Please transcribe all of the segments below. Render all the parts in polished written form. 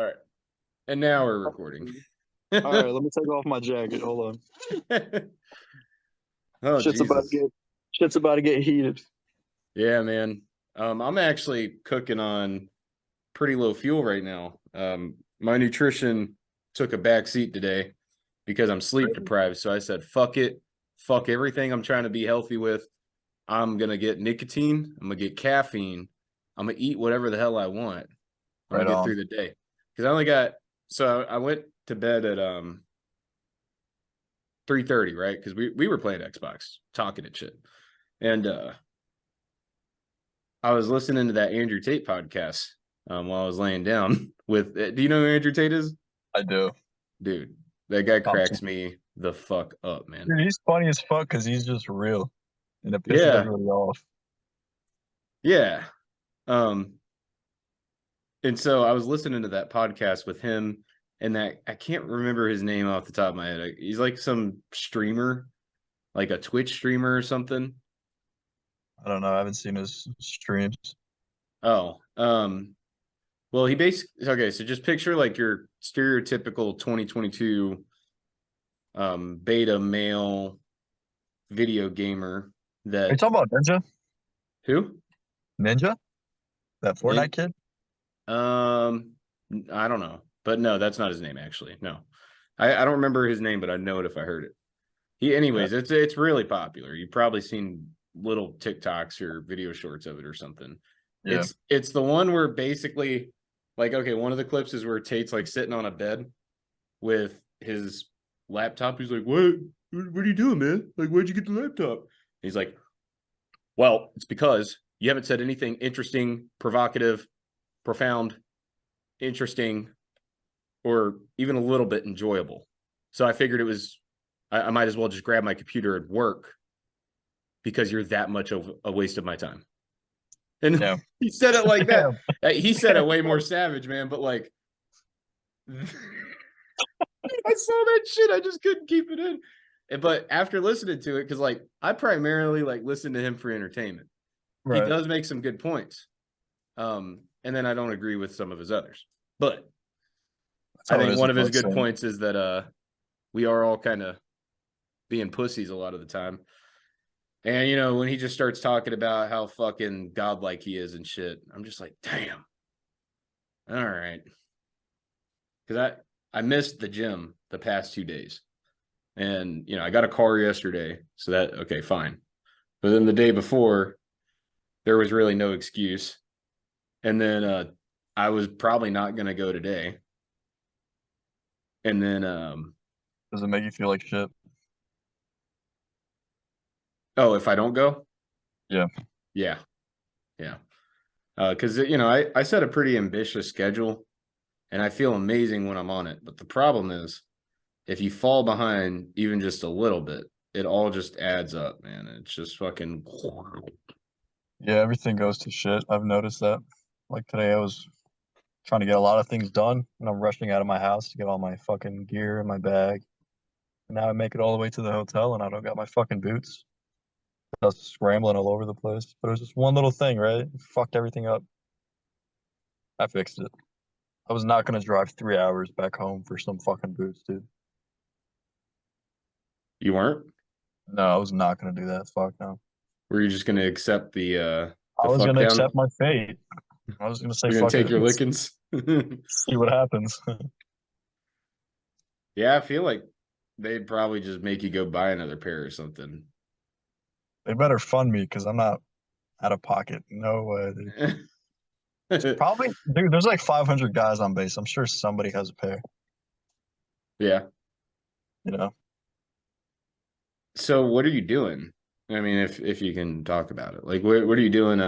All right. And now we're recording. All right, let me take off my jacket. Hold on. Oh, Shit's about to Jesus. get shit's about to get heated. Yeah, man. I'm actually cooking on pretty low fuel right now. My nutrition took a back seat today because I'm sleep deprived. So I said, fuck it. Fuck everything I'm trying to be healthy with. I'm going to get nicotine. I'm going to get caffeine. I'm going to eat whatever the hell I want. I'm Right going to get on. through the day. Because I only got, so I went to bed at 3:30, right? Because we were playing Xbox, talking and shit. And I was listening to that Andrew Tate podcast while I was laying down with, do you know who Andrew Tate is? I do. Dude, that guy Thompson. cracks me the fuck up, man. Dude, he's funny as fuck because he's just real, and it pisses Yeah, everybody off. yeah. Um, and so I was listening to that podcast with him, and that I can't remember his name off the top of my head. He's like some streamer, like a Twitch streamer or something. I don't know. I haven't seen his streams. Oh, well, he basically, okay, so just picture like your stereotypical 2022 beta male video gamer Are you that talking about Ninja? who? Ninja? That Fortnite Nin, kid? um I don't know. But no, that's not his name actually. No. I don't remember his name, but I'd know it if I heard it. He Okay. anyways, it's really popular. You've probably seen little TikToks or video shorts of it or something. Yeah. It's the one where basically like okay, one of the clips is where Tate's like sitting on a bed with his laptop. He's like, what are you doing, man? Like, where'd you get the laptop? He's like, well, it's because you haven't said anything interesting, provocative, profound, interesting, or even a little bit enjoyable. So I figured I might as well just grab my computer and work because you're that much of a waste of my time. And Yeah. he said it like that. Yeah. He said it way more savage, man. But like, I saw that shit. I just couldn't keep it in. But after listening to it, because like I primarily like listen to him for entertainment. He Right. does make some good points. And then I don't agree with some of his others. But That's I how it think is one with of his both good sides. points is that we are all kind of being pussies a lot of the time. And you know, when he just starts talking about how fucking godlike he is and shit, I'm just like, damn. All right. Because I missed the gym the past 2 days. And you know, I got a car yesterday, so that okay, fine. But then the day before, there was really no excuse. And then I was probably not gonna go today. And then Does it make you feel like shit? oh, if I don't go, Yeah. yeah, yeah. Because you know, I set a pretty ambitious schedule and I feel amazing when I'm on it. But the problem is if you fall behind even just a little bit, it all just adds up, man. It's just fucking Yeah, everything goes to shit. I've noticed that. Like today, I was trying to get a lot of things done, and I'm rushing out of my house to get all my fucking gear in my bag. And now I make it all the way to the hotel, and I don't got my fucking boots. I was scrambling all over the place. But it was just one little thing, right? It fucked everything up. I fixed it. I was not gonna drive 3 hours back home for some fucking boots, dude. you weren't? No, I was not gonna do that. Fuck no. Were you just gonna accept I the was fuck gonna down? accept my fate. I was gonna say You're gonna fuck take it, your lickings? see what happens. Yeah, I feel like they'd probably just make you go buy another pair or something. They better fund me because I'm not out of pocket. No way, dude. Probably, dude. There's like 500 guys on base. I'm sure somebody has a pair. Yeah. You know. So what are you doing? I mean, if you can talk about it, like what are you doing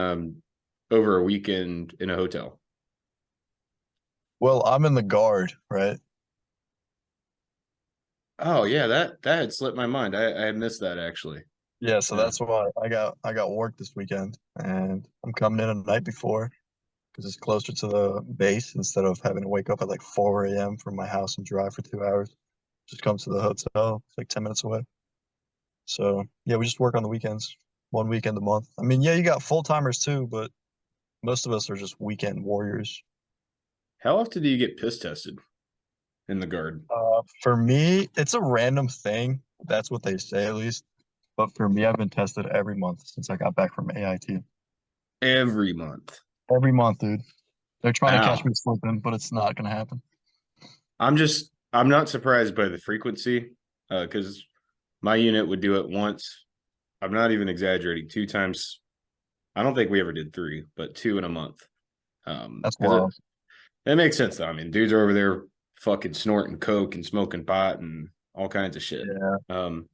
over a weekend in a hotel? Well, I'm in the guard, right? Oh yeah, that had slipped my mind. I had missed that actually. Yeah, so Yeah. that's why I got work this weekend, and I'm coming in a night before because it's closer to the base instead of having to wake up at like 4 a.m. from my house and drive for 2 hours. Just come to the hotel. It's like 10 minutes away. So yeah, we just work on the weekends, one weekend a month. I mean, yeah, you got full timers too, but most of us are just weekend warriors. How often do you get piss tested in the guard? For me, it's a random thing. That's what they say at least. But for me, I've been tested every month since I got back from AIT. Every month. Every month, dude. They're trying to catch Wow. me slipping, but it's not gonna happen. I'm not surprised by the frequency, because my unit would do it once. I'm not even exaggerating, 2 times. I don't think we ever did 3, but 2 in a month. That's Because wild. it makes sense though. I mean, dudes are over there fucking snorting coke and smoking pot and all kinds of shit. Yeah. Um,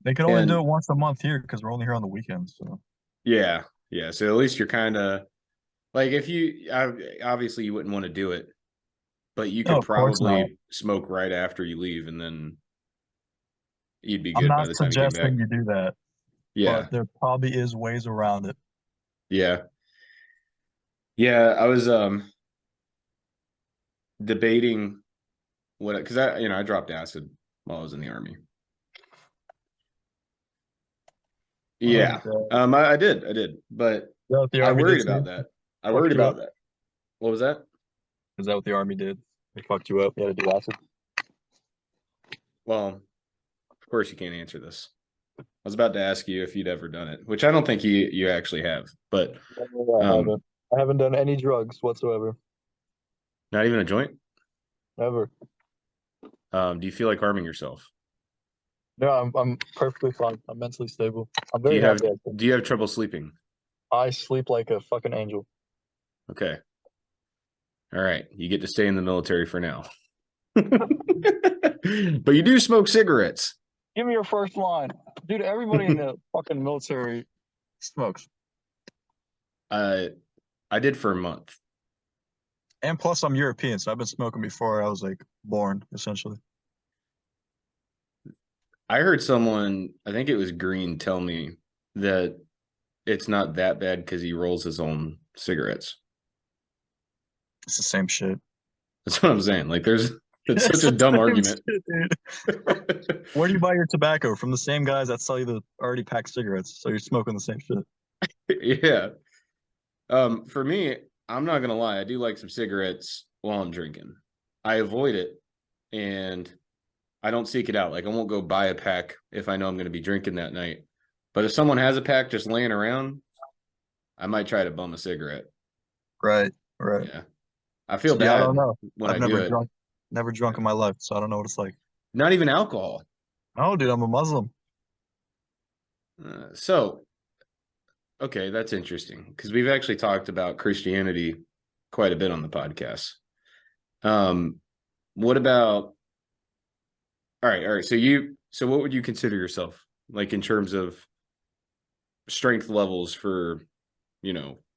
They could only do and it once a month here because we're only here on the weekends. So yeah, yeah. So at least you're kind of like, if you obviously you wouldn't want to do it, but you no, could of course not. probably smoke right after you leave, and then you'd be I'm good by not the time you came back. suggesting you do that, Yeah, but there probably is ways around it. yeah, yeah. I was debating what, because I dropped acid while I was in the army. Oh Yeah, god. I did, but Is that what the I army did worried to about you? that. I Fucked worried you up? about that. What was that? Is that what the army did? They fucked you up. You had to do acid. Well, of course you can't answer this. I was about to ask you if you'd ever done it, which I don't think you actually have, but No, I um, haven't. I haven't done any drugs whatsoever. not even a joint. Ever. Do you feel like harming yourself? No, I'm perfectly fine. I'm mentally stable. I'm Do very you have happy actually. do you have trouble sleeping? I sleep like a fucking angel. Okay. All right. You get to stay in the military for now. But you do smoke cigarettes. Give me your first line. Dude, everybody in the fucking military smokes. uh, I did for a month. And plus I'm European, so I've been smoking before I was like born, essentially. I heard someone, I think it was Green, tell me that it's not that bad because he rolls his own cigarettes. It's the same shit. That's what I'm saying. Like, it's It's such a the dumb same argument. shit, dude. Where do you buy your tobacco? From the same guys that sell you the already packed cigarettes. So you're smoking the same shit. Yeah. For me, I'm not gonna lie, I do like some cigarettes while I'm drinking. I avoid it, and I don't seek it out. Like, I won't go buy a pack if I know I'm gonna be drinking that night. But if someone has a pack just laying around, I might try to bum a cigarette. Right, right. Yeah. I feel See, I don't bad know. when I've I do it. never drunk in my life, so I don't know what it's like. Not even alcohol. Oh, dude, I'm a Muslim. So, okay, that's interesting because we've actually talked about Christianity quite a bit on the podcast. Um, what about, all right. So what would you consider yourself like in terms of strength levels for,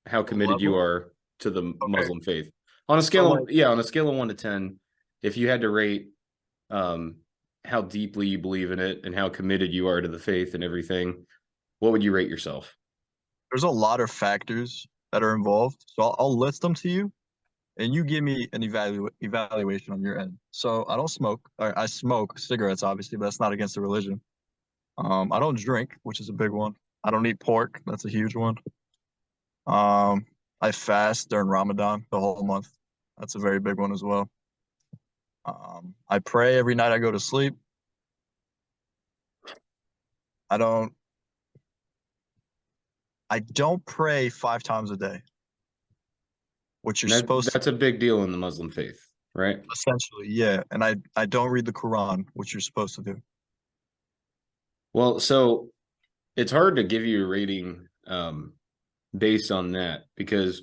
how committed you Level? are to the Okay. Muslim faith on a So scale of, like yeah, on a scale of 1 to 10, if you had to rate, um, how deeply you believe in it and how committed you are to the faith and everything, what would you rate yourself? there's a lot of factors that are involved. So I'll list them to you and you give me an evaluation on your end. So I don't smoke. Or I smoke cigarettes, obviously, but that's not against the religion. I don't drink, which is a big one. I don't eat pork. That's a huge one. Um, I fast during Ramadan the whole month. That's a very big one as well. I pray every night I go to sleep. I don't I don't pray 5 times a day, which you're And supposed to that's a big deal in the Muslim faith, right? essentially, yeah. And I don't read the Quran, which you're supposed to do. Well, so it's hard to give you a rating based on that, because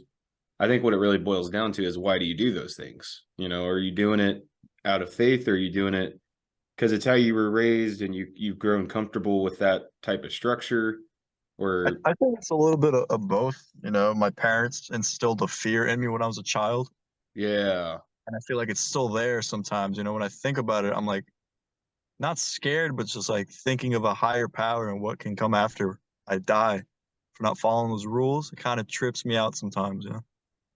I think what it really boils down to is, why do you do those things? Are you doing it out of faith, or are you doing it because it's how you were raised and you've grown comfortable with that type of structure? Or I think it's a little bit of both. My parents instilled a fear in me when I was a child, yeah, and I feel like it's still there sometimes. When I think about it, I'm like not scared, but just like thinking of a higher power and what can come after I die for not following those rules. It kind of trips me out sometimes.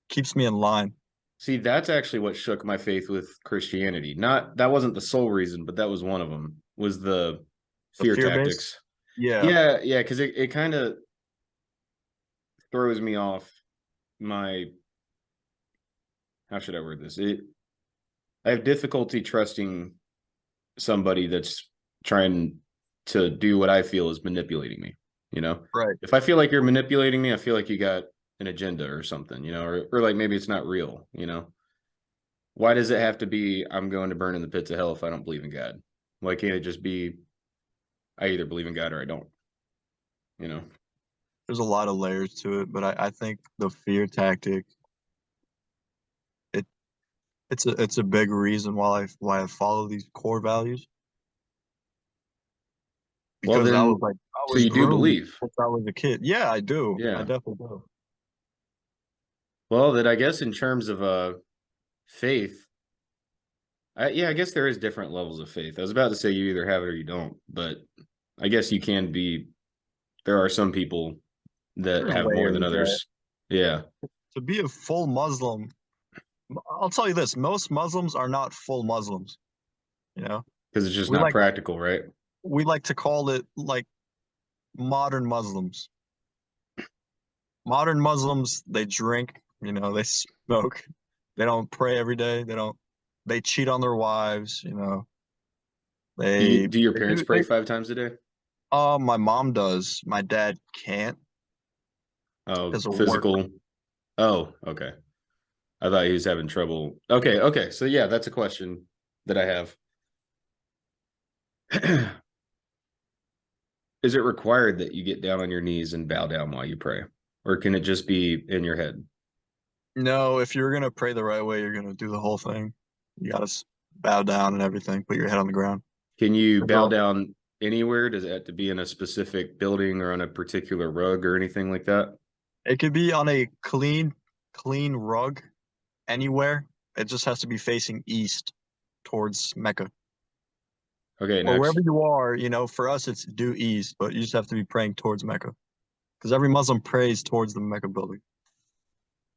Keeps me in line. see, that's actually what shook my faith with Christianity. Not that wasn't the sole reason, but that was one of them, was the The fear fear base. tactics. Yeah. Yeah, yeah, because it kind of throws me off my, how should I word this? I have difficulty trusting somebody that's trying to do what I feel is manipulating me. You know, Right. if I feel like you're manipulating me, I feel like you got an agenda or something. You know, or like maybe it's not real. You know, why does it have to be I'm going to burn in the pits of hell if I don't believe in God? Why can't it just be I either believe in God or I don't? You know, There's a lot of layers to it, but I think the fear tactic, it it's a big reason why I follow these core values, well because then, I so was you do groomed believe, since I was a kid. Yeah, I do. I yeah. definitely do. Well, then I guess in terms of faith, yeah, I guess there is different levels of faith. I was about to say you either have it or you don't, but I guess you can be. There are some people that There's have more than layers, right? others. Yeah, To be a full Muslim, I'll tell you this, most Muslims are not full Muslims, you know? because it's just We not like practical, right? we like to call it like modern Muslims. Modern Muslims, they drink, they smoke, they don't pray every day, they cheat on their wives, Do your they parents do pray 5 times a day? my mom does. My dad can't Oh, because of work. physical. Oh, okay. I thought he was having trouble. Okay, okay. So yeah, that's a question that I have. Is it required that you get down on your knees and bow down while you pray, or can it just be in your head? No, if you're gonna pray the right way, you're gonna do the whole thing. You gotta bow down and everything, put your head on the ground. Can you There's bow a- down anywhere? Does it have to be in a specific building or on a particular rug or anything like that? It could be on a clean rug anywhere. It just has to be facing east towards Mecca. Okay, Or wherever next. you are, for us it's due east, but you just have to be praying towards Mecca. Because every Muslim prays towards the Mecca building.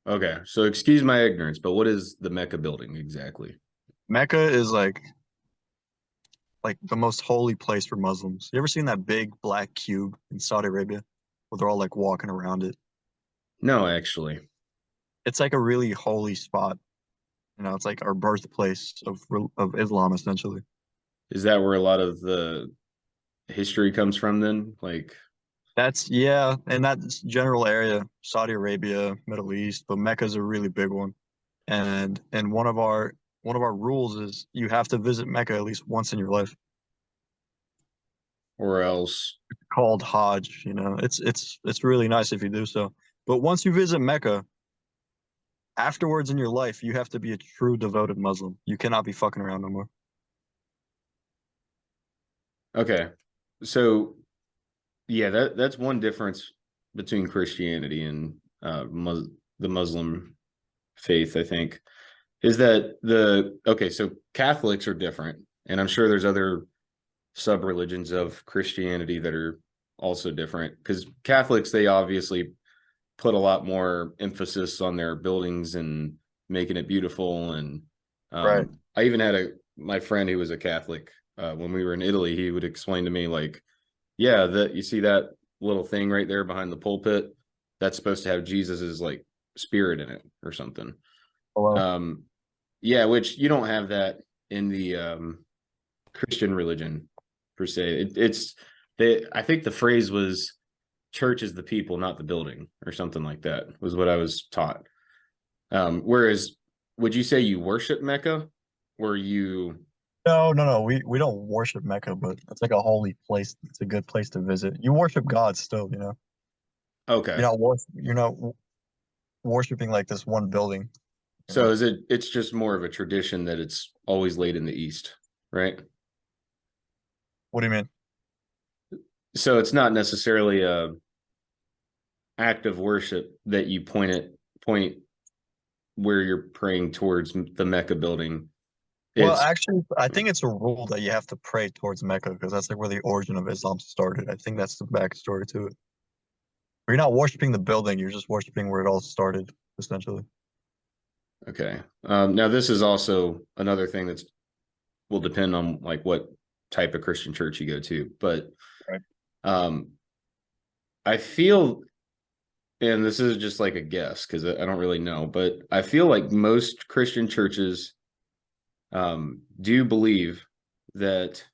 Okay, so excuse my ignorance, but what is the Mecca building exactly? Mecca is like the most holy place for Muslims. You ever seen that big black cube in Saudi Arabia where they're all like walking around it? No, actually. It's like a really holy spot. It's like our birthplace of Islam essentially. Is that where a lot of the history comes from then? Like, That's yeah, and that's general area, Saudi Arabia, Middle East, but Mecca's a really big one. And one of our rules is you have to visit Mecca at least once in your life. or else. Called Hajj, it's really nice if you do so. But once you visit Mecca, afterwards in your life, you have to be a true devoted Muslim. You cannot be fucking around no more. Okay. So yeah, that's one difference between Christianity and the Muslim faith, I think, is that so Catholics are different, and I'm sure there's other sub religions of Christianity that are also different because Catholics, they obviously put a lot more emphasis on their buildings and making it beautiful. And Right. I even had my friend who was a Catholic, when we were in Italy, he would explain to me like, yeah, that you see that little thing right there behind the pulpit, that's supposed to have Jesus's like spirit in it or something. Hello. Um, yeah, which you don't have that in the Christian religion per se. I think the phrase was church is the people, not the building, or something like that, was what I was taught. Whereas, would you say you worship Mecca? Were you No, no, no. We don't worship Mecca, but it's like a holy place. It's a good place to visit. You worship God still. okay? You're not worshiping like this one building, you So know. it's just more of a tradition that it's always laid in the east, right? What do you mean? So it's not necessarily a act of worship that you point where you're praying towards the Mecca building. Well, It's actually, I think it's a rule that you have to pray towards Mecca because that's like where the origin of Islam started. I think that's the backstory to it. You're not worshiping the building, you're just worshiping where it all started, essentially. okay. Now this is also another thing that's will depend on like what type of Christian church you go to, but Right. um, I feel and this is just like a guess because I don't really know, but I feel like most Christian churches do believe that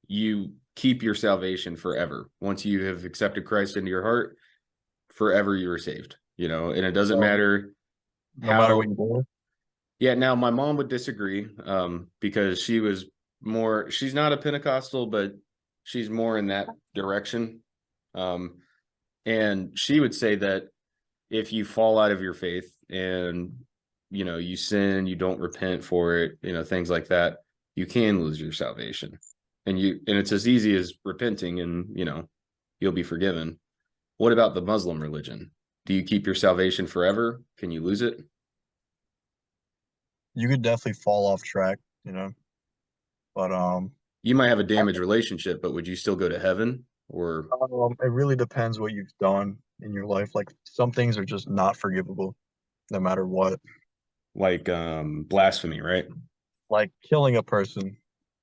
you keep your salvation forever. Once you have accepted Christ into your heart, forever you are saved, and it doesn't So matter no matter what how. you do. Yeah, now my mom would disagree because she's not a Pentecostal, but she's more in that direction. Um, and she would say that if you fall out of your faith and you sin, you don't repent for it, things like that, you can lose your salvation. And it's as easy as repenting and you'll be forgiven. What about the Muslim religion? Do you keep your salvation forever? Can you lose it? You could definitely fall off track, but You might have a damaged relationship, but would you still go to heaven? Or it really depends what you've done in your life. Like some things are just not forgivable, no matter what. like blasphemy, right? Like killing a person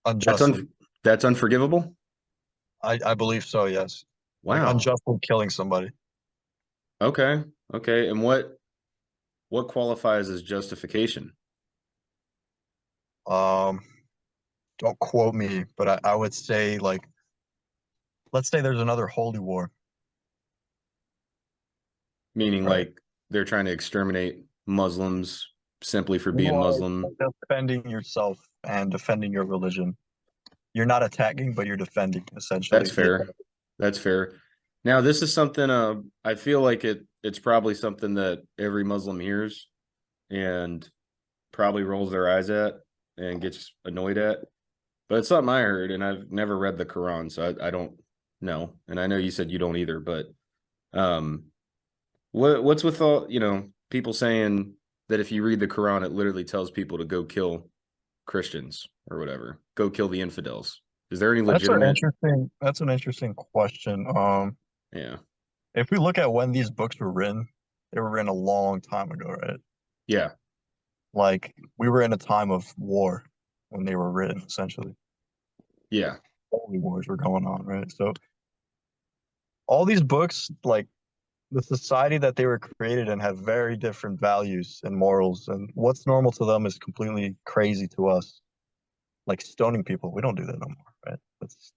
That's unjustly. that's unforgivable. I believe so, yes. Like Wow. unjustly killing somebody. Okay. Okay. And what qualifies as justification? Um, don't quote me, but I would say like let's say there's another holy war, Meaning right? like they're trying to exterminate Muslims simply for You being are Muslim. defending yourself and defending your religion. You're not attacking, but you're defending That's essentially the attack. fair. That's fair. Now, this is something I feel like it's probably something that every Muslim hears and probably rolls their eyes at and gets annoyed at. But it's something I heard, and I've never read the Quran, so I don't know. And I know you said you don't either, but um, what's with all people saying that if you read the Quran, it literally tells people to go kill Christians or whatever, go kill the infidels. Is there any legitimate? That's an interesting question. Yeah, If we look at when these books were written, they were written a long time ago, right? yeah, Like we were in a time of war when they were written, essentially. yeah, Holy wars were going on, right? So all these books, like the society that they were created in, have very different values and morals, and what's normal to them is completely crazy to us. Like stoning people, we don't do that no more, right? That's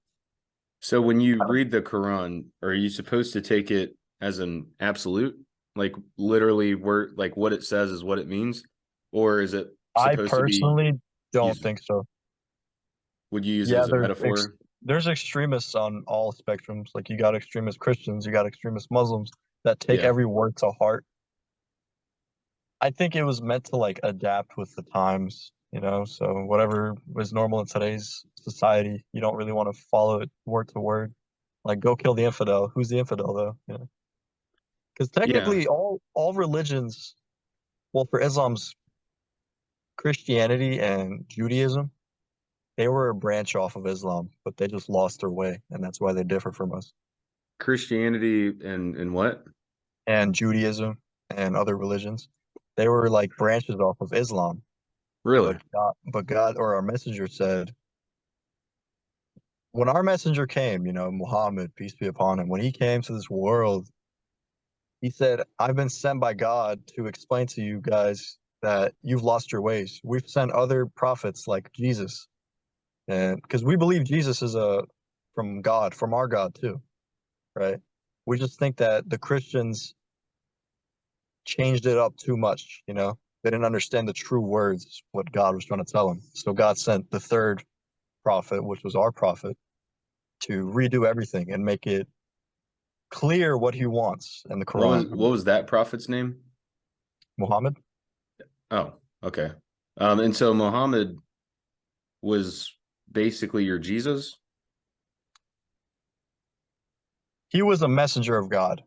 So when you read the Quran, are you supposed to take it as an absolute, like literally word, like what it says is what it means, or is it I supposed to be personally don't used? think so. Would you use it Yeah, as a metaphor? there's extremists on all spectrums. Like you got extremist Christians, you got extremist Muslims that take Yeah, every word to heart. I think it was meant to like adapt with the times, so whatever was normal in today's society, you don't really want to follow it word to word. Like go kill the infidel. Who's the infidel though? Because yeah. technically all religions, well, for Islam's Christianity and Judaism, they were a branch off of Islam, but they just lost their way, and that's why they differ from us. Christianity and what? And Judaism and other religions, they were like branches off of Islam. Really? But God or our messenger said, when our messenger came, Muhammad, peace be upon him, when he came to this world, he said, I've been sent by God to explain to you guys that you've lost your ways. We've sent other prophets like Jesus, and because we believe Jesus is a from God, from our God too, right? We just think that the Christians changed it up too much, They didn't understand the true words, what God was trying to tell them. So God sent the third prophet, which was our prophet, to redo everything and make it clear what he wants in the Quran. What was that prophet's name? Muhammad, Oh, okay. And so Muhammad was basically your Jesus, he was a messenger of God.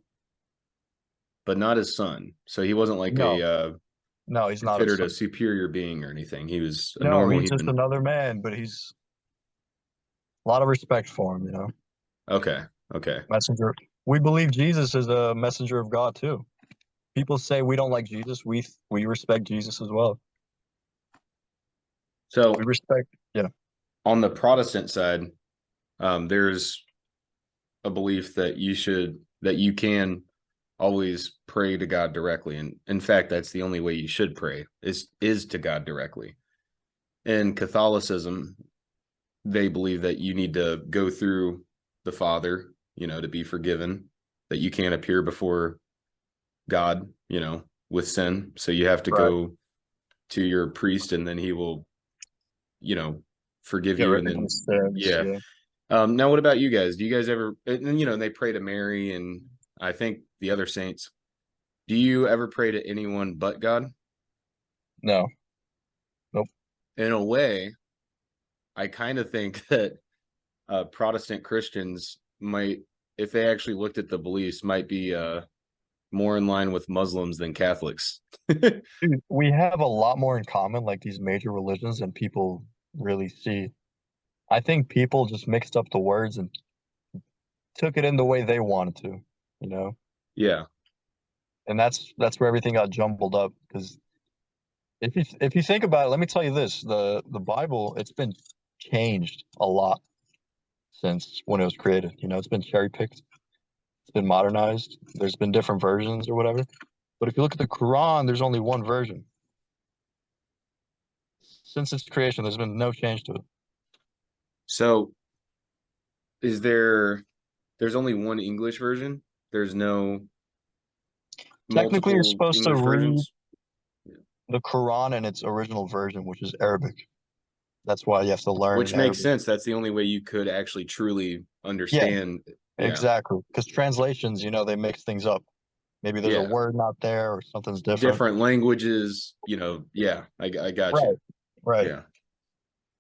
but not his son. So he wasn't like No, a no, he's not a considered a son. superior being or anything. He was a No, normal he's just human. another man, but he's a lot of respect for him. Okay. Okay. Messenger. We believe Jesus is a messenger of God too. People say we don't like Jesus. We respect Jesus as well. We So respect, yeah. on the Protestant side, there's a belief that you can always pray to God directly. And in fact, that's the only way you should pray is to God directly. In Catholicism, they believe that you need to go through the Father, to be forgiven, that you can't appear before God, with sin. So you have to Right. go to your priest, and then he will, you know, forgive Get you. rid And of then, the sins. yeah. Yeah. Now, what about you guys? Do you guys ever, and they pray to Mary and I think the other saints. Do you ever pray to anyone but God? No. Nope. In a way, I kind of think that Protestant Christians might, if they actually looked at the beliefs, might be more in line with Muslims than Catholics. Dude, we have a lot more in common, like these major religions, than people really see. I think people just mixed up the words and took it in the way they wanted to, you know? Yeah. And that's where everything got jumbled up. Because if you think about it, let me tell you this, the Bible, it's been changed a lot since when it was created. It's been cherry picked, it's been modernized, there's been different versions or whatever. But if you look at the Quran, there's only one version. Since its creation, there's been no change to it. So there's only one English version? There's no Technically, you're multiple supposed to English read versions? the Quran in its original version, which is Arabic. That's why you have to learn Which in makes Arabic. sense. That's the only way you could actually truly Yeah, understand. Yeah. exactly. Because translations, they mix things up. Maybe there's a Yeah. word not there or something's different. Different languages, yeah, I got you. Right, right. Yeah.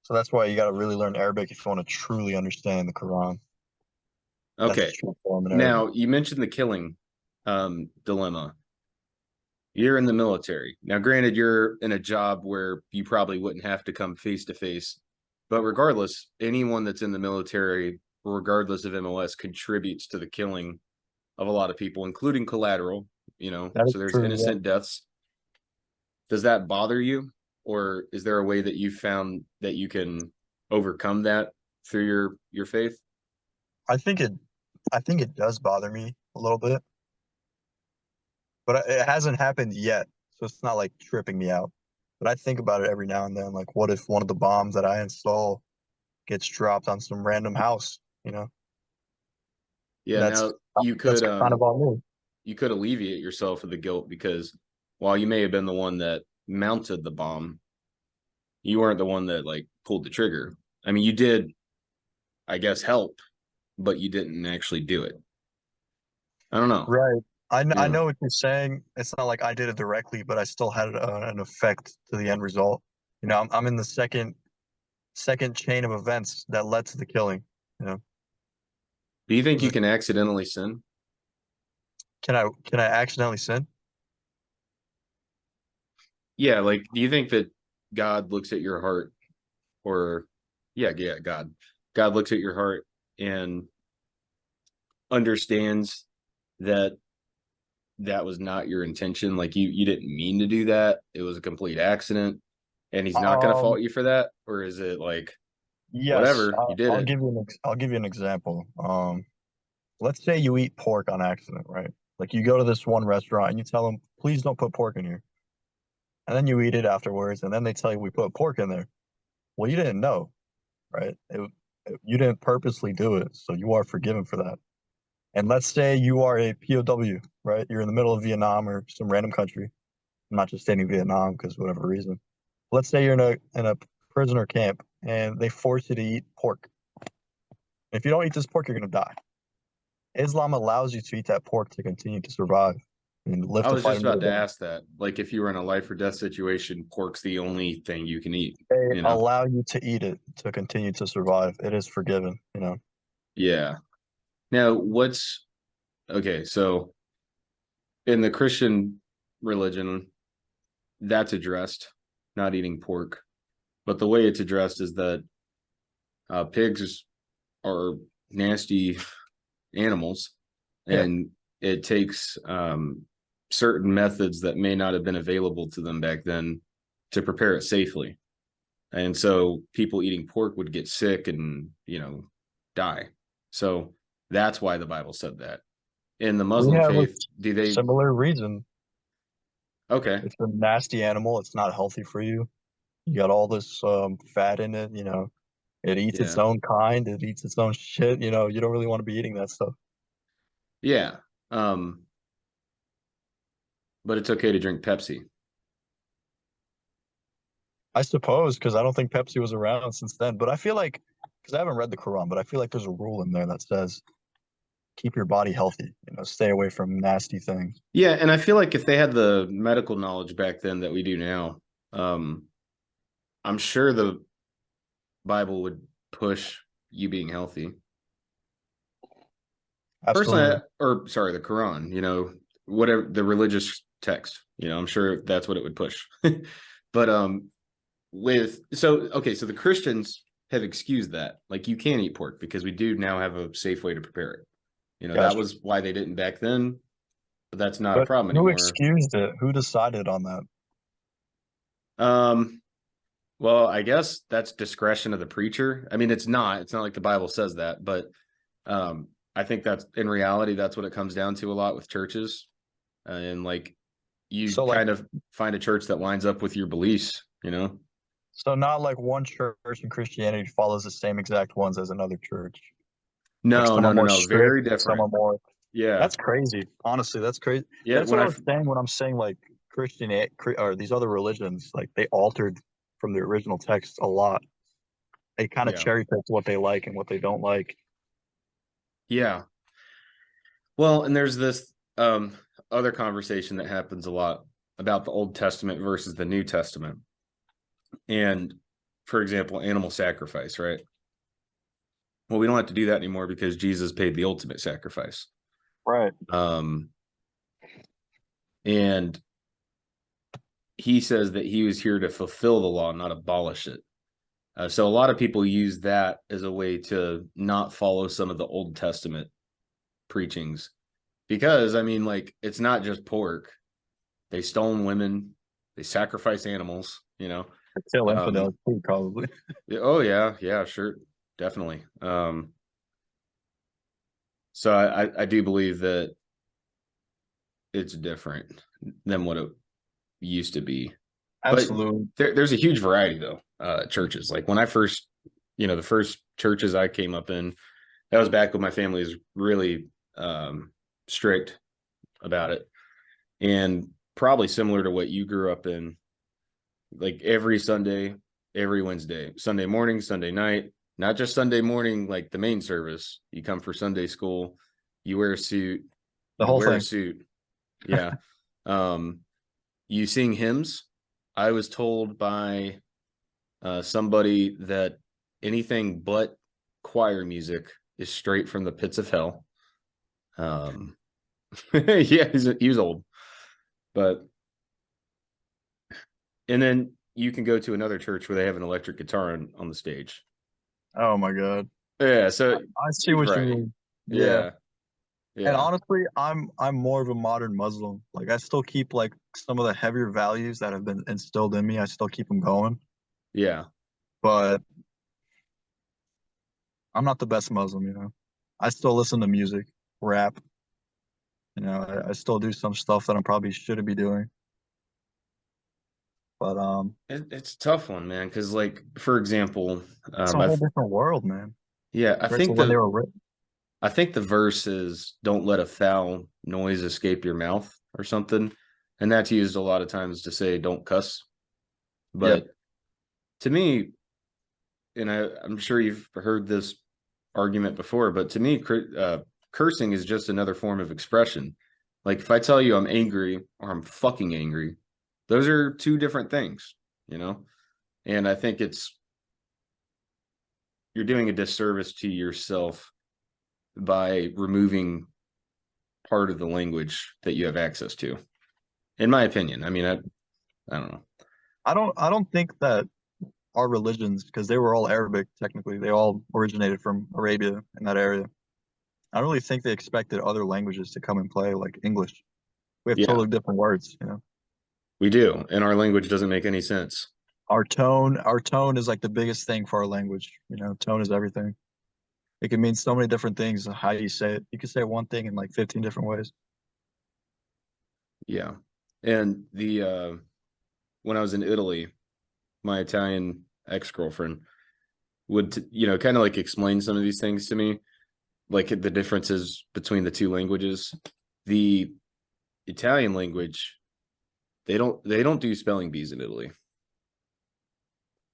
So that's why you got to really learn Arabic if you want to truly understand the Quran. That's the Okay. true form in Arabic. Now, you mentioned the killing dilemma. You're in the military. Now, granted, you're in a job where you probably wouldn't have to come face to face, but regardless, anyone that's in the military, regardless of MOS, contributes to the killing of a lot of people, including collateral, That is so there's true. Yeah. innocent deaths. Does that bother you? Or is there a way that you found that you can overcome that through your faith? I think it, I think it does bother me a little bit, but it hasn't happened yet. So it's not like tripping me out. But I think about it every now and then. Like, what if one of the bombs that I install gets dropped on some random house? Yeah, That's now you that's could kind of on me. you could alleviate yourself of the guilt because while you may have been the one that mounted the bomb, you weren't the one that like pulled the trigger. I mean, you did, I guess, help, but you didn't actually do it. I don't know. Right. I Yeah. know what you're saying. It's not like I did it directly, but I still had an effect to the end result. I'm in the second chain of events that led to the killing. You know, Do you think you The- can accidentally sin? can I accidentally sin? Yeah, like do you think that God looks at your heart or yeah, God looks at your heart and understands that that was not your intention, like you didn't mean to do that. It was a complete accident and he's not going to Um, fault you for that, or is it like yes. whatever, you did it? I'll give you an example. Let's say you eat pork on accident, right? Like you go to this one restaurant and you tell them, please don't put pork in here, and then you eat it afterwards, and then they tell you we put pork in there. Well, you didn't know, right? You didn't purposely do it, so you are forgiven for that. And let's say you are a POW, right? You're in the middle of Vietnam or some random country. I'm not just stating Vietnam because whatever reason. Let's say you're in a prisoner camp and they force you to eat pork. If you don't eat this pork, you're gonna die. Islam allows you to eat that pork to continue to survive and live I to was fight just another about to day. ask that, like if you were in a life or death situation, pork's the only thing you can eat, They you know? allow you to eat it to continue to survive. It is forgiven. Yeah. Now what's okay, so in the Christian religion, that's addressed, not eating pork. But the way it's addressed is that pigs are nasty animals, Yeah. and it takes certain methods that may not have been available to them back then to prepare it safely. And so people eating pork would get sick and die. So that's why the Bible said that. in the We Muslim have a faith, do they? similar reason. Okay, It's a nasty animal. It's not healthy for you. You got all this fat in it, you know. It eats its yeah, own kind. It eats its own shit. You know, you don't really want to be eating that stuff. yeah. Um, but it's okay to drink Pepsi. I suppose because I don't think Pepsi was around since then. But I feel like because I haven't read the Quran, but I feel like there's a rule in there that says keep your body healthy. You know, stay away from nasty things. Yeah, and I feel like if they had the medical knowledge back then that we do now, um, I'm sure the Bible would push you being healthy. Personally, Absolutely. or sorry, the Quran, whatever the religious text, I'm sure that's what it would push. But so the Christians have excused that. Like you can eat pork because we do now have a safe way to prepare it. That Gotcha. was why they didn't back then, but that's not a But problem who anymore. excused it? Who decided on that? Um, well, I guess that's discretion of the preacher. I mean, it's not like the Bible says that, but I think that's in reality, that's what it comes down to a lot with churches. And like you So like, kind of find a church that lines up with your beliefs. so not like one church in Christianity follows the same exact ones as another church. Like No, some are no, no, more no. strict, Very some different. are more. Yeah. That's crazy. Honestly, that's crazy. Yeah. That's When what I I, was saying when I'm saying like or these other religions, like they altered from the original text a lot. They kind of yeah. cherry picked what they like and what they don't like. Yeah. Well, and there's this other conversation that happens a lot about the Old Testament versus the New Testament. And for example, animal sacrifice, right? Well, we don't have to do that anymore because Jesus paid the ultimate sacrifice. Right. Um, and he says that he was here to fulfill the law, not abolish it. So a lot of people use that as a way to not follow some of the Old Testament preachings because I mean, like, it's not just pork. They stone women, they sacrifice animals. Kill Um, infidels too, probably. oh yeah, yeah, sure, definitely. So I do believe that it's different than what it used to be. But Absolutely. there's a huge variety though. Churches like when I first, the first churches I came up in, that was back when my family was really strict about it, and probably similar to what you grew up in. Like every Sunday, every Wednesday, Sunday morning, Sunday night, not just Sunday morning, like the main service. You come for Sunday school, you wear a suit, The you whole wear a thing. suit. Yeah. Um, you sing hymns. I was told by somebody that anything but choir music is straight from the pits of hell. Um, yeah, he was old, but and then you can go to another church where they have an electric guitar on the stage. Oh my God. Yeah, so I see huge what you variety. mean. Yeah. Yeah, And yeah, honestly, I'm more of a modern Muslim. Like I still keep like some of the heavier values that have been instilled in me. I still keep them going. yeah. But I'm not the best Muslim, you know. I still listen to music, rap. You know, I still do some stuff that I probably shouldn't be doing. But It's a tough one, man. Because, like, for example, it's a whole I've different world, man. yeah, Compared to when they were written. I think the verse is "Don't let a foul noise escape your mouth" or something, and that's used a lot of times to say don't cuss. Yeah, But to me, and I'm sure you've heard this argument before, but to me, cursing is just another form of expression. Like if I tell you I'm angry or I'm fucking angry, those are two different things, you know? And I think you're doing a disservice to yourself by removing part of the language that you have access to, in my opinion. I mean, I don't know. I don't think that our religions, because they were all Arabic technically, they all originated from Arabia in that area. I don't really think they expected other languages to come and play like English. We have Yeah, totally different words, you know. we do. And our language doesn't make any sense. Our tone is like the biggest thing for our language. You know, tone is everything. It can mean so many different things. How you say it, you can say one thing in like 15 different ways. Yeah. And the when I was in Italy, my Italian ex-girlfriend would kind of like explain some of these things to me, like the differences between the two languages. The Italian language, they don't do spelling bees in Italy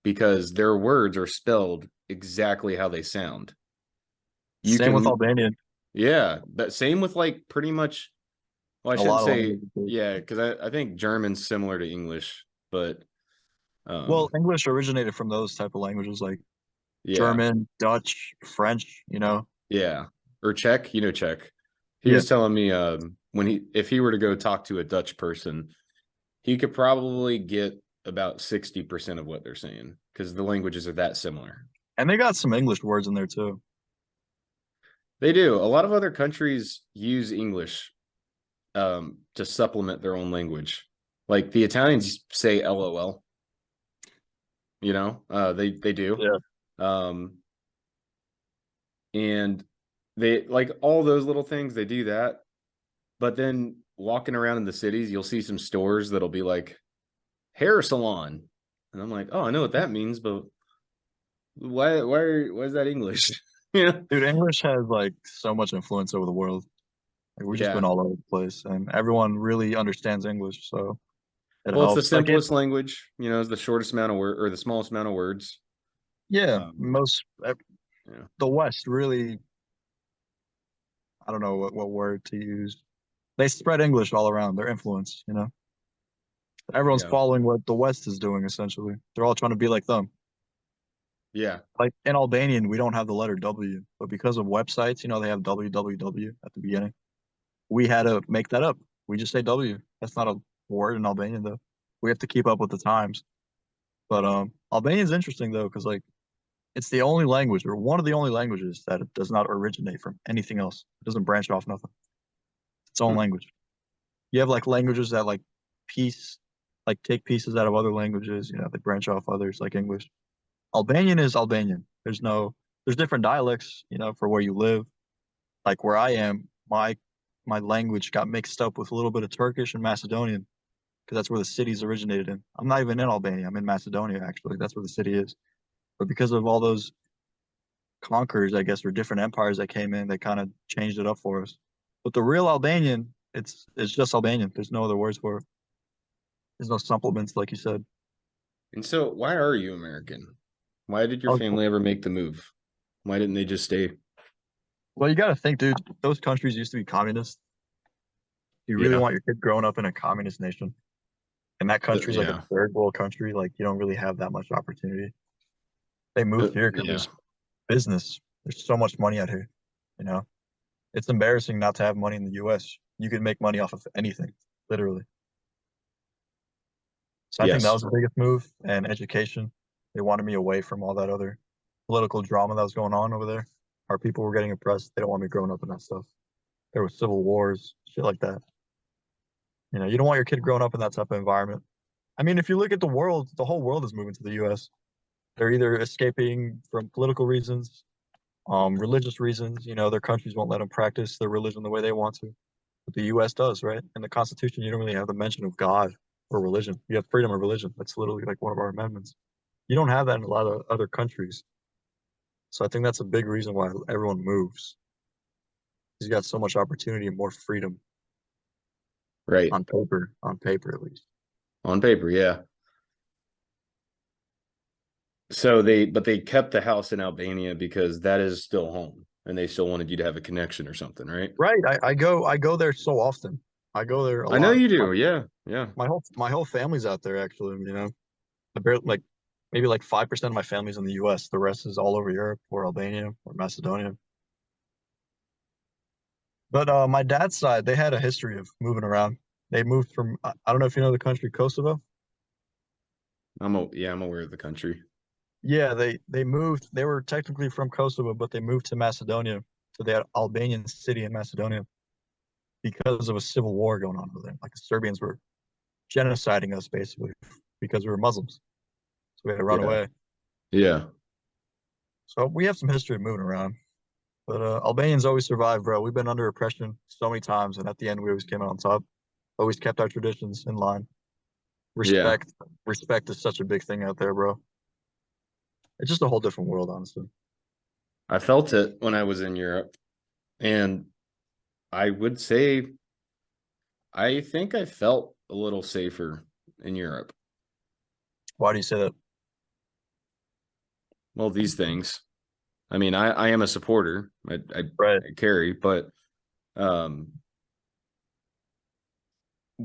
because their words are spelled exactly how they sound. You Same with can, Albanian. yeah, but same with like pretty much, well, I A shouldn't lot of say, languages. yeah, because I think German's similar to English, but Well, um English originated from those type of languages like yeah, German, Dutch, French, you know. yeah. Or Czech, Czech. He Yeah. was telling me when if he were to go talk to a Dutch person, he could probably get about 60% of what they're saying because the languages are that similar. And they got some English words in there too. They do. A lot of other countries use English to supplement their own language. Like the Italians say LOL, they do. Yeah. Um, and they like all those little things, they do that. But then walking around in the cities, you'll see some stores that'll be like hair salon. And I'm like, oh, I know what that means, but why is that English? Yeah. Dude, English has like so much influence over the world. Like we've just been Yeah. all over the place and everyone really understands English, so it Well, it's the helps. Like it, simplest language, it's the shortest amount of word or the smallest amount of words. yeah, Um, most yeah. the West really, I don't know what word to use. They spread English all around, their influence, you know. Everyone's Yeah. following what the West is doing essentially. They're all trying to be like them. Yeah. Like in Albanian, we don't have the letter W, but because of websites, they have www at the beginning. We had to make that up. We just say W. That's not a word in Albanian though. We have to keep up with the times. But Albanian's interesting though, because like it's the only language or one of the only languages that it does not originate from anything else. It doesn't branch off nothing. It's its own Hmm. language. You have like languages that piece like take pieces out of other languages, they branch off others like English. Albanian is Albanian. There's different dialects, for where you live. Like where I am, my language got mixed up with a little bit of Turkish and Macedonian because that's where the city's originated in. I'm not even in Albania. I'm in Macedonia actually. That's where the city is. But because of all those conquerors, I guess, or different empires that came in, they kind of changed it up for us. But the real Albanian, it's just Albanian. There's no other words for it. There's no supplements, like you said. And so why are you American? Why did your Oh, family ever make the move? Why didn't they just stay? well, you got to think, dude. Those countries used to be communist. You really Yeah. want your kid growing up in a communist nation, and that country's like a Yeah. third world country. Like you don't really have that much opportunity. They moved here because Yeah. there's business. There's so much money out here. You know, it's embarrassing not to have money in the U.S. You can make money off of anything, literally. So I think that Yes. was the biggest move. And education. They wanted me away from all that other political drama that was going on over there. Our people were getting oppressed. They don't want me growing up in that stuff. There was civil wars, shit like that. You don't want your kid growing up in that type of environment. I mean, if you look at the world, the whole world is moving to the U.S. They're either escaping from political reasons, religious reasons. Their countries won't let them practice their religion the way they want to, but the U.S. does, right? In the Constitution, you don't really have the mention of God or religion. You have freedom of religion. That's literally like one of our amendments. You don't have that in a lot of other countries. So I think that's a big reason why everyone moves. He's got so much opportunity and more freedom Right. on paper at least. On paper, yeah. So they kept the house in Albania because that is still home and they still wanted you to have a connection or something, right? Right. I go there so often. I go there a I know lot. you My do. Yeah. Yeah. my whole family's out there actually, I barely like maybe like 5% of my family's in the US. The rest is all over Europe or Albania or Macedonia. But my dad's side, they had a history of moving around. They moved from I don't know if you know the country Kosovo. I'm aware of the country. Yeah, they moved. They were technically from Kosovo, but they moved to Macedonia, to the Albanian city in Macedonia because of a civil war going on over there. Like the Serbians were genociding us basically because we were Muslims. So we had to run Yeah. away. Yeah. So we have some history of moving around. But Albanians always survive, bro. We've been under oppression so many times, and at the end, we always came out on top. Always kept our traditions in line. Yeah. Respect, respect is such a big thing out there, bro. It's just a whole different world, honestly. I felt it when I was in Europe. And I would say I think I felt a little safer in Europe. Why do you say that? Well, these things. I mean, I am a supporter. Right. I carry, but um,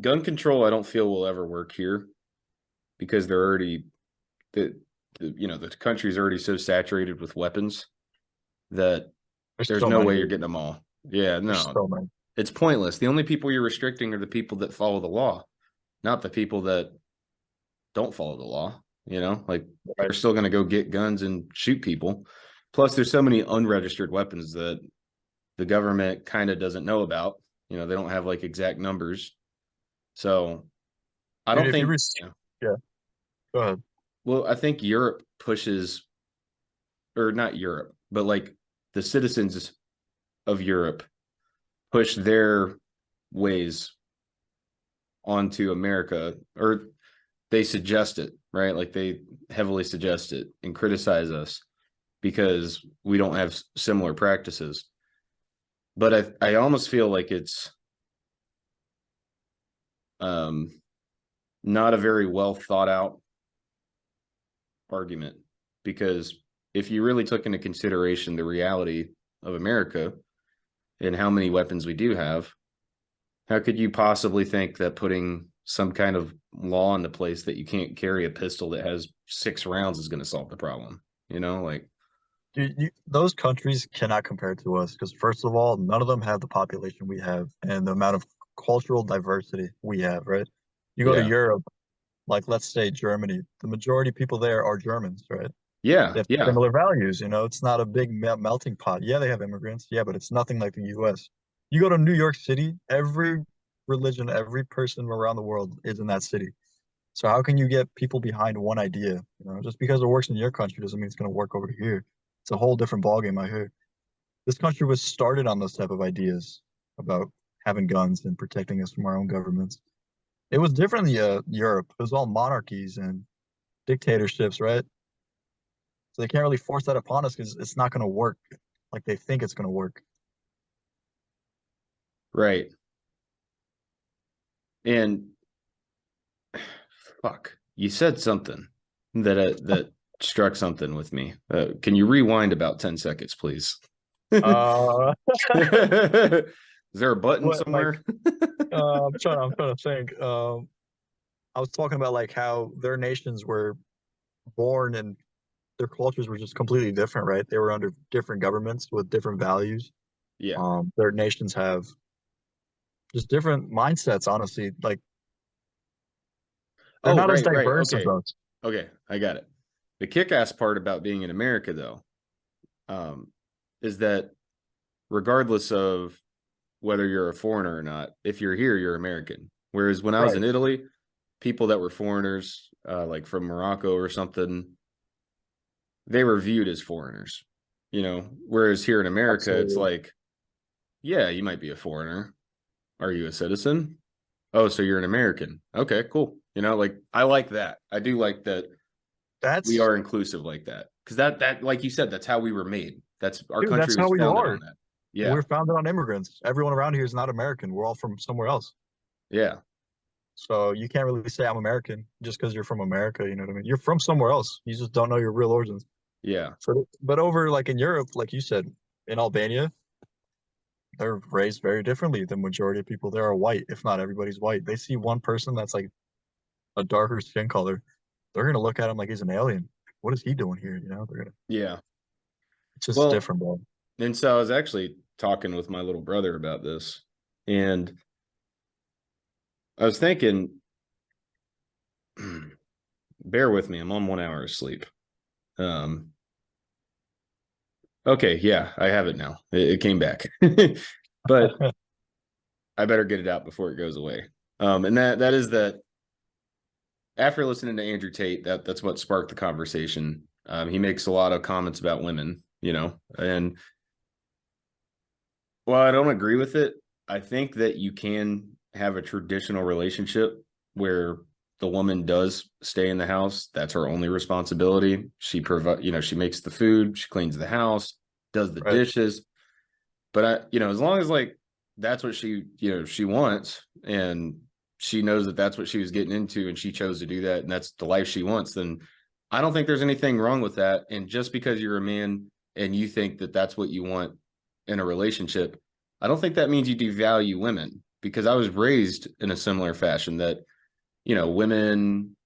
gun control I don't feel will ever work here because they're already the country's already so saturated with weapons that There's there's so no many, way you're dude. getting them all. Yeah, There's no. so many. It's pointless. The only people you're restricting are the people that follow the law, not the people that don't follow the law. Like Right. they're still going to go get guns and shoot people. Plus, there's so many unregistered weapons that the government kind of doesn't know about. They don't have like exact numbers. So I Dude, don't if you think, yeah, go ahead. well, I think Europe pushes, or not Europe, but like the citizens of Europe push their ways onto America, or they suggest it, right? Like they heavily suggest it and criticize us because we don't have similar practices. But I almost feel like it's um, not a very well thought out argument because if you really took into consideration the reality of America and how many weapons we do have, how could you possibly think that putting some kind of law into place that you can't carry a pistol that has 6 rounds is going to solve the problem? Like, Dude, those countries cannot compare to us because, first of all, none of them have the population we have and the amount of cultural diversity we have, right? You go to yeah, Europe, like let's say Germany, the majority of people there are Germans, right? yeah, They have yeah, similar values, it's not a big melting pot. Yeah, they have immigrants, yeah, but it's nothing like the US. You go to New York City, every religion, every person around the world is in that city. So how can you get people behind one idea? Just because it works in your country doesn't mean it's going to work over here. It's a whole different ballgame, I hear. This country was started on those type of ideas about having guns and protecting us from our own governments. It was different in Europe. It was all monarchies and dictatorships, right? So they can't really force that upon us because it's not going to work like they think it's going to work. right. And fuck, you said something that struck something with me. Can you rewind about 10 seconds, please? Uh, Is there a button what like somewhere? I'm trying to think. I was talking about like how their nations were born and their cultures were just completely different, right? They were under different governments with different values. Yeah. Their nations have just different mindsets, honestly. Like they're Oh, not as right. diverse as Okay. us. Okay, I got it. The kick-ass part about being in America, though, um, is that regardless of whether you're a foreigner or not, if you're here, you're American. Whereas when I was Right. in Italy, people that were foreigners, like from Morocco or something, they were viewed as foreigners. Whereas here in America, it's Absolutely. like, yeah, you might be a foreigner. Are you a citizen? Oh, so you're an American. Okay, cool. Like I like that. I do like that we That's are inclusive like that. Because that like you said, that's how we were made. That's our dude, country that's was how we founded are. on that. Yeah. We're founded on immigrants. Everyone around here is not American. We're all from somewhere else. Yeah. So you can't really say I'm American just because you're from America. You know what I mean? You're from somewhere else. You just don't know your real origins. Yeah. So, but over like in Europe, like you said, in Albania, they're raised very differently. The majority of people there are white, if not everybody's white. They see one person that's like a darker skin color, they're gonna look at him like he's an alien. What is he doing here? They're gonna. Yeah. It's just Well, different, bro. and so I was actually talking with my little brother about this. And I was thinking, bear with me, I'm on 1 hour of sleep. Um, okay, yeah, I have it now. It came back. But I better get it out before it goes away. And that is that after listening to Andrew Tate, that's what sparked the conversation. He makes a lot of comments about women, and Well, I don't agree with it. I think that you can have a traditional relationship where the woman does stay in the house. That's her only responsibility. She provide, she makes the food, she cleans the house, does the Right. dishes. But as long as like that's what she wants, and she knows that that's what she was getting into and she chose to do that and that's the life she wants, then I don't think there's anything wrong with that. And just because you're a man and you think that that's what you want in a relationship, I don't think that means you devalue women, because I was raised in a similar fashion that, women,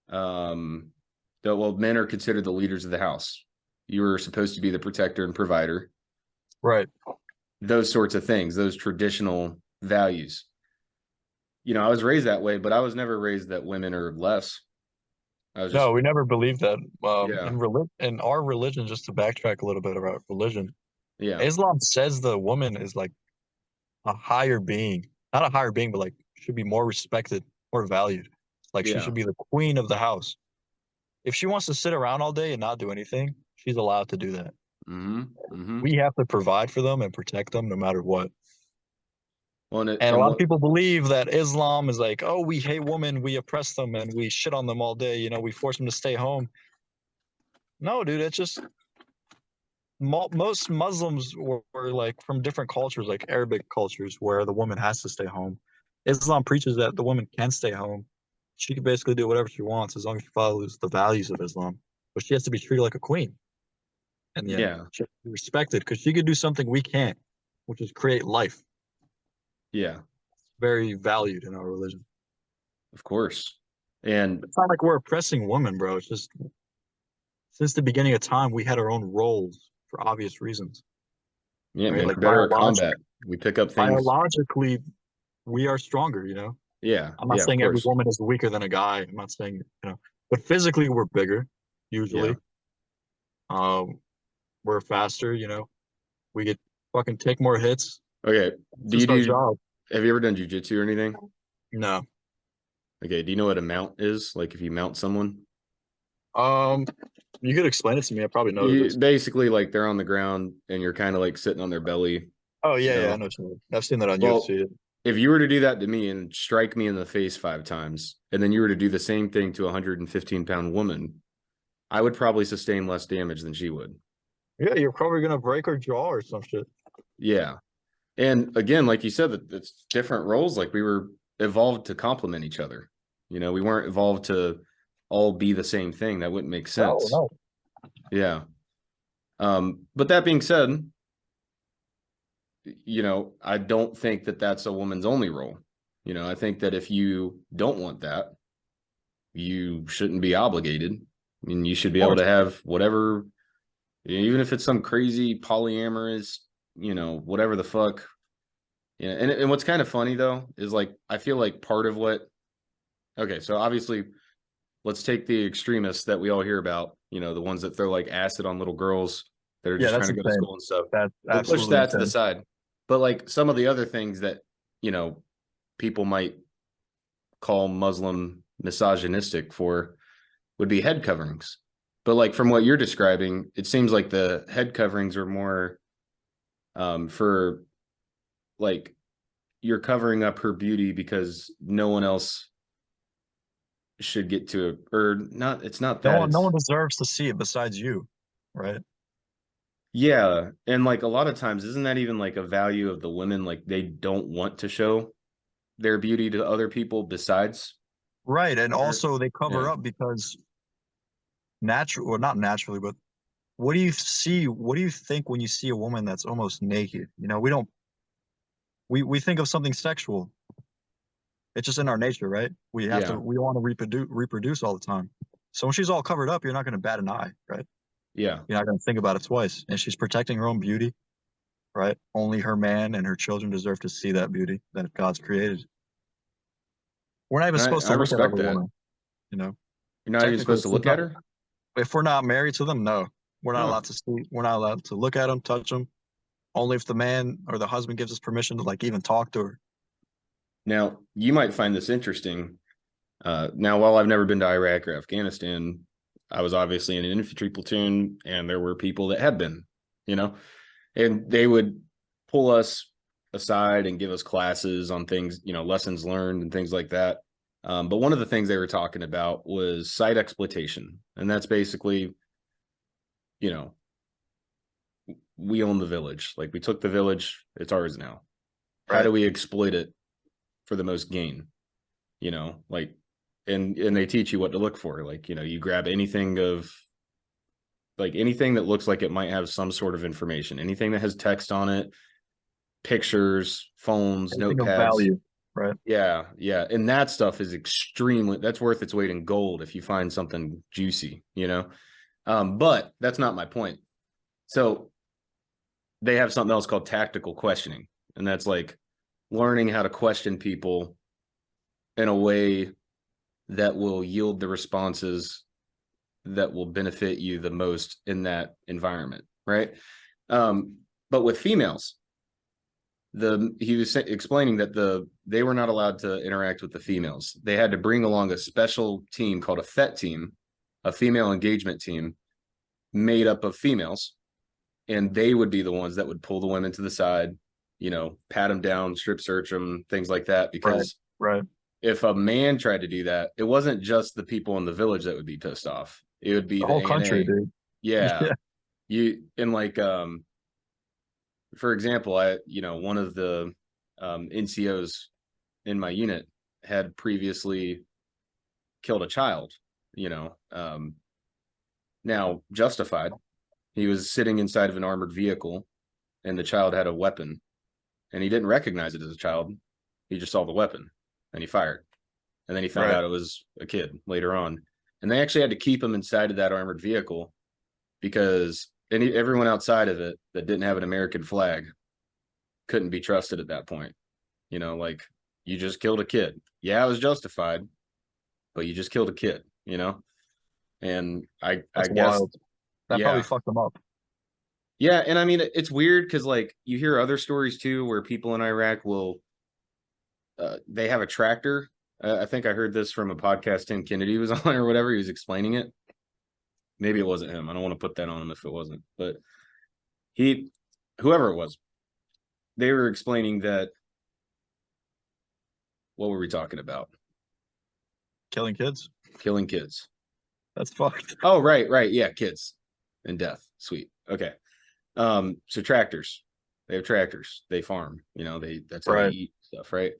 um, men are considered the leaders of the house. You were supposed to be the protector and provider, Right. those sorts of things, those traditional values. I was raised that way, but I was never raised that women are less. I was No, just, we never believed that. yeah, In our religion, just to backtrack a little bit about religion, yeah, Islam says the woman is like a higher being, not a higher being, but like should be more respected, more valued. Like she yeah. should be the queen of the house. If she wants to sit around all day and not do anything, she's allowed to do that. Mm-hmm. Mm-hmm. We have to provide for them and protect them no matter what. Well, And a and lot of what, people believe that Islam is like, oh, we hate women, we oppress them, and we shit on them all day. We force them to stay home. No, dude, it's just most Muslims were like from different cultures, like Arabic cultures, where the woman has to stay home. Islam preaches that the woman can stay home. She can basically do whatever she wants as long as she follows the values of Islam. But she has to be treated like a queen in the end. yeah, She has to be respected because she could do something we can't, which is create life. yeah, Very valued in our religion. of course. And It's not like we're oppressing women, bro. It's just since the beginning of time, we had our own roles for obvious reasons, yeah, right? men Like are better at combat. We pick up things. biologically, we are stronger. Yeah, I'm not yeah, of saying every course. woman is weaker than a guy. I'm not saying, but physically we're bigger, Yeah. usually. Um, we're faster, we get fucking take more hits. Okay. It's Do you just our do, job. have you ever done jujitsu or anything? No. Okay. Do you know what a mount is? Like if you mount someone? Um, you could explain it to me. I probably know You this. basically like they're on the ground and you're kind of like sitting on their belly, Oh you yeah, yeah, I know. know what you mean. I've seen that on Well, UFC. if you were to do that to me and strike me in the face 5 times, and then you were to do the same thing to a 115-pound woman, I would probably sustain less damage than she would. Yeah, you're probably gonna break her jaw or some shit. Yeah. And again, like you said, that it's different roles. Like we were evolved to complement each other. We weren't evolved to all be the same thing. That wouldn't make No, sense. no. Yeah. But that being said, I don't think that that's a woman's only role. I think that if you don't want that, you shouldn't be obligated. I mean, you should Of be able course. to have whatever, even if it's some crazy polyamorous, whatever the fuck. Yeah. And what's kind of funny though is like, I feel like part of what, okay, so obviously, let's take the extremists that we all hear about, the ones that throw like acid on little girls that are Yeah, just trying that's to go to insane. school and stuff. That's We'll push absolutely that to the insane. side. But like some of the other things that, you know, people might call Muslim misogynistic for would be head coverings. But like from what you're describing, it seems like the head coverings are more for like you're covering up her beauty because no one else should get to it, or not. It's not No that. one, no It's one deserves to see it besides you, right? yeah, and like a lot of times, isn't that even like a value of the women? Like they don't want to show their beauty to other people besides Right, and her. also they cover Yeah, up because natural, or not naturally, but what do you see? What do you think when you see a woman that's almost naked? We don't we think of something sexual. It's just in our nature, right? yeah, We want to reproduce all the time. So when she's all covered up, you're not going to bat an eye, right? yeah. You're not going to think about it twice. And she's protecting her own beauty, right? Only her man and her children deserve to see that beauty that God's created. We're not even And supposed I to look at other respect that. women, you know. You're not even Technically, supposed to look at her. if we're not married to them, no, we're not Huh. allowed to see. We're not allowed to look at them, touch them. Only if the man or the husband gives us permission to like even talk to her. Now you might find this interesting. Now, while I've never been to Iraq or Afghanistan, I was obviously in an infantry platoon, and there were people that had been, you know, and they would pull us aside and give us classes on things, lessons learned and things like that. But one of the things they were talking about was site exploitation. And that's basically, you know, we own the village. Like we took the village, it's ours now. How do Right. we exploit it for the most gain? Like and they teach you what to look for. Like, you grab anything that looks like it might have some sort of information, anything that has text on it, pictures, phones, Anything of notepads. value. Right. Yeah, yeah. And that stuff is that's worth its weight in gold if you find something juicy. But that's not my point. So they have something else called tactical questioning. And that's like learning how to question people in a way that will yield the responses that will benefit you the most in that environment. Right. But with females, he was explaining that they were not allowed to interact with the females. They had to bring along a special team called a FET team, a female engagement team made up of females, and they would be the ones that would pull the women to the side, pat them down, strip search them, things like that. Because Right. if a man tried to do that, it wasn't just the people in the village that would be pissed off. It would be The the whole country, ANA. dude. Yeah. Yeah. You and like for example, one of the NCOs in my unit had previously killed a child, now justified. He was sitting inside of an armored vehicle and the child had a weapon and he didn't recognize it as a child. He just saw the weapon and he fired. And then he found Right. out it was a kid later on. And they actually had to keep him inside of that armored vehicle because everyone outside of it that didn't have an American flag couldn't be trusted at that point. Like you just killed a kid. Yeah, it was justified, but you just killed a kid. And I That's guess, wild. That probably yeah. fucked them up. Yeah. And I mean, it's weird because like you hear other stories too, where people in Iraq they have a tractor. I think I heard this from a podcast Tim Kennedy was on or whatever. He was explaining it. Maybe it wasn't him. I don't want to put that on him if it wasn't, but whoever it was, they were explaining that. What were we talking about? Killing kids. Killing kids. That's fucked. Oh, right. Yeah, kids and death. Sweet. Okay. So tractors. They have tractors. They farm. That's how they Right. eat stuff, right?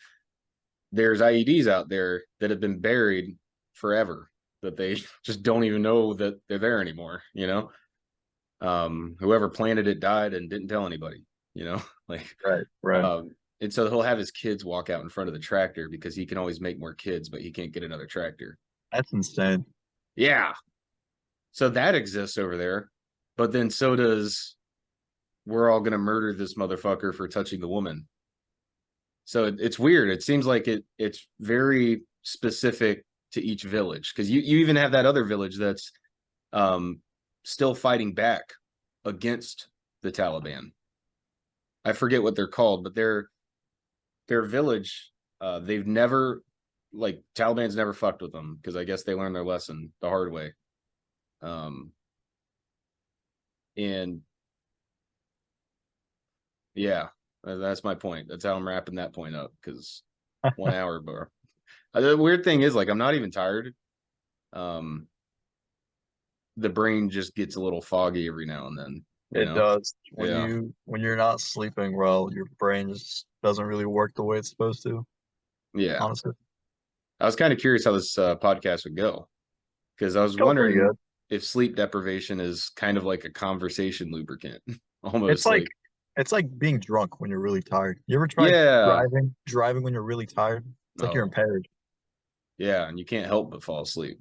There's IEDs out there that have been buried forever that they just don't even know that they're there anymore. Whoever planted it died and didn't tell anybody. Like Right. and so he'll have his kids walk out in front of the tractor because he can always make more kids, but he can't get another tractor. That's insane. Yeah. So that exists over there. But then so does we're all going to murder this motherfucker for touching the woman. So it's weird. It seems like it's very specific to each village because you even have that other village that's still fighting back against the Taliban. I forget what they're called, but their village, they've never like Taliban's never fucked with them because I guess they learned their lesson the hard way. And yeah, that's my point. That's how I'm wrapping that point up because 1 hour, bro. The weird thing is, like, I'm not even tired. The brain just gets a little foggy every now and then. It does. Yeah. When you're not sleeping well, your brain just doesn't really work the way it's supposed to. Yeah. Honestly. I was kind of curious how this podcast would go because I was Go pretty wondering good. if sleep deprivation is kind of like a conversation lubricant, almost It's like being drunk when you're really tired. You ever tried yeah. driving when you're really tired? It's like you're Oh, impaired. yeah, and you can't help but fall asleep.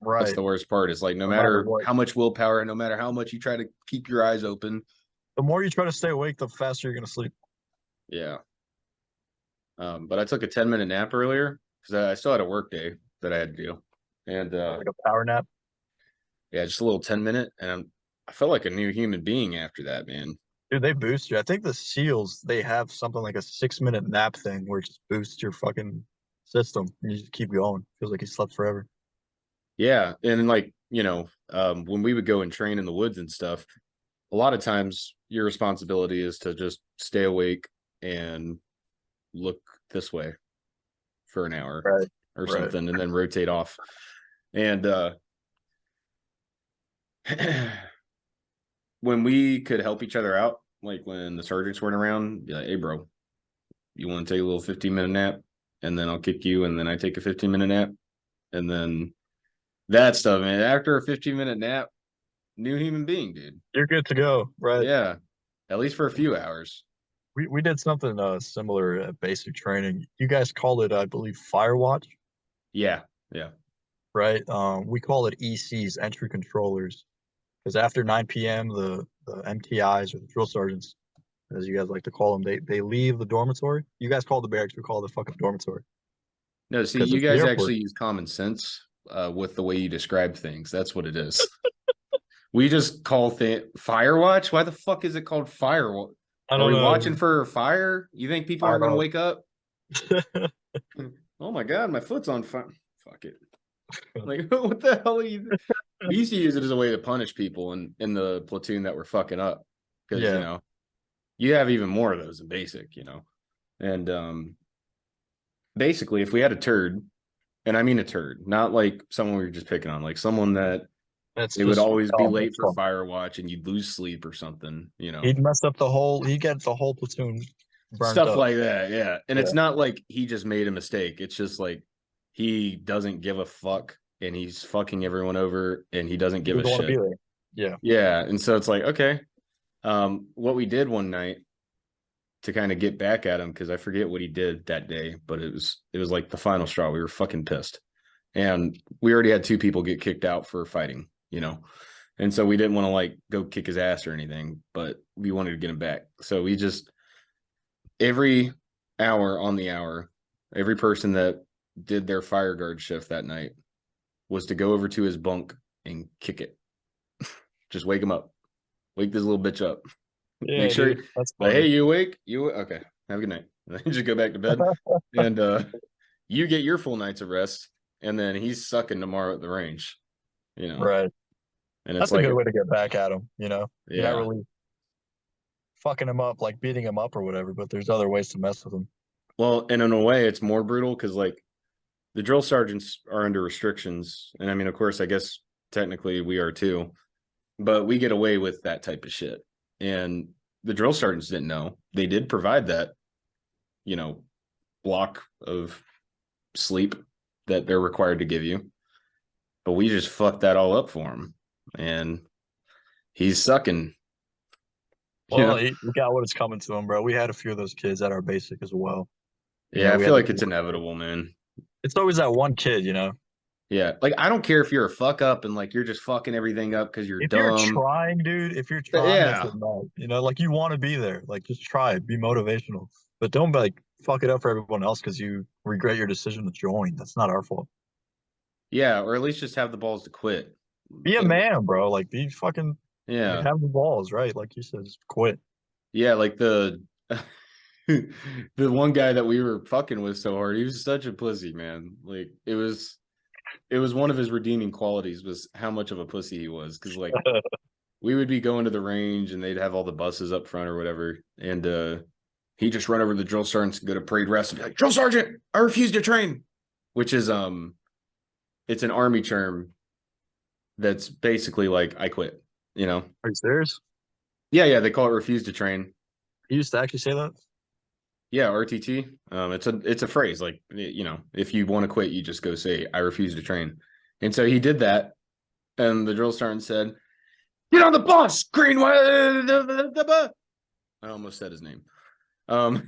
That's Right. the worst part. It's like no No matter matter what. how much willpower, no matter how much you try to keep your eyes open. The more you try to stay awake, the faster you're gonna sleep. Yeah. But I took a 10-minute nap earlier because I still had a work day that I had to do. And Like a power nap. yeah, just a little 10-minute. And I felt like a new human being after that, man. Dude, they boost you. I think the SEALs, they have something like a 6 minute nap thing where it just boosts your fucking system and you just keep going. Feels like you slept forever. Yeah. And like, when we would go and train in the woods and stuff, a lot of times your responsibility is to just stay awake, and look this way for an hour Right. or Right. something, and then rotate off. And when we could help each other out, like when the sergeants weren't around, be like, hey, bro, you want to take a little 15-minute nap? And then I'll kick you, and then I take a 15-minute nap. And then that stuff, man. After a 15-minute nap, new human being, dude. You're good to go. Right. Yeah. At least for a few hours. We did something similar at basic training. You guys call it, I believe, Firewatch, Yeah. Yeah. right? We call it ECs, entry controllers, because after 9 p.m., the MTIs or the drill sergeants, as you guys like to call them, they leave the dormitory. You guys call it the barracks, we call it the fucking dormitory No, see, because you it's the guys airport. actually use common sense with the way you describe things. That's what it is. We just call things Firewatch. Why the fuck is it called Firewatch? I Are don't we know. watching for fire? You think people I aren't going to don't wake up? know. Oh my god, my foot's on fire. Fuck it. Like, what the hell are you? We used to use it as a way to punish people in the platoon that were fucking up, because Yeah, you have even more of those in basic, and basically, if we had a turd, and I mean a turd, not like someone we were just picking on, like someone that that's they would just always be late that's for fun. fire watch and you'd lose sleep or something, He'd mess up the whole. He'd get the whole platoon burnt stuff up. like that. Yeah. And it's Yeah, not like he just made a mistake. It's just like he doesn't give a fuck and he's fucking everyone over and he doesn't he give a doesn't want to be shit. there. Yeah, Yeah. And so it's like, okay. What we did one night to kind of get back at him, because I forget what he did that day, but it was like the final straw. We were fucking pissed. And we already had two people get kicked out for fighting. And so we didn't want to like go kick his ass or anything, but we wanted to get him back. So we just every hour on the hour, every person that did their fire guard shift that night was to go over to his bunk and kick it. Just wake him up. Wake this little bitch up. Make yeah, sure dude, that's like, hey, funny. you awake? You okay. Have a good night. And then just go back to bed. And you get your full nights of rest. And then he's sucking tomorrow at the range. You know. Right. And it's That's a like, good way to get back at him. You're not yeah. really fucking him up, like beating him up or whatever, but there's other ways to mess with him. Well, and in a way, it's more brutal because like the drill sergeants are under restrictions, and I mean, of course, I guess technically we are too, but we get away with that type of shit. And the drill sergeants didn't know. They did provide that, block of sleep that they're required to give you, but we just fucked that all up for him, and he's sucking. You Well, know, he got what is coming to him, bro. We had a few of those kids at our basic as well. yeah, I We feel had the like it's inevitable, man. it's always that one kid. Yeah, like I don't care if you're a fuck up and like you're just fucking everything up because you're If you're dumb. trying, dude, if you're But trying, that's yeah, what matters. Like you want to be there. Like just try, be motivational. But don't like fuck it up for everyone else because you regret your decision to join. That's not our fault. yeah, or at least just have the balls to quit. Be a But man, bro. Like be fucking like yeah, have the balls, right? Like you said, just quit. yeah, like the the one guy that we were fucking with so hard, he was such a pussy, man. Like it was one of his redeeming qualities was how much of a pussy he was. Cause like we would be going to the range and they'd have all the buses up front or whatever. And he just run over to the drill sergeants and go to parade rest and be like, drill sergeant, I refuse to train. Which is it's an army term that's basically like I quit. Are you serious? Yeah, they call it refuse to train. He used to actually say that? Yeah, RTT. It's a phrase like if you want to quit, you just go say I refuse to train. And so he did that, and the drill sergeant said, "Get on the bus, Greenway." I almost said his name. And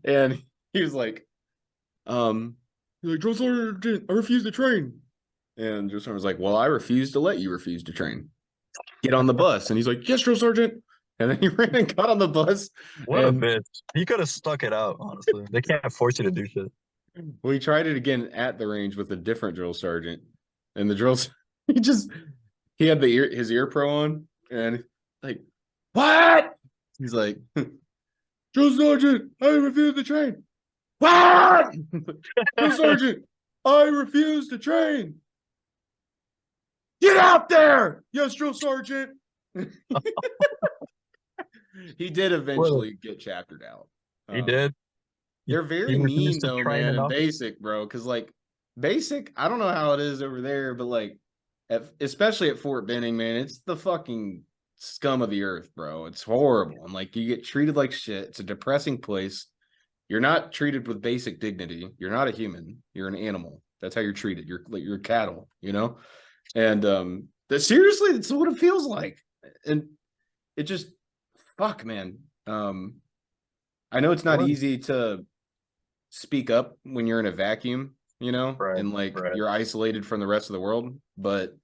and he was like, drill sergeant, I refuse to train. And drill sergeant was like, well, I refuse to let you refuse to train. Get on the bus. And he's like, yes, drill sergeant. And then he ran and got on the bus. What a And bitch. He could have stuck it out, honestly. They can't force you to do shit. we tried it again at the range with a different drill sergeant. And the drill, he had his ear pro on and like, what? He's like, drill sergeant, I refuse to train. What? Drill sergeant, I refuse to train. Get out there! Yes, drill sergeant. He did Well, eventually get chaptered out. he Um, did. they're He very mean refused to though, train man, and enough. basic, bro. Because like basic, I don't know how it is over there, but like, especially at Fort Benning, man, it's the fucking scum of the earth, bro. It's horrible, and like you get treated like shit. It's a depressing place. You're not treated with basic dignity. You're not a human. You're an animal. That's how you're treated. You're cattle, you know. And that seriously, that's what it feels like. And it just fuck, man. I know it's not What? easy to speak up when you're in a vacuum, you know, Right, and like right. you're isolated from the rest of the world. But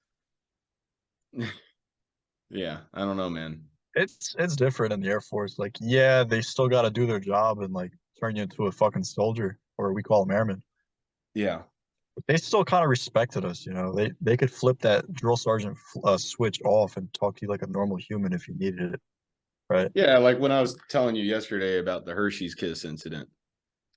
yeah, I don't know, man. It's different in the Air Force. Like, yeah, they still got to do their job and like turn you into a fucking soldier, or we call them airmen. Yeah. But they still kind of respected us, you know. They could flip that drill sergeant switch off and talk to you like a normal human if you needed it, right? Yeah, like when I was telling you yesterday about the Hershey's Kiss incident,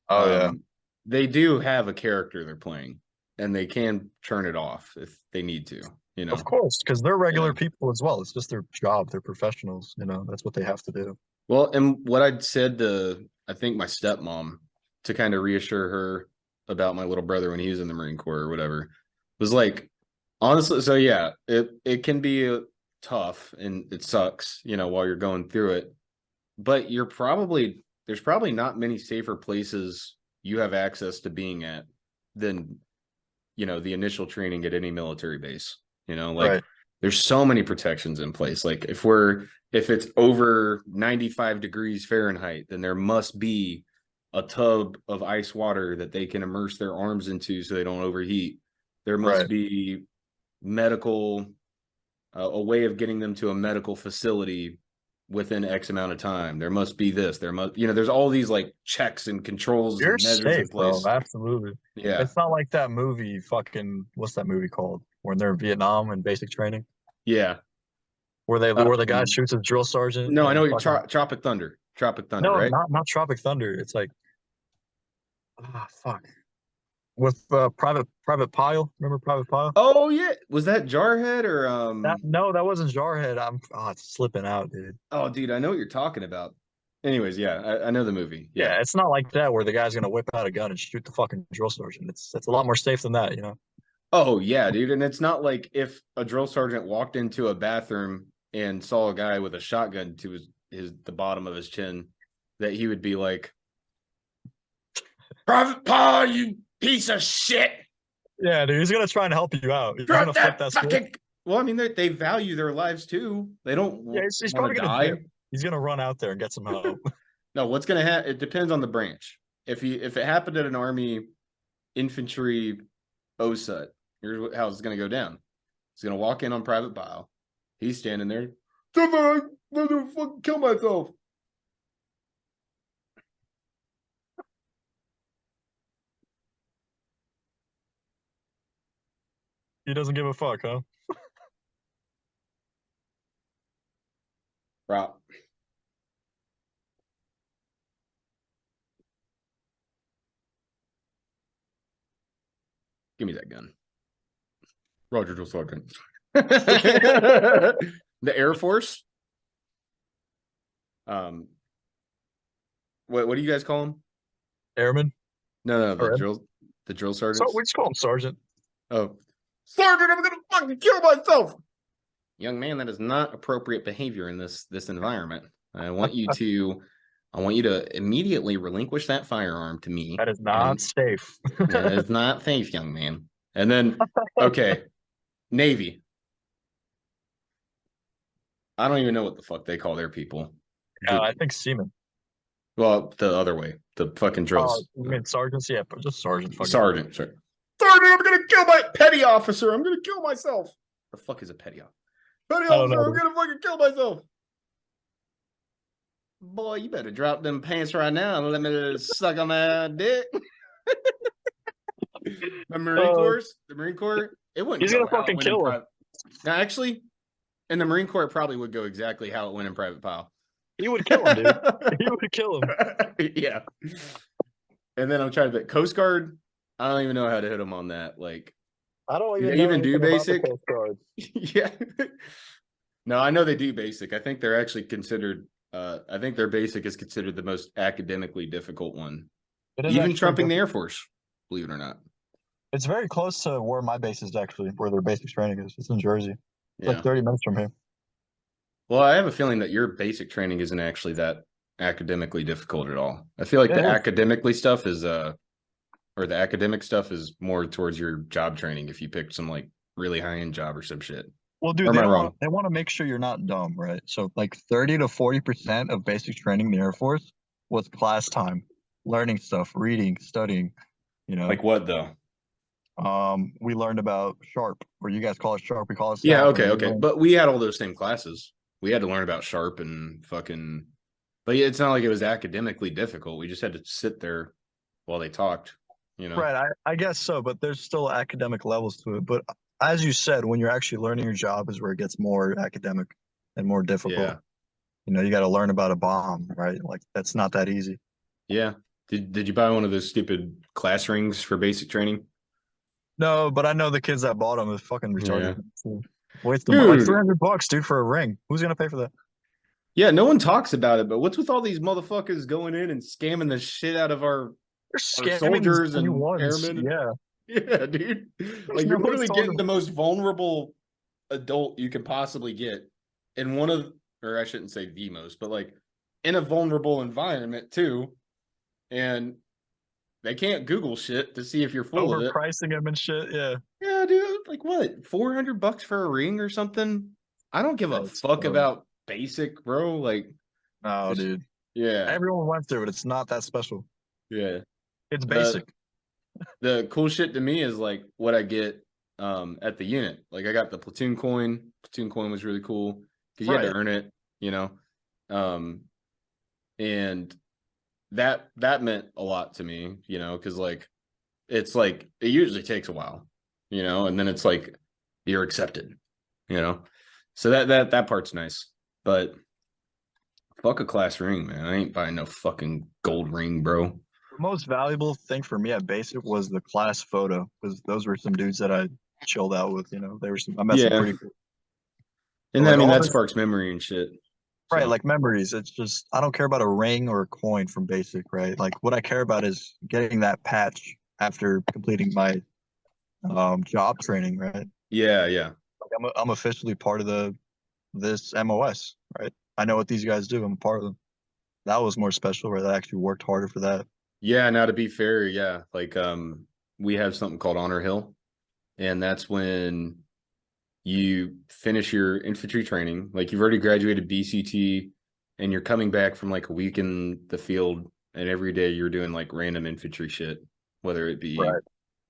Oh yeah, um, they do have a character they're playing, and they can turn it off if they need to, you of know. course, because they're Yeah. regular people as well. It's just their job. They're professionals, you know. That's what they have to do. Well, and what I'd said to, I think, my stepmom to kind of reassure her about my little brother when he was in the Marine Corps or whatever was like, honestly, so yeah, it can be tough and it sucks, you know, while you're going through it, but there's probably not many safer places you have access to being at than, you know, the initial training at any military base. You know, like Right, there's so many protections in place. Like if it's over 95 degrees Fahrenheit, then there must be a tub of ice water that they can immerse their arms into so they don't overheat. There must right. be medical a way of getting them to a medical facility within X amount of time. There must be this. There must, you know, there's all these like checks and controls You're and measures in safe, bro. place. Absolutely. Yeah. It's not like that movie. Fucking, what's that movie called? When they're in Vietnam and basic training, Yeah. where the guy Um, shoots his drill sergeant no, I know and you're fucking Tropic Thunder. Tropic Thunder, no, right? not Tropic Thunder. It's like fuck with Private Pile. Remember Private Pile? Oh yeah. Was that Jarhead or That no, that wasn't Jarhead. It's slipping out, dude. oh dude, I know what you're talking about. Anyways, yeah, I know the movie. Yeah. Yeah, it's not like that where the guy's gonna whip out a gun and shoot the fucking drill sergeant. It's a lot more safe than that, you know. Oh yeah, dude. And it's not like if a drill sergeant walked into a bathroom and saw a guy with a shotgun to his the bottom of his chin, that he would be like, Private Paul, you piece of shit. Yeah, dude, he's gonna try and help you out. He's Drop gonna flip that that switch. fucking. Well, I mean, they value their lives too. They don't Yeah, he's want to probably gonna dip. die. He's gonna run out there and get some help. No, what's gonna happen? It depends on the branch. If it happened at an army infantry OSUT, here's how it's gonna go down. He's gonna walk in on private bile. He's standing there. I'm gonna fucking kill myself. He doesn't give a fuck, huh? Rob, give me that gun. Roger, Drill Sergeant. The Air Force. Um, what do you guys call them? Airman No, or the drill so sergeants. we just call him Sergeant. Oh, Sergeant, I'm gonna fucking kill myself. Young man, that is not appropriate behavior in this environment. I want you to immediately relinquish that firearm to me. That is not And safe. that is not safe, young man. And then, okay, Navy. I don't even know what the fuck they call their people. Yeah, The I think Seaman. well, the other way, the fucking Oh, drills. you mean sergeants? Yeah, but just sergeant. Fuck it. Sergeant, sorry. Sergeant, I'm gonna kill my petty officer. I'm gonna kill myself. The fuck is a petty officer? Petty I don't officer, know, I'm dude. gonna fucking kill myself. Boy, you better drop them pants right now and let me suck on that dick. The Marine Corps, it wouldn't He's go gonna how it fucking went in kill him. private. Now, actually, in the Marine Corps, it probably would go exactly how it went in Private Pile. He would kill him, dude. He would kill him. Yeah. And then I'm trying to think. Coast Guard, I don't even know how to hit them on that. Like, I don't do even they know even do anything about the basic? Coast Guard. Yeah. No, I know they do basic. I think they're actually considered I think their basic is considered the most academically difficult one, It is even actually pretty trumping the difficult. Air Force, believe it or not. It's very close to where my base is actually, where their basic training is. It's in Jersey. It's like Yeah. 30 minutes from here. Well, I have a feeling that your basic training isn't actually that academically difficult at all. I feel like It the is. academically stuff is or the academic stuff is more towards your job training if you picked some like really high end job or some shit. Well, Or dude, am I wrong? they want to make sure you're not dumb, right? So like 30 to 40% of basic training in the Air Force was class time, learning stuff, reading, studying, you know. Like what though? We learned about Sharp, or you guys call it Sharp, we call it Yeah, SAP, and okay, then we okay. learned But we had all those same classes. We had to learn about Sharp and fucking but yeah, it's not like it was academically difficult. We just had to sit there while they talked, you know. right. I guess so, but there's still academic levels to it. But as you said, when you're actually learning your job is where it gets more academic and more difficult. Yeah. You know, you got to learn about a bomb, right? Like that's not that easy. Yeah. Did you buy one of those stupid class rings for basic training? No, but I know the kids that bought them is fucking retarded. Yeah. Waste the money. Like Dude. $300, dude, for a ring. Who's gonna pay for that? Yeah, no one talks about it, but what's with all these motherfuckers going in and scamming the shit out of They're our scamming these soldiers and P1s. airmen? Yeah, Yeah, dude. there's Like no you're way literally getting soldiers. the most vulnerable adult you can possibly get in one of, or I shouldn't say the most, but like in a vulnerable environment too. And they can't Google shit to see if you're full of it. Overpricing them and shit. Yeah, Yeah, dude. Like what? $400 for a ring or something? I don't give a that's fuck about basic, bro. Like, no, it's, dude. yeah, Everyone went through it. It's not that special. yeah. It's The basic. the cool shit to me is like what I get at the unit. Like I got the platoon coin. Platoon coin was really cool because you had to Right. earn it, you know. Um, and that meant a lot to me, you know, because like it's like it usually takes a while, you know, and then it's like you're accepted, you know. So that part's nice. But fuck a class ring, man. I ain't buying no fucking gold ring, bro. The most valuable thing for me at basic was the class photo because those were some dudes that I chilled out with. You know, they were some. I met some Yeah. pretty cool. But And I like mean all that this, sparks memory and shit. right? So Like memories. It's just I don't care about a ring or a coin from basic, right? Like what I care about is getting that patch after completing my job training, right? yeah, yeah. Like I'm officially part of this MOS, right? I know what these guys do. I'm a part of them. That was more special, where I actually worked harder for that. Yeah, now to be fair, yeah. Like we have something called Honor Hill, and that's when you finish your infantry training. Like you've already graduated BCT and you're coming back from like a week in the field and every day you're doing like random infantry shit, whether it be Right.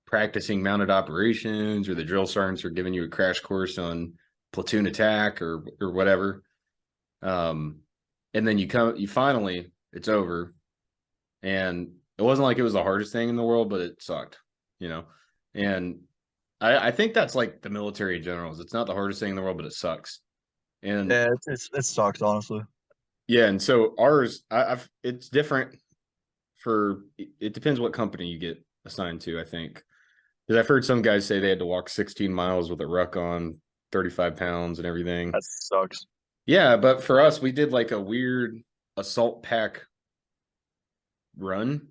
practicing mounted operations or the drill sergeants are giving you a crash course on platoon attack or whatever. Um and then you finally it's over and it wasn't like it was the hardest thing in the world, but it sucked, you know. And I think that's like the military in general. It's not the hardest thing in the world, but it sucks. And Yeah, it sucks, honestly. yeah, and so ours, I've it's different for it depends what company you get assigned to, I think. Because I've heard some guys say they had to walk 16 miles with a ruck on, 35 pounds and everything. That sucks. Yeah, but for us, we did like a weird assault pack run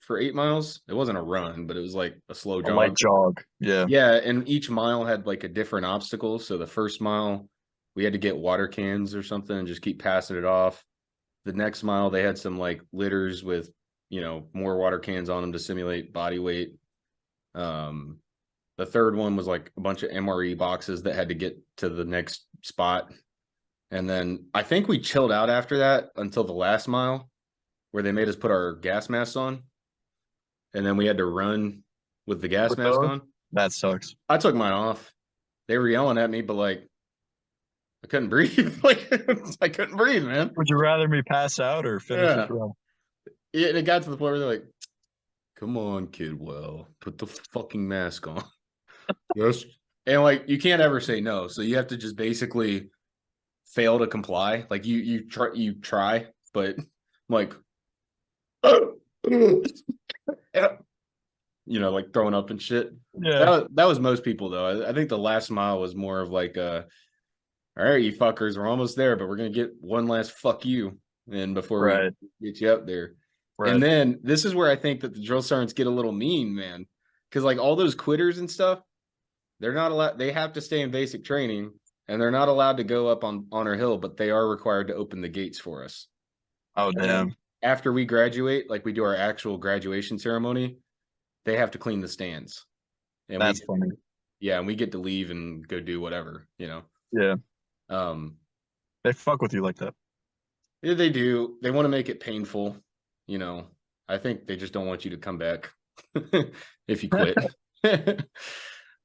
for 8 miles. It wasn't a run, but it was like a slow A light jog. jog. Yeah. Yeah, and each mile had like a different obstacle. So the first mile, we had to get water cans or something and just keep passing it off. The next mile, they had some like litters with, you know, more water cans on them to simulate body weight. Um, the third one was like a bunch of MRE boxes that had to get to the next spot. And then I think we chilled out after that until the last mile where they made us put our gas masks on. And then we had to run with the gas With mask those, on. that sucks. I took mine off. They were yelling at me, but like I couldn't breathe. Like I couldn't breathe, man. Would you rather me pass out or finish this Yeah. run? And it got to the point where they're like, come on, kid. Well, put the fucking mask on. Yes. And like you can't ever say no. So you have to just basically fail to comply. Like you try, but like you know, like throwing up and shit. Yeah. That was most people though. I think the last mile was more of like all right, you fuckers, we're almost there, but we're gonna get one last fuck you in before we Right. get you up there. And Right. then this is where I think that the drill sergeants get a little mean, man. Because like all those quitters and stuff, they're not allowed, they have to stay in basic training and they're not allowed to go up on Honor Hill, but they are required to open the gates for us. Oh And damn. after we graduate, like we do our actual graduation ceremony, they have to clean the stands. And That's funny. yeah, and we get to leave and go do whatever, you know. Yeah. Um, They fuck with you like that. yeah, they do. They want to make it painful, you know. I think they just don't want you to come back if you quit. Dude,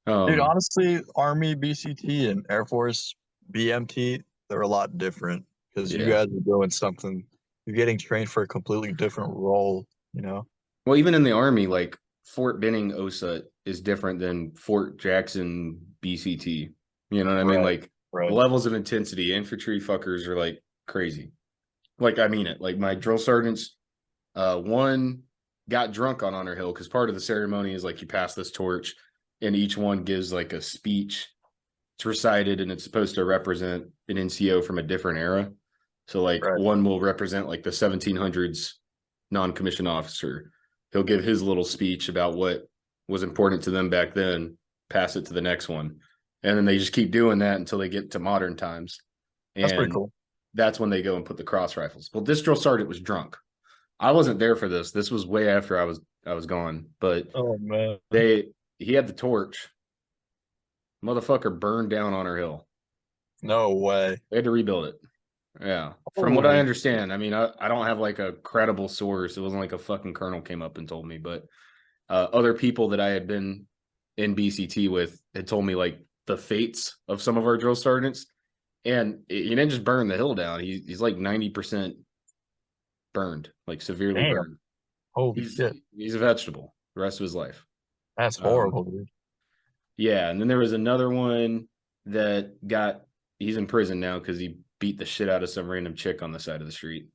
um, honestly, Army BCT and Air Force BMT, they're a lot different because you yeah. guys are doing something. You're getting trained for a completely different role, you know? Well, even in the Army, like Fort Benning OSUT is different than Fort Jackson BCT. You know what I mean? Right. Like the Right. levels of intensity, infantry fuckers are like crazy. Like I mean it. Like my drill sergeants, one got drunk on Honor Hill because part of the ceremony is like you pass this torch, and each one gives like a speech. It's recited, and it's supposed to represent an NCO from a different era. So like Right. one will represent like the 1700s non-commissioned officer. He'll give his little speech about what was important to them back then, pass it to the next one. And then they just keep doing that until they get to modern times. That's pretty And cool. that's when they go and put the cross rifles. Well, this drill sergeant was drunk. I wasn't there for this. This was way after I was gone. But Oh man. he had the torch. Motherfucker burned down Honor Hill. No way. They had to rebuild it. Yeah. From what I Holy understand, I mean, I don't have like a credible source. It wasn't like a fucking colonel came up and told me, but other people that I had been in BCT with had told me like the fates of some of our drill sergeants. And he didn't just burn the hill down. He's like 90% burned, like severely damn. burned. Holy He's shit. he's a vegetable the rest of his life. That's Um, horrible, dude. yeah, and then there was another one that got he's in prison now because he beat the shit out of some random chick on the side of the street.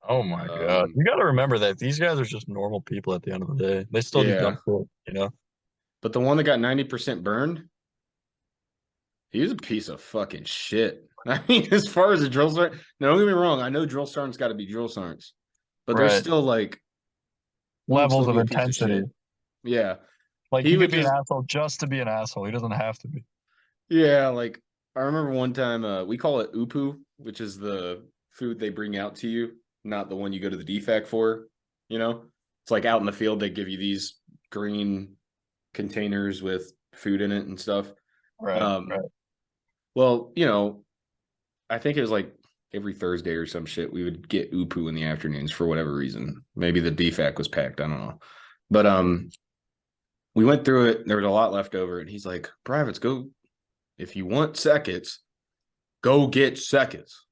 Oh my God. Um, You got to remember that these guys are just normal people at the end of the day. They still do dumb yeah, shit, you know? but the one that got 90% burned, he was a piece of fucking shit. I mean, as far as a drill sergeant, now don't get me wrong, I know drill sergeants got to be drill sergeants, but there's Right. still like he would still Levels of be a piece of intensity. shit. Yeah, Like he he would could be an just asshole just to be an asshole. He doesn't have to be. yeah, like I remember one time we call it upu, which is the food they bring out to you, not the one you go to the DFAC for. You know, it's like out in the field they give you these green containers with food in it and stuff. Right. Um, Right. well, you know, I think it was like every Thursday or some shit we would get upu in the afternoons for whatever reason. Maybe the DFAC was packed. I don't know, but we went through it. There was a lot left over, and he's like, "Privates, go if you want seconds, go get seconds."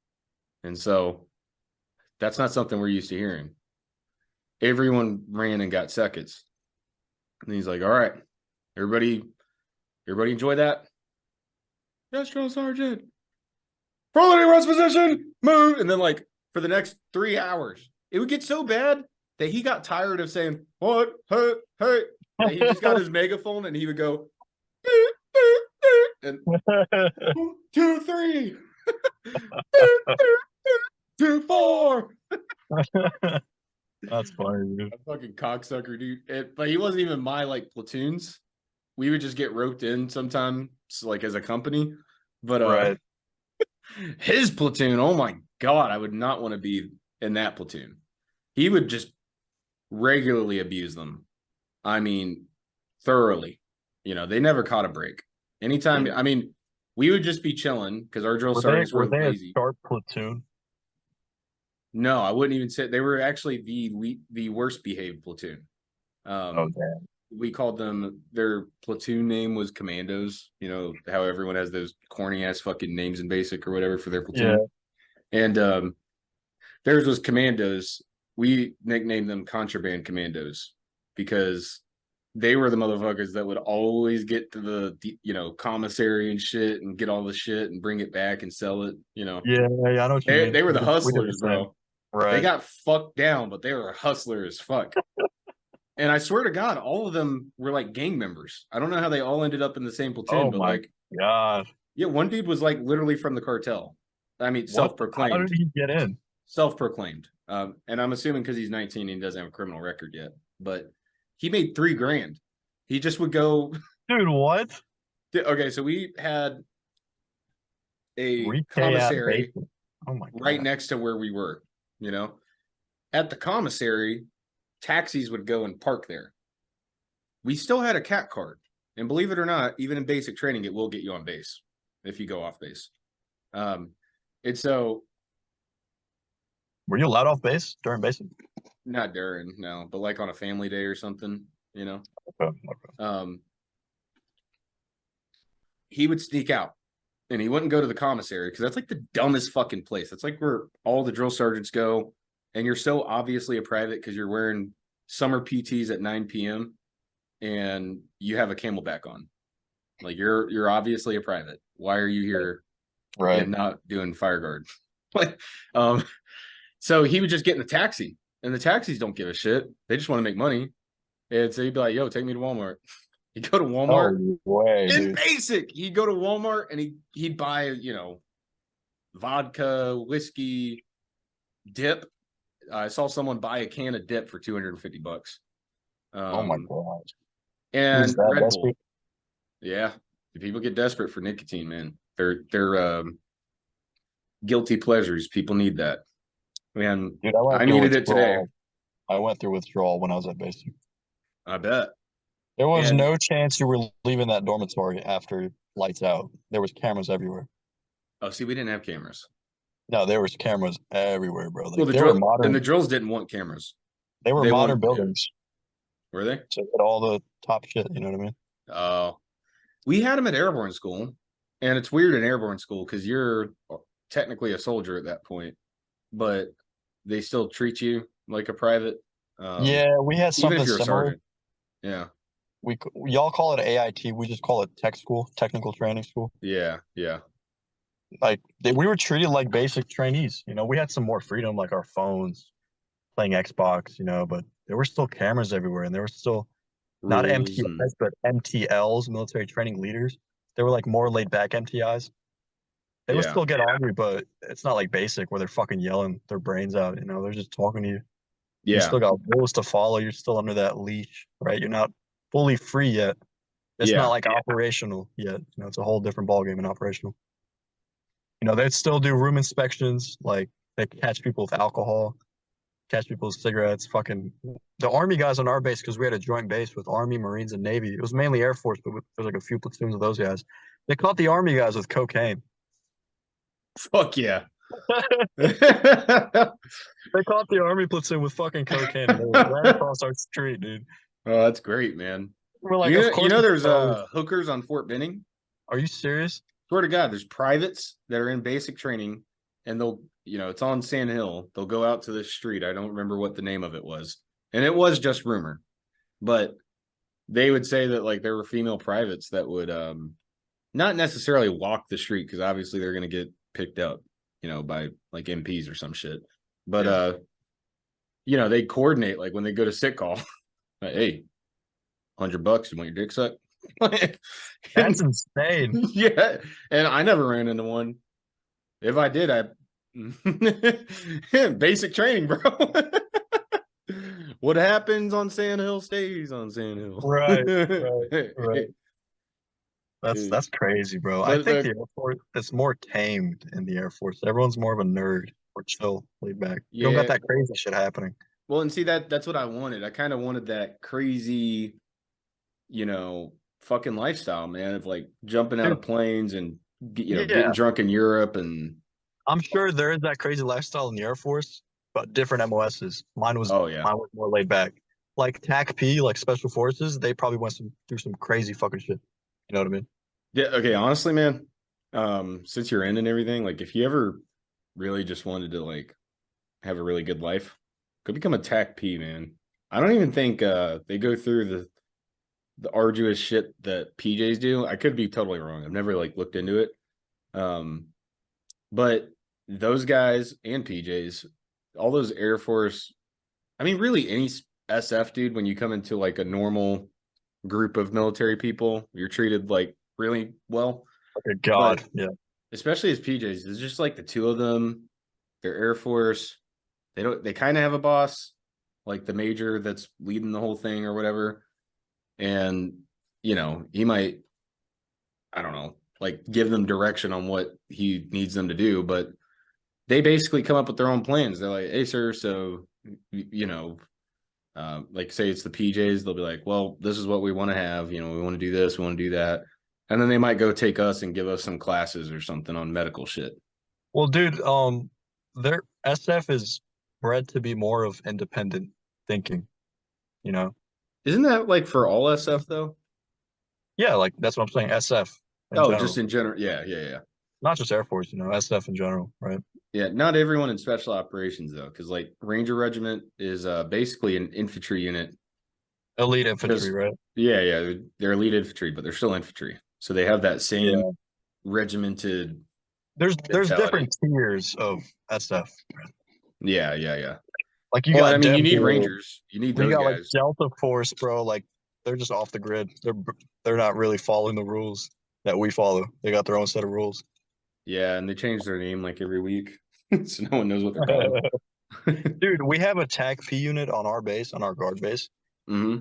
And so that's not something we're used to hearing. Everyone ran and got seconds. And he's like, all right, everybody enjoy that? Yes, Drill Sergeant. Forward runs position, move. And then like for the next 3 hours, it would get so bad that he got tired of saying, what, hey, hey. That he just got his megaphone and he would go, and 1, 2, 3, 2, 4. That's funny, dude. A fucking cocksucker, dude. But he wasn't even my like platoons. We would just get roped in sometimes, like as a company. But Right. his platoon, oh my god, I would not want to be in that platoon. He would just regularly abuse them. I mean, thoroughly. You know, they never caught a break. Anytime, Dude, I mean, we would just be chilling because our drill sergeants were were they a lazy. sharp platoon? No, I wouldn't even say they were actually the worst behaved platoon. Oh Um, damn. we called them their platoon name was Commandos. You know how everyone has those corny ass fucking names in basic or whatever for their Yeah. platoon. And theirs was Commandos. We nicknamed them Contraband Commandos because they were the motherfuckers that would always get to the commissary and shit and get all the shit and bring it back and sell it. You know, Yeah, yeah, I know what you mean. they were the We did the hustlers, same. bro. They Right. got fucked down, but they were a hustler as fuck. And I swear to God, all of them were like gang members. I don't know how they all ended up in the same platoon, Oh but my like God. Yeah, one dude was like literally from the cartel. I mean, What? How self-proclaimed. did he get in? Self-proclaimed. And I'm assuming because he's 19 and he doesn't have a criminal record yet. But he made $3 grand. He just would go. Dude, what? Okay, so we had a 3K at commissary basic. Oh my right god. next to where we were. You know, at the commissary, taxis would go and park there. We still had a cat card. And believe it or not, even in basic training, it will get you on base if you go off base. And so Were you allowed off base during basic? not during, no, but like on a family day or something, you know. Okay. He would sneak out and he wouldn't go to the commissary because that's like the dumbest fucking place. That's like where all the drill sergeants go, and you're so obviously a private because you're wearing summer PTs at 9 p.m. and you have a camelback on. Like you're obviously a private. Why are you here Right. and not doing fire guard? Like, so he would just get in a taxi, and the taxis don't give a shit. They just want to make money. And so he'd be like, "Yo, take me to Walmart." He'd go to Walmart. No way, In dude. basic, he'd go to Walmart and he'd buy, you know, vodka, whiskey, dip. I saw someone buy a can of dip for $250. Oh my god. Who's And that Red Bull. desperate? Yeah, people get desperate for nicotine, man. They're guilty pleasures. People need that. Man, Dude, I went I through needed it today. withdrawal. I went through withdrawal when I was at basic. I bet. There was And no chance you were leaving that dormitory after lights out. There was cameras everywhere. oh, see, we didn't have cameras. No, there was cameras everywhere, bro. Well, Like they were modern. the drills didn't want cameras. They were They modern want, yeah. buildings. Were they? So get all the top shit. You know what I mean? We had them at airborne school, and it's weird in airborne school because you're technically a soldier at that point, but they still treat you like a private. Yeah, we had Even something if you're a similar. sergeant. Yeah. We y'all call it AIT. We just call it tech school, technical training school. Yeah. Yeah. Like we were treated like basic trainees. You know, we had some more freedom, like our phones, playing Xbox. You know, but there were still cameras everywhere, and there were still not Rules and MTIs, but MTLs, military training leaders. They were like more laid back MTIs. They would yeah. still get angry, but it's not like basic where they're fucking yelling their brains out. You know, they're just talking to you. You Yeah. still got rules to follow. You're still under that leash, right? You're not fully free yet. It's not Yeah. like operational yet. You know, it's a whole different ballgame in operational. You know, they'd still do room inspections, like they catch people with alcohol, catch people with cigarettes. Fucking the Army guys on our base, because we had a joint base with Army, Marines, and Navy. It was mainly Air Force, but there's like a few platoons of those guys. They caught the Army guys with cocaine. Fuck yeah. They caught the Army platoon with fucking cocaine, and they were right across our street, dude. Oh, that's great, man. We're like, You of know, course. there's hookers on Fort Benning. Are you serious? Swear to God, there's privates that are in basic training, and they'll, you know, it's on Sand Hill. They'll go out to this street. I don't remember what the name of it was, and it was just rumor, but they would say that like there were female privates that would not necessarily walk the street because obviously they're going to get picked up, you know, by like MPs or some shit. But Yeah. you know, they coordinate like when they go to sit call. Like, hey, $100, you want your dick sucked? That's insane. Yeah, and I never ran into one. If I did, I basic training, bro. What happens on Sand Hill stays on Sand Hill. Right. That's crazy, bro. I think the Air Force it's more tamed in the Air Force. Everyone's more of a nerd or chill, laid back. You don't got that crazy shit happening. Well, and see that's what I wanted. I kind of wanted that crazy, you know, fucking lifestyle, man, of like jumping out of planes and getting drunk in Europe. And I'm sure there is that crazy lifestyle in the Air Force, but different MOSs. Mine was more laid back. Like TAC P, like Special Forces, they probably went through some crazy fucking shit. You know what I mean? Yeah. Okay. Honestly, man, since you're in and everything, like if you ever really just wanted to like have a really good life, go become a TAC P, man. I don't even think they go through the arduous shit that PJs do. I could be totally wrong. I've never like looked into it. But those guys and PJs, all those Air Force, I mean, really any SF dude, when you come into like a normal group of military people, you're treated like really well. Okay, But God, yeah. especially as PJs, it's just like the two of them. They're Air Force. They kind of have a boss, like the major that's leading the whole thing or whatever. And he might, I don't know, like give them direction on what he needs them to do, but they basically come up with their own plans. They're like, "Hey, sir, so like say it's the PJs, they'll be like, well, this is what we want to have. We want to do this, we want to do that." And then they might go take us and give us some classes or something on medical shit. Well, dude, their SF is bred to be more of independent thinking, you know? Isn't that like for all SF though? Yeah, like that's what I'm saying. SF in Oh, just general, in general. Yeah, yeah, yeah. not just Air Force, SF in general, right? Yeah, not everyone in special operations though, because like Ranger Regiment is basically an infantry unit. Elite infantry, Just right? yeah, they're elite infantry, but they're still infantry. So they have that same Yeah. regimented There's mentality. different tiers of SF. Yeah, yeah, yeah. Like you Well, and I got mean, you Dev need War, Rangers. You need you those got like guys. Delta Force, bro. Like they're just off the grid. They're not really following the rules that we follow. They got their own set of rules. Yeah, and they change their name like every week, so no one knows what they're called. Dude, we have a TAC P unit on our base, on our guard base. Hmm.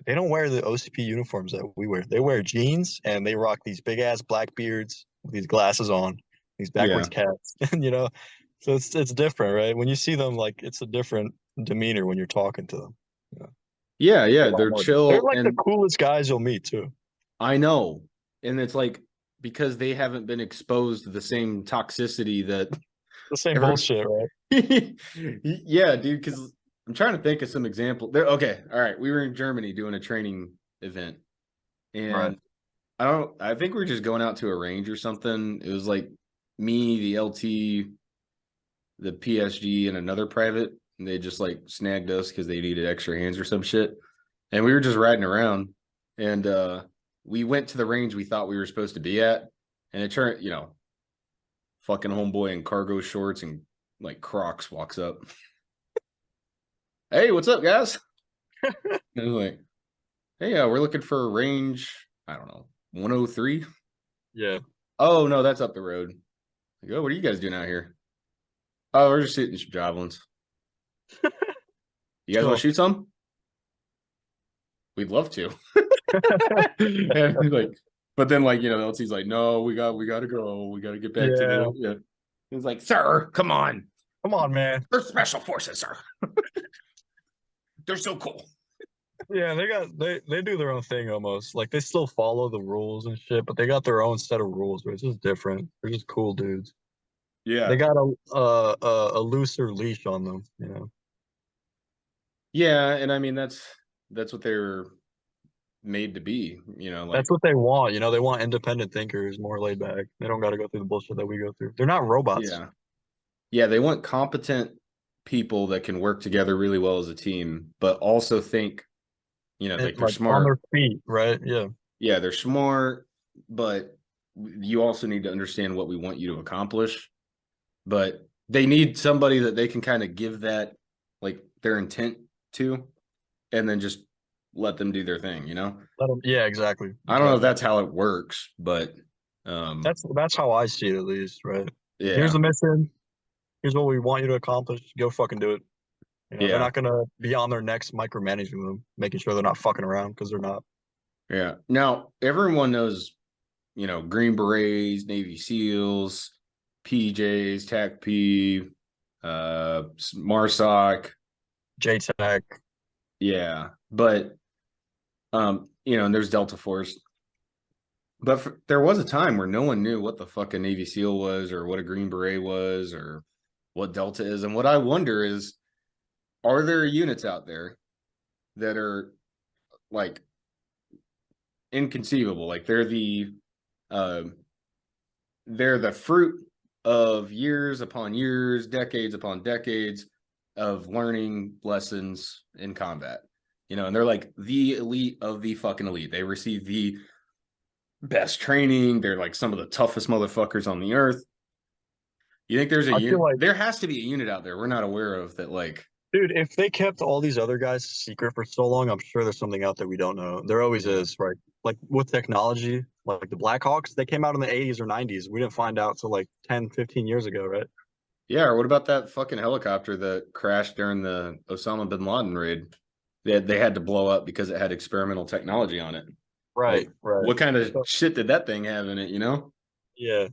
They don't wear the OCP uniforms that we wear. They wear jeans and they rock these big ass black beards with these glasses on, these backwards Yeah, caps, and so it's different, right? When you see them, like it's a different demeanor when you're talking to them. Yeah. yeah, A yeah. lot They're more. They're chill, like the and coolest guys you'll meet too. I know, and it's like because they haven't been exposed to the same toxicity that The same ever. bullshit, right? Yeah, dude. Because I'm trying to think of some example. There. Okay, all right. We were in Germany doing a training event, Right. and I think we are just going out to a range or something. It was like me, the LT, the PSG, and another private. And they just like snagged us because they needed extra hands or some shit. And we were just riding around. And we went to the range we thought we were supposed to be at. And it turned, fucking homeboy in cargo shorts and like Crocs walks up. Hey, what's up, guys? And I was like, hey, we're looking for a range, I don't know, 103. Yeah. Oh, no, that's up the road. Like, oh, what are you guys doing out here? Oh, we're just shooting some javelins. You guys want to Oh. shoot some? We'd love to. And like, but then like, the LT's like, no, we got to go. We got to get back to Yeah. the, yeah. It's like, sir, come on. Come on, man. They're special forces, sir. They're so cool. Yeah, they do their own thing almost. Like they still follow the rules and shit, but they got their own set of rules, which is different. They're just cool dudes. They Yeah. got a looser leash on them. Yeah. And I mean, that's what they're made to be, That's like, what they want. They want independent thinkers, more laid back. They don't got to go through the bullshit that we go through. They're not robots. yeah. Yeah. They want competent people that can work together really well as a team, but also think, And like they're like on their smart. feet, right? Yeah. Yeah, they're smart, but you also need to understand what we want you to accomplish. But they need somebody that they can kind of give that, like their intent to, and then just let them do their thing. Yeah, exactly. I don't know if Exactly. that's how it works, but That's how I see it at least, right? Here's yeah, the mission. Here's what we want you to accomplish. Go fucking do it. They're yeah, not gonna be on their necks micromanaging them, making sure they're not fucking around because they're not. yeah. Now everyone knows, Green Berets, Navy SEALs, PJs, TAC P, MARSOC. JTAC. Yeah, but and there's Delta Force. But there was a time where no one knew what the fuck a Navy SEAL was, or what a Green Beret was, or what Delta is. And what I wonder is, are there units out there that are like inconceivable? Like uh, they're the fruit of years upon years, decades upon decades of learning lessons in combat. And they're like the elite of the fucking elite. They receive the best training. They're like some of the toughest motherfuckers on the earth. You think there's a I feel unit? like, There has to be a unit out there we're not aware of that, like, dude, if they kept all these other guys secret for so long, I'm sure there's something out there we don't know. There always yeah, is, right? Like with technology, Like the Blackhawks, they came out in the 80s or 90s. We didn't find out till like 10, 15 years ago, right? Yeah, or what about that fucking helicopter that crashed during the Osama bin Laden raid? They had to blow up because it had experimental technology on it. Right, Like, right. what kind of So shit did that thing have in it, you know? yeah,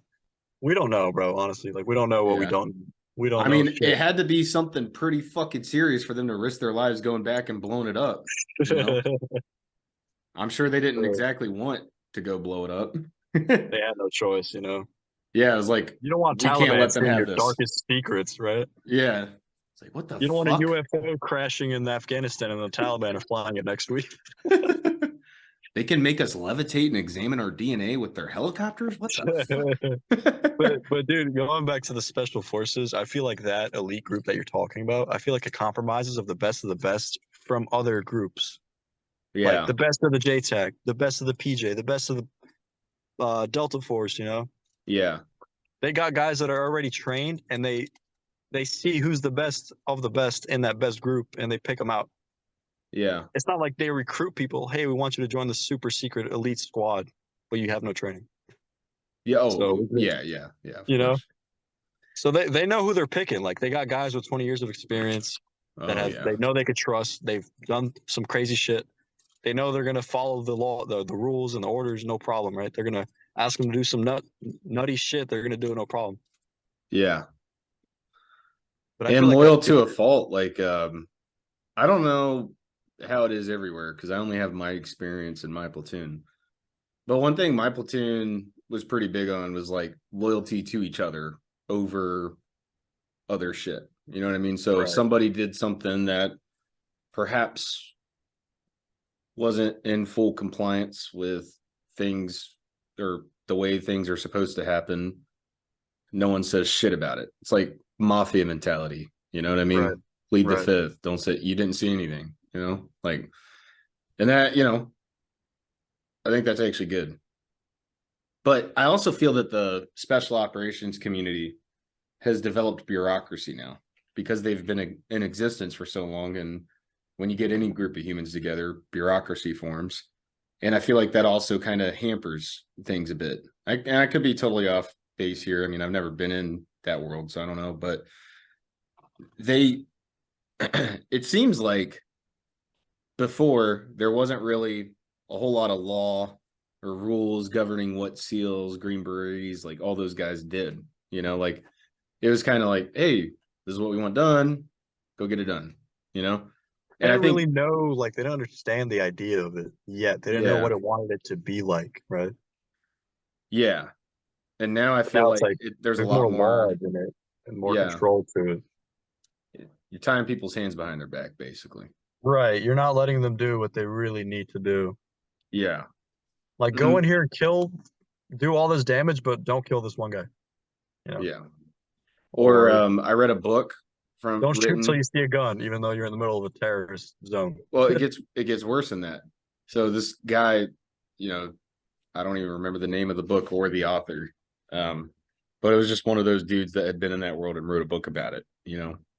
we don't know, bro. Honestly, like we don't know what we Yeah. don't. We don't I know mean, it shit. had to be something pretty fucking serious for them to risk their lives going back and blowing it up, you know? I'm sure they didn't Bro, exactly want to go blow it up. they had no choice, you know. Yeah, it was like, You don't want we can't Taliban let them seeing have your this. darkest secrets, right? Yeah. It's like, what the You don't want a fuck? UFO crashing in Afghanistan and the Taliban are flying it next week. They can make us levitate and examine our DNA with their helicopters? What the fuck? But dude, going back to the special forces, I feel like that elite group that you're talking about, I feel like it compromises of the best from other groups. Like Yeah. the best of the JTAC, the best of the PJ, the best of the Delta Force, you know. Yeah. They got guys that are already trained and they see who's the best of the best in that best group and they pick them out. Yeah. It's not like they recruit people, hey, we want you to join the super secret elite squad, but you have no training. Yeah. Oh, So, yeah. Yeah. Yeah. Of you know, course. so they know who they're picking. Like they got guys with 20 years of experience that Oh, have yeah. they know they could trust. They've done some crazy shit. They know they're gonna follow the law, the rules and the orders, no problem, right? They're gonna ask them to do some nutty shit. They're gonna do it, no problem. Yeah. But I feel And like that's loyal to a fault. Like, I don't know how it is everywhere because I only have my experience in my platoon. But one thing my platoon was pretty big on was like loyalty to each other over other shit. You know what I mean? So if right, somebody did something that perhaps wasn't in full compliance with things or the way things are supposed to happen, no one says shit about it. It's like mafia mentality. You know what I right, mean? Plead the right. fifth. Don't say you didn't see anything, you know? Like, and that, I think that's actually good. But I also feel that the special operations community has developed bureaucracy now because they've been in existence for so long. And when you get any group of humans together, bureaucracy forms. And I feel like that also kind of hampers things a bit. And I could be totally off base here. I mean, I've never been in that world, so I don't know. But they, it seems like before there wasn't really a whole lot of law or rules governing what SEALs, Green Berets, like all those guys did. Like it was kind of like, hey, this is what we want done. Go get it done, you know? They And I didn't really think, know, like they didn't understand the idea of it yet. They didn't know yeah, what it wanted it to be like, right? yeah. And now I But feel now it's like like there's a there's lot more more, laws in it and more yeah. control to it. You're tying people's hands behind their back, basically. Right. You're not letting them do what they really need to do. Yeah. Like go in here and kill, do all this damage, but don't kill this one guy, you know? Yeah. Or Or I read a book from don't shoot till written. you see a gun, even though you're in the middle of a terrorist zone. Well, it gets worse than that. So this guy, you know, I don't even remember the name of the book or the author. Um, but it was just one of those dudes that had been in that world and wrote a book about it.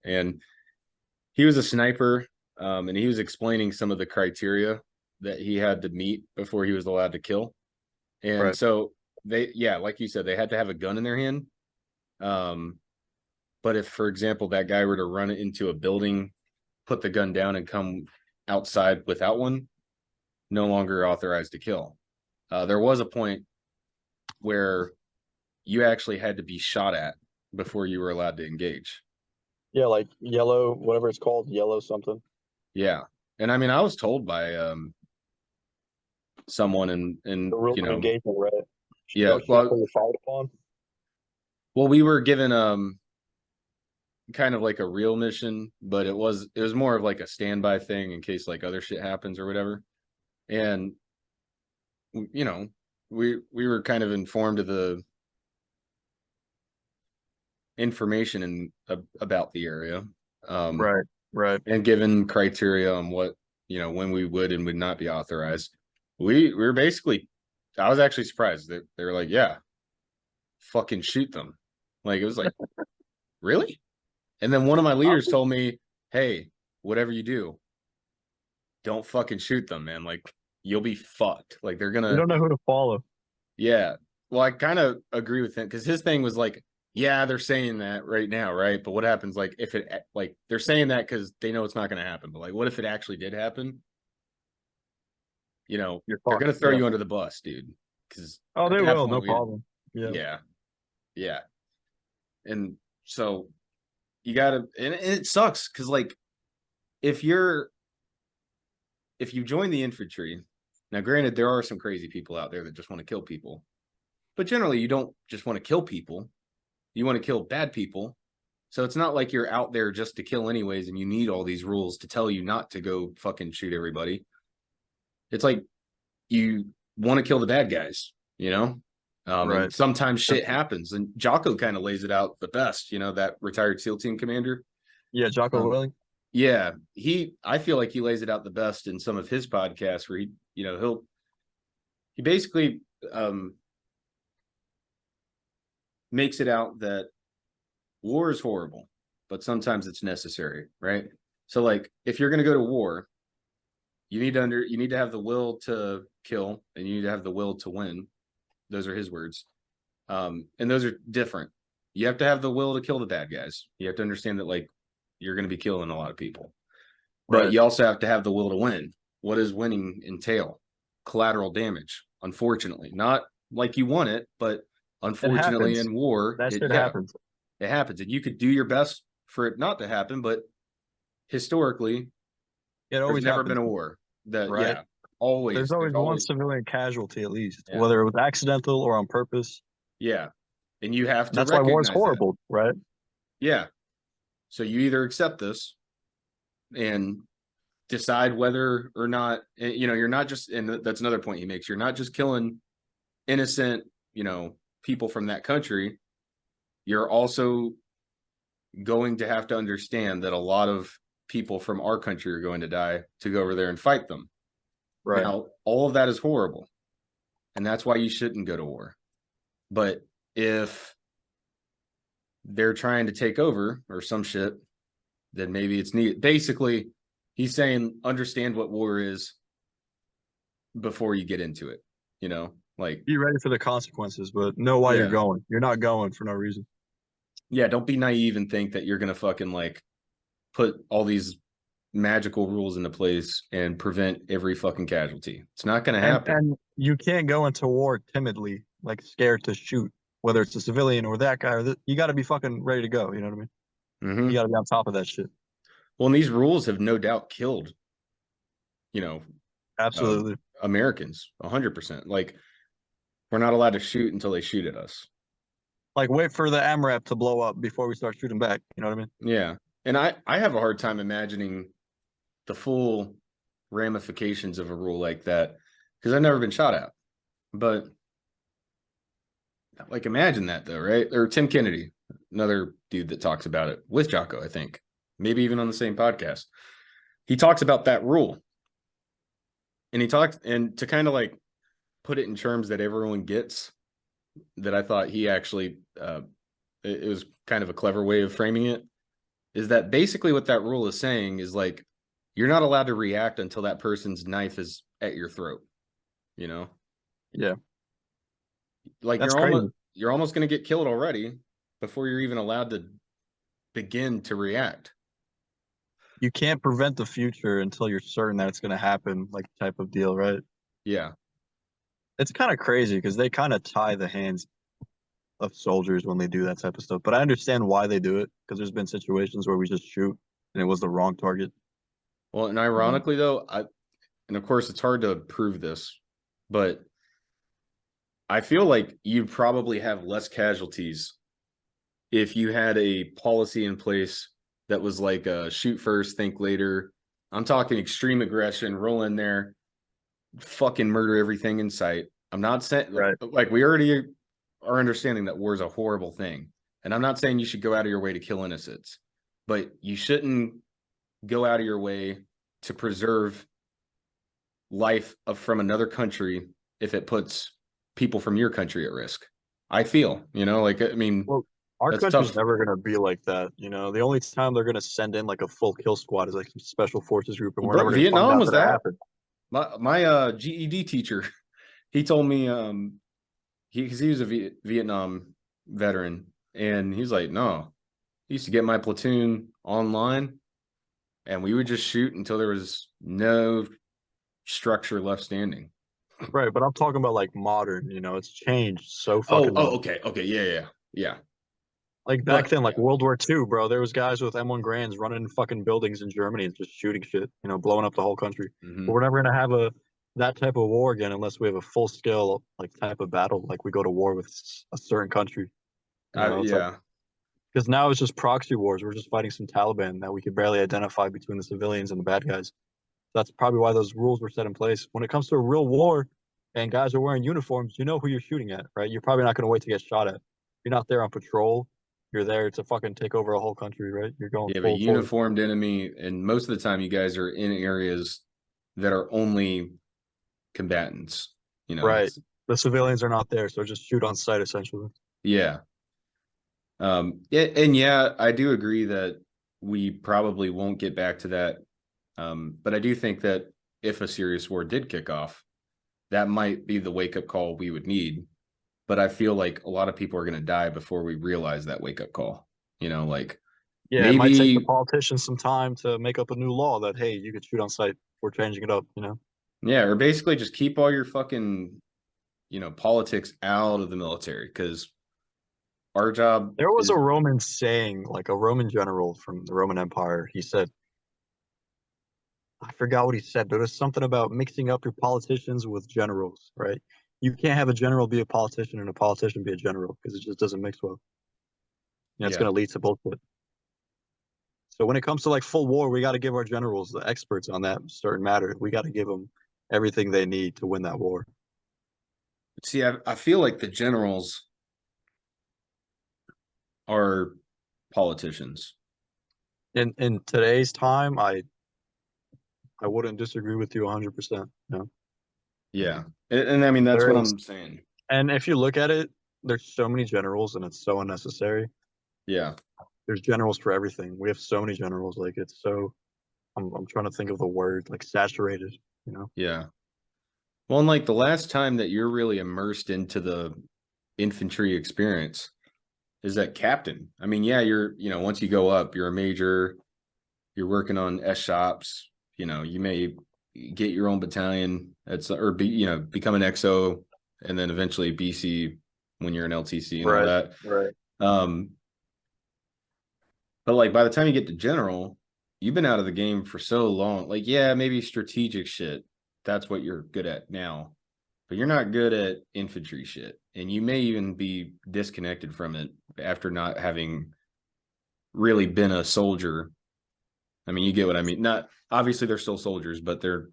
And he was a sniper, and he was explaining some of the criteria that he had to meet before he was allowed to kill. And Right. so yeah, like you said, they had to have a gun in their hand. Um, but if, for example, that guy were to run into a building, put the gun down, and come outside without one, no longer authorized to kill. There was a point where you actually had to be shot at before you were allowed to engage. Yeah, like yellow, whatever it's called, yellow something. Yeah. And I mean, I was told by someone and The rule of engagement, right? yeah, Don't shoot well, till you're fired upon. we were given kind of like a real mission, but it was more of like a standby thing in case like other shit happens or whatever. And you know, we were kind of informed of the information about the area, um, Right, right. and given criteria on what when we would and would not be authorized. We were basically, I was actually surprised that they were like, yeah, fucking shoot them. Like it was like, really? And then one of my leaders told me, hey, whatever you do, don't fucking shoot them, man. Like you'll be fucked. Like they're You gonna, don't know who to follow. Yeah. Well, I kind of agree with him because his thing was like, yeah, they're saying that right now, right? But what happens like if it like they're saying that because they know it's not going to happen, but like what if it actually did happen? You know, You're they're fucked. going to throw Yeah. you under the bus, dude. Because Oh, at they that will, no point, problem. Yeah. yeah, yeah, and so you gotta, and it sucks because like if you're if you join the infantry, now granted there are some crazy people out there that just want to kill people, but generally you don't just want to kill people, you want to kill bad people. So it's not like you're out there just to kill anyways and you need all these rules to tell you not to go fucking shoot everybody. It's like you want to kill the bad guys, you know? And Right. sometimes shit happens. And Jocko kind of lays it out the best, that retired SEAL team commander. Yeah, Jocko Um, Willing. yeah, I feel like he lays it out the best in some of his podcasts where he basically makes it out that war is horrible, but sometimes it's necessary, right? So like if you're going to go to war, you need to have the will to kill and you need to have the will to win. Those are his words. And those are different. You have to have the will to kill the bad guys. You have to understand that like you're going to be killing a lot of people. But Right. you also have to have the will to win. What does winning entail? Collateral damage, unfortunately. Not like you want it, but It unfortunately happens. in war, That shit happens. it happens. And you could do your best for it not to happen, but historically, It there's always never happens, been a war. That right? yeah, There's always. always There's one always civilian casualty at least, yeah. whether it was accidental or on purpose. Yeah. And you have And to that's why war is recognize that. horrible, right? Yeah. So you either accept this and decide whether or not, you're not just, and that's another point he makes, you're not just killing innocent, people from that country. You're also going to have to understand that a lot of people from our country are going to die to go over there and fight them. Right. Now, all of that is horrible. And that's why you shouldn't go to war. But if they're trying to take over or some shit, then maybe it's needed. Basically, he's saying understand what war is before you get into it. Like Be ready for the consequences, but know why you're yeah, going. You're not going for no reason. yeah. Don't be naive and think that you're gonna fucking like put all these magical rules into place and prevent every fucking casualty. It's not gonna happen. And you can't go into war timidly, like scared to shoot, whether it's a civilian or that guy or you got to be fucking ready to go. You know what I mean? You Mm-hmm. got to be on top of that shit. Well, and these rules have no doubt killed, you know, uh, Absolutely. Americans 100%. Like we're not allowed to shoot until they shoot at us. Like wait for the AMRAP to blow up before we start shooting back. You know what I mean? Yeah, and I have a hard time imagining the full ramifications of a rule like that because I've never been shot at. But like, imagine that though, right? Or Tim Kennedy, another dude that talks about it with Jocko, I think, maybe even on the same podcast. He talks about that rule, and he talked, and to kind of like put it in terms that everyone gets. That I thought he actually, it was kind of a clever way of framing it. Is that basically what that rule is saying? Is like you're not allowed to react until that person's knife is at your throat. You know, Yeah. like That's crazy. you're almost going to get killed already before you're even allowed to begin to react. You can't prevent the future until you're certain that it's going to happen, like type of deal, right? Yeah. It's kind of crazy because they kind of tie the hands of soldiers when they do that type of stuff. But I understand why they do it because there's been situations where we just shoot and it was the wrong target. Well, and Um, ironically though, and of course it's hard to prove this, but I feel like you'd probably have less casualties if you had a policy in place that was like shoot first, think later. I'm talking extreme aggression, roll in there, fucking murder everything in sight. I'm not saying right. like we already are understanding that war is a horrible thing. And I'm not saying you should go out of your way to kill innocents, but you shouldn't go out of your way to preserve life from another country if it puts people from your country at risk. I feel, like I mean, Well, our that's country's tough. never gonna be like that. The only time they're gonna send in like a full kill squad is like some special forces group, and we're Bro, never gonna find Vietnam out was that it that. happened. My GED teacher, he told me because he was a Vietnam veteran, and he's like, no, he used to get my platoon online, and we would just shoot until there was no structure left standing. Right, but I'm talking about like modern, it's changed so fucking much. Okay, yeah. Like back But then, like yeah, World War II, bro, there was guys with M1 Grands running in fucking buildings in Germany and just shooting shit, blowing up the whole country. But hmm we're never gonna have that type of war again unless we have a full scale like type of battle, like we go to war with a certain country. It's like yeah, because now it's just proxy wars. We're just fighting some Taliban that we could barely identify between the civilians and the bad guys. That's probably why those rules were set in place. When it comes to a real war and guys are wearing uniforms, you know who you're shooting at, right? You're probably not going to wait to get shot at. You're not there on patrol. You're there to fucking take over a whole country, right? You're going you have a full force. uniformed enemy, and most of the time, you guys are in areas that are only combatants. Right. It's The civilians are not there, so just shoot on sight essentially. yeah. And yeah, I do agree that we probably won't get back to that. But I do think that if a serious war did kick off, that might be the wake up call we would need. But I feel like a lot of people are going to die before we realize that wake up call. Like Yeah, it might take the maybe, politicians some time to make up a new law that hey, you could shoot on sight. We're changing it up. yeah, or basically just keep all your fucking, politics out of the military because our job There was a is, Roman saying, like a Roman general from the Roman Empire. He said, I forgot what he said, but it was something about mixing up your politicians with generals, right? You can't have a general be a politician and a politician be a general because it just doesn't mix well. It's yeah, going to lead to bullshit. So when it comes to like full war, we got to give our generals, the experts on that certain matter, we got to give them everything they need to win that war. see, I feel like the generals are politicians. In today's time, I wouldn't disagree with you 100%. Yeah. And I mean, that's what There is, I'm saying. and if you look at it, there's so many generals and it's so unnecessary. Yeah. There's generals for everything. We have so many generals. Like it's so I'm trying to think of the word like saturated. Yeah. Well, and like the last time that you're really immersed into the infantry experience is that captain. I mean, yeah, once you go up, you're a major, you're working on S shops, you may get your own battalion or become an XO and then eventually BC when you're an LTC and all Right, that. right. Um, but like by the time you get to general, you've been out of the game for so long. Like, yeah, maybe strategic shit. That's what you're good at now. But you're not good at infantry shit. And you may even be disconnected from it after not having really been a soldier. I mean, you get what I mean. Not obviously they're still soldiers, but they're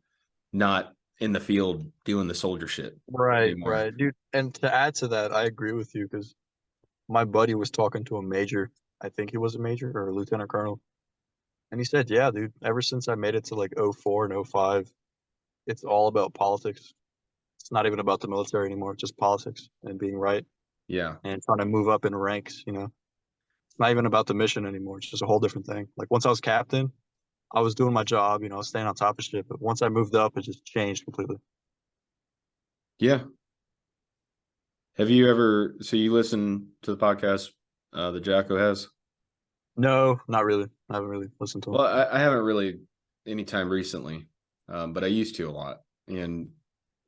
not in the field doing the soldier shit Right, anymore. right, dude. And to add to that, I agree with you because my buddy was talking to a major. I think he was a major or a lieutenant colonel. And he said, yeah, dude, ever since I made it to like '04 and '05, it's all about politics. It's not even about the military anymore. It's just politics and being right Yeah. and trying to move up in ranks. It's not even about the mission anymore. It's just a whole different thing. Like once I was captain, I was doing my job, staying on top of shit. But once I moved up, it just changed completely. Yeah. Have you ever so you listen to the podcast that Jacko has? No, not really. I haven't really listened to him. Well, I haven't really anytime recently, but I used to a lot. And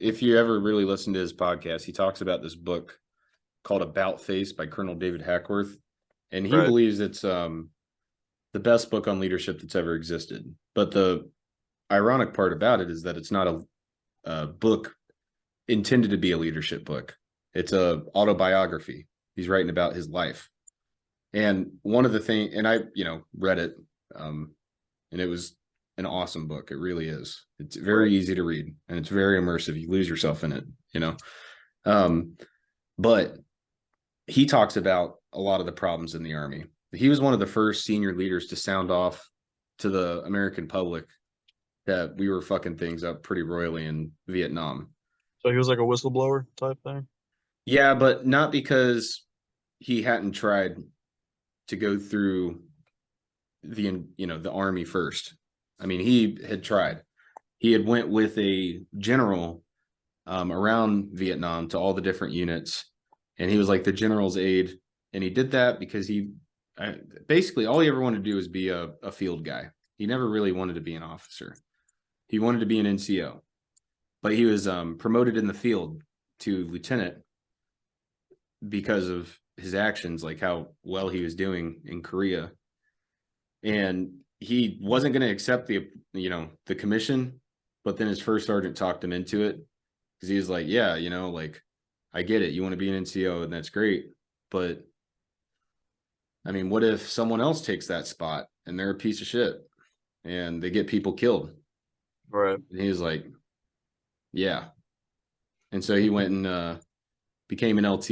if you ever really listen to his podcast, he talks about this book called About Face by Colonel David Hackworth. And he Right. believes it's the best book on leadership that's ever existed. But the ironic part about it is that it's not a book intended to be a leadership book. It's a autobiography. He's writing about his life. And one of the things, and I, read it, and it was an awesome book. It really is. It's Right. very easy to read and it's very immersive. You lose yourself in it. Um, but he talks about a lot of the problems in the Army. He was one of the first senior leaders to sound off to the American public that we were fucking things up pretty royally in Vietnam. So he was like a whistleblower type thing. Yeah, but not because he hadn't tried to go through the army first. I mean, he had tried. He had went with a general around Vietnam to all the different units, and he was like the general's aide. And he did that because basically all he ever wanted to do was be a field guy. He never really wanted to be an officer. He wanted to be an NCO, but he was promoted in the field to lieutenant because of his actions, like how well he was doing in Korea. And he wasn't going to accept the commission, but then his first sergeant talked him into it because he was like, yeah, like, I get it. You want to be an NCO, and that's great. But I mean, what if someone else takes that spot and they're a piece of shit and they get people killed? Right. And he was like, yeah. And so he went and became an LT.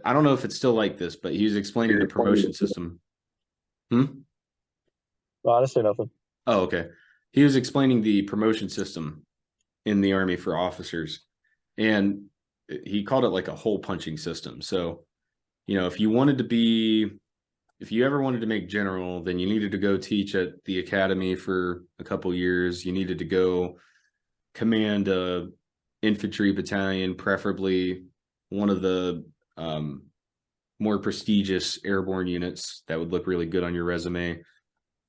I don't know if it's still like this, but he was explaining the promotion system. Hmm? No, I didn't say nothing. Oh, okay. He was explaining the promotion system in the Army for officers, and he called it like a hole punching system. So, if you ever wanted to make general, then you needed to go teach at the academy for a couple years. You needed to go command a infantry battalion, preferably one of the more prestigious airborne units that would look really good on your resume.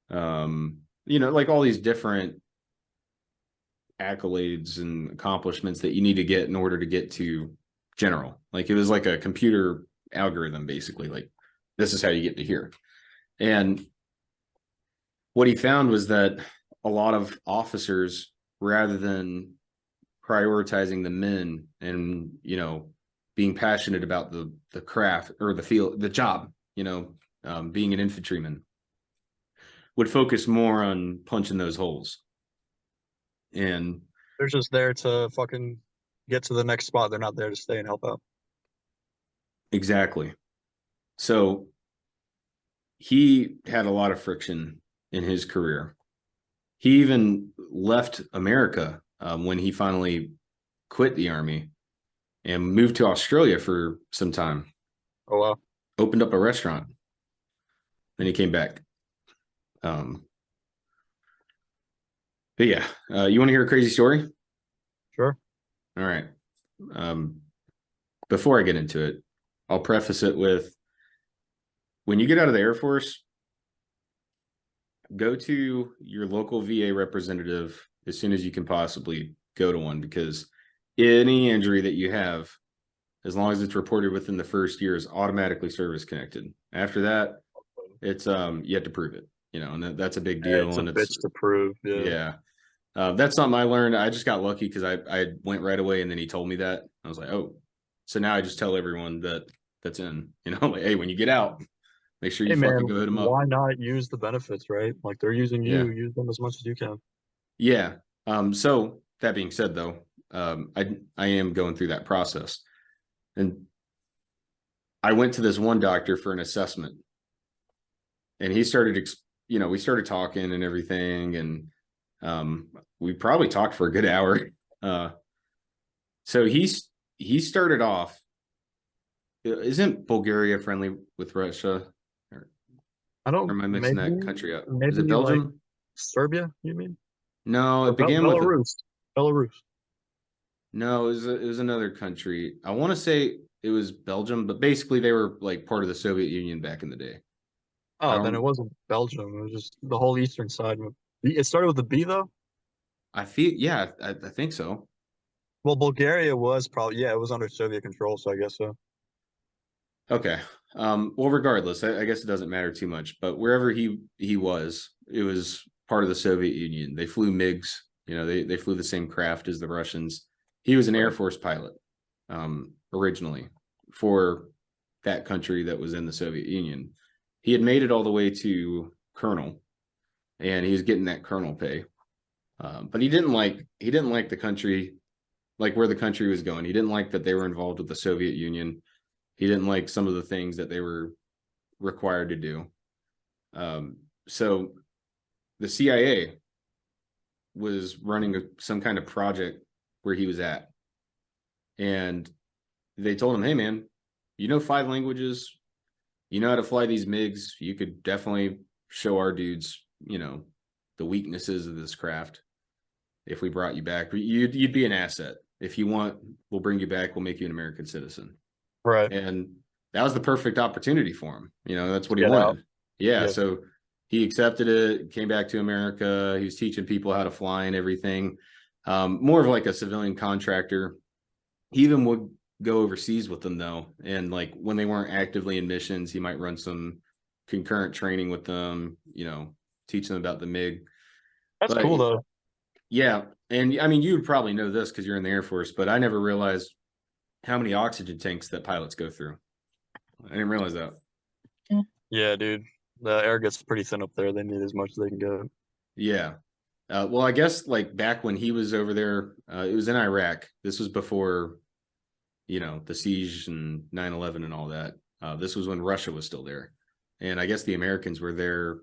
Like all these different accolades and accomplishments that you need to get in order to get to general. Like it was like a computer algorithm, basically. Like this is how you get to here. And what he found was that a lot of officers, rather than prioritizing the men and being passionate about the craft or the field, the job, being an infantryman, would focus more on punching those holes. And They're just there to fucking get to the next spot. They're not there to stay and help out. exactly. So he had a lot of friction in his career. He even left America when he finally quit the Army and moved to Australia for some time. Oh wow. Opened up a restaurant. Then he came back. But yeah, you want to hear a crazy story? Sure. All right. Before I get into it, I'll preface it with, when you get out of the Air Force, go to your local VA representative as soon as you can possibly go to one, because any injury that you have, as long as it's reported within the first year, is automatically service connected. After that, it's you have to prove it, and that's a big deal. It's a And bitch to prove. Yeah. yeah. That's something I learned. I just got lucky because I went right away, and then he told me that. I was like, oh, so now I just tell everyone that's in, like, hey, when you get out, make sure Hey you man, fucking go hit them up. why not use the benefits, right? Like they're using Yeah. you, use them as much as you can. Yeah. So that being said, though, I am going through that process, and I went to this one doctor for an assessment, and he started, we started talking and everything, and we probably talked for a good hour. So he started off. Isn't Bulgaria friendly with Russia? I Or don't, am I mixing that country up? Is it maybe like Belgium? Serbia, you mean? No, Or it began with Belarus. Belarus. no, it was another country. I want to say it was Belgium, but basically they were like part of the Soviet Union back in the day. I Oh, then it don't. wasn't Belgium. It was just the whole eastern side. It started with a B though. I feel, yeah, I think so. Well, Bulgaria was probably, yeah, it was under Soviet control, so I guess so. Okay. Well, regardless, I guess it doesn't matter too much. But wherever he was, it was part of the Soviet Union. They flew MiGs. They flew the same craft as the Russians. He was an Air Right. Force pilot originally for that country that was in the Soviet Union. He had made it all the way to colonel, and he was getting that colonel pay. But he didn't like the country, like where the country was going. He didn't like that they were involved with the Soviet Union. He didn't like some of the things that they were required to do. So the CIA was running some kind of project where he was at, and they told him, "Hey, man, you know 5 languages. You know how to fly these MiGs. You could definitely show our dudes, the weaknesses of this craft. If we brought you back, you'd be an asset. If you want, we'll bring you back. We'll make you an American citizen." Right. and that was the perfect opportunity for him. You know, that's To what he get out. wanted. Yeah, Yeah. so he accepted it, came back to America. He was teaching people how to fly and everything. More of like a civilian contractor. He even would go overseas with them though, and like when they weren't actively in missions, he might run some concurrent training with them. You know, teach them about the MiG. That's But cool though. yeah, and I mean, you would probably know this because you're in the Air Force, but I never realized how many oxygen tanks that pilots go through. I didn't realize that. Yeah, dude. The air gets pretty thin up there. They need as much as they can get. Yeah. Well, I guess like back when he was over there, it was in Iraq. This was before, you know, the siege and 9/11 and all that. This was when Russia was still there. And I guess the Americans were there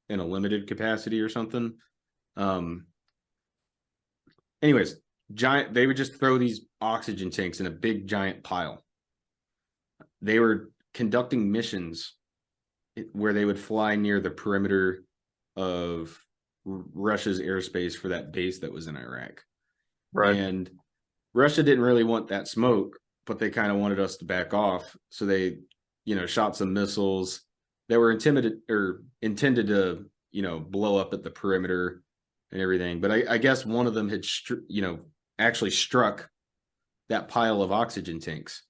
in a limited capacity or something. Um, anyways, they would just throw these oxygen tanks in a big giant pile. They were conducting missions where they would fly near the perimeter of Russia's airspace for that base that was in Iraq. Right. And Russia didn't really want that smoke, but they kind of wanted us to back off. So they, you know, shot some missiles that were intended to, you know, blow up at the perimeter and everything. But I guess one of them had, you know, actually struck that pile of oxygen tanks.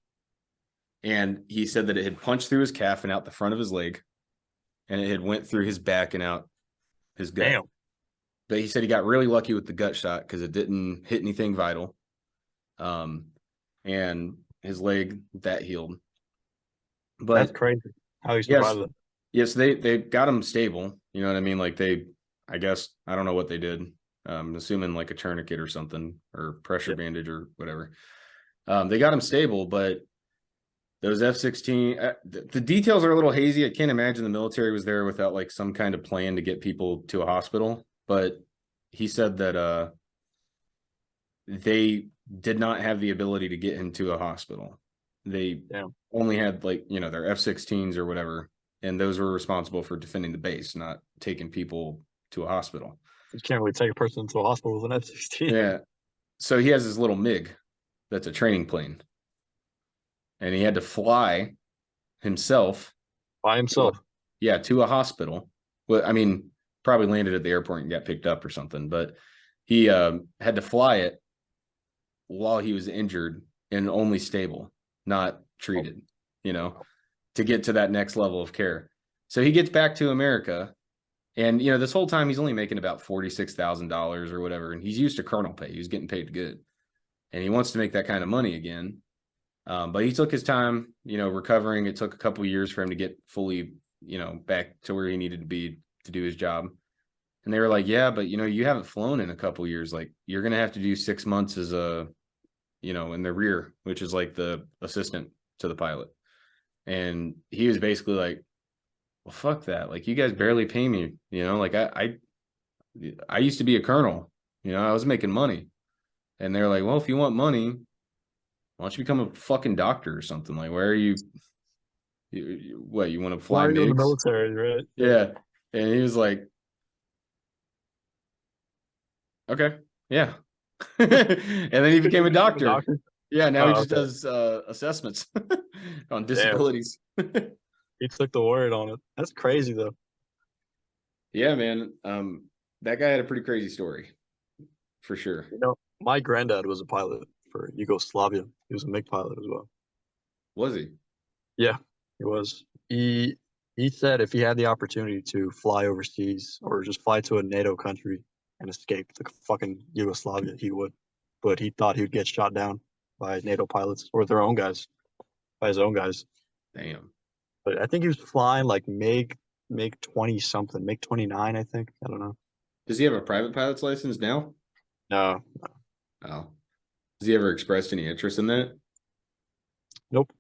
And he said that it had punched through his calf and out the front of his leg, and it had went through his back and out his gut. Damn. But he said he got really lucky with the gut shot because it didn't hit anything vital. And his leg that healed. That's But crazy. How you yes, survived it. yes, they got him stable. You know what I mean? Like I guess I don't know what they did. Assuming like a tourniquet or something or pressure Yeah. bandage or whatever. They got him stable, but those F-16, the details are a little hazy. I can't imagine the military was there without like some kind of plan to get people to a hospital. But he said that they did not have the ability to get him to a hospital. They Damn. only had like, you know, their F-16s or whatever, and those were responsible for defending the base, not taking people to a hospital. You can't really take a person to a hospital with an F-16 Yeah. So he has his little MiG that's a training plane, and he had to fly himself by to himself. to a hospital. Well, I mean, probably landed at the airport and got picked up or something, but he had to fly it while he was injured and only stable, not treated, you know, to get to that next level of care. So he gets back to America, and you know, this whole time he's only making about $46,000 or whatever, and he's used to colonel pay. He was getting paid good, and he wants to make that kind of money again. But he took his time, you know, recovering. It took a couple of years for him to get fully, you know, back to where he needed to be to do his job. And they were like, yeah, but you know, you haven't flown in a couple of years. Like, you're gonna have to do 6 months as a, you know, in the rear, which is like the assistant to the pilot. And he was basically like, well, fuck that. Like, you guys barely pay me, you know, like I used to be a colonel, you know, I was making money. And they're like, well, if you want money, why don't you become a fucking doctor or something? Like, where are what, you want to Why fly are you in the MiGs? military, right? Yeah. Yeah. And he was like, okay, yeah. And then he became a You became a doctor. doctor? Yeah, now he Oh, just okay. does assessments on Damn. disabilities. He took the word on it. That's crazy though. Yeah, man. That guy had a pretty crazy story for sure. You know, my granddad was a pilot for Yugoslavia. He was a MiG pilot as well. Was he? Yeah, he was. He said if he had the opportunity to fly overseas or just fly to a NATO country and escape the fucking Yugoslavia, he would. But he thought he would get shot down by NATO pilots or their own guys, by his own guys. Damn. But I think he was flying like MiG 20 something, MiG 29, I think. I don't know. Does he have a private pilot's license now? No, Oh. Has he ever expressed any interest in that? nope.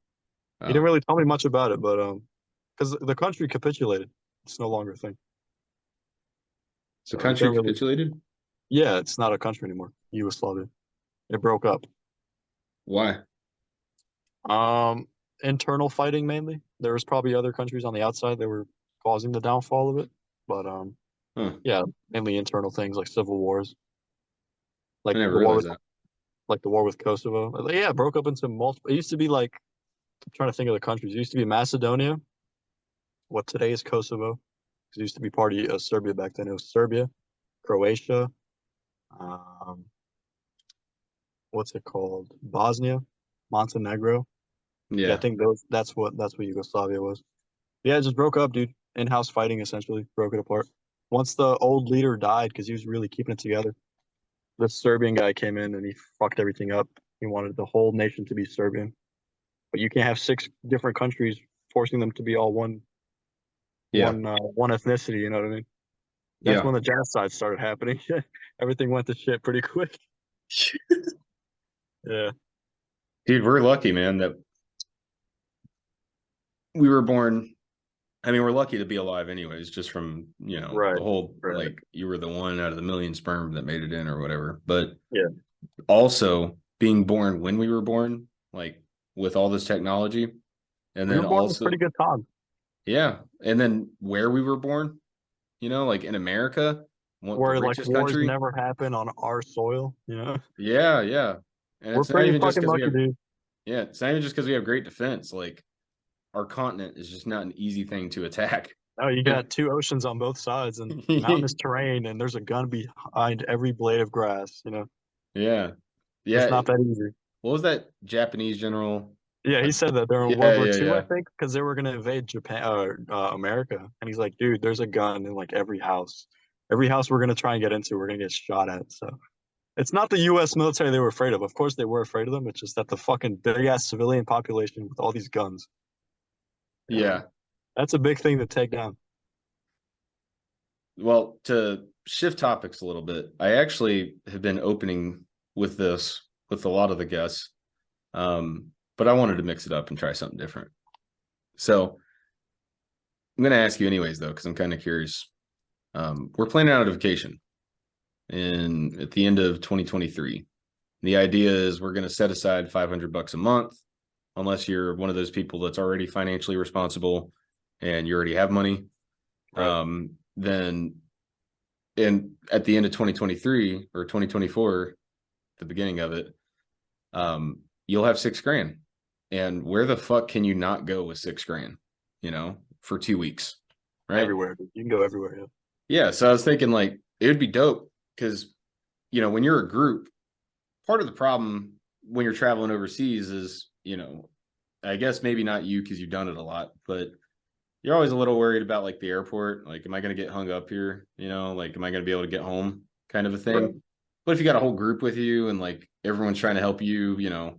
He didn't Oh. really tell me much about it, but because the country capitulated, it's no longer a thing. The So he country couldn't really. capitulated? Yeah, it's not a country anymore. Yugoslavia. It broke up. Why? Um, Internal fighting mainly. There was probably other countries on the outside that were causing the downfall of it, but Huh. yeah, mainly internal things like civil wars, I like never the war realized with that. like the war with Kosovo. Like, yeah, it broke up into multiple. It used to be like I'm trying to think of the countries. It used to be Macedonia, what today is Kosovo. It used to be part of Serbia back then. It was Serbia, Croatia, um, what's it called? Bosnia, Montenegro. Yeah, I Yeah. think that's what Yugoslavia was. Yeah, it just broke up, dude. In-house fighting essentially broke it apart. Once the old leader died, because he was really keeping it together, this Serbian guy came in and he fucked everything up. He wanted the whole nation to be Serbian, but you can't have six different countries forcing them to be all Yeah. one ethnicity. You know what I mean? That's Yeah. when the genocide started happening. Everything went to shit pretty quick. Yeah, Dude, we're lucky, man, that we were born. I mean, we're lucky to be alive anyways, just from, right, the whole, right. like, you were the one out of the million sperm that made it in or whatever. But Yeah, also being born when we were born, like with all this technology, and we were then born in a pretty also, good time, yeah, and then where we were born, like in America, the where like richest wars country. never happen on our soil. You know, Yeah, yeah. And we're it's not pretty even just fucking because we lucky, have, dude. yeah, it's not even just because we have great defense. Like our continent is just not an easy thing to attack. Oh, you got two oceans on both sides and mountainous terrain, and there's a gun behind every blade of grass. You know, Yeah. it's Yeah. not that easy. What was that Japanese general? Yeah, he Like, said that during World yeah, War yeah, II, I yeah. think, because they were gonna invade Japan or America, and he's like, dude, there's a gun in like every house. Every house we're gonna try and get into, we're gonna get shot at. So it's not the U.S. military they were afraid of. Of course, they were afraid of them. It's just that the fucking big ass civilian population with all these guns. You know, Yeah. that's a big thing to take down. Well, to shift topics a little bit, I actually have been opening with this with a lot of the guests. But I wanted to mix it up and try something different. So I'm going to ask you anyways, though, because I'm kind of curious. We're planning out a vacation at the end of 2023. The idea is we're going to set aside $500 a month, unless you're one of those people that's already financially responsible and you already have money. Right. Then, and at the end of 2023 or 2024, the beginning of it, you'll have 6 grand. And where the fuck can you not go with 6 grand, for 2 weeks? Right. Everywhere, dude. You can go everywhere. Yeah. Yeah. So I was thinking like it would be dope because, when you're a group, part of the problem when you're traveling overseas is, I guess maybe not you because you've done it a lot, but you're always a little worried about like the airport. Like, am I going to get hung up here? Like, am I going to be able to get home kind of a Right. thing? But if you got a whole group with you and like everyone's trying to help you, You're not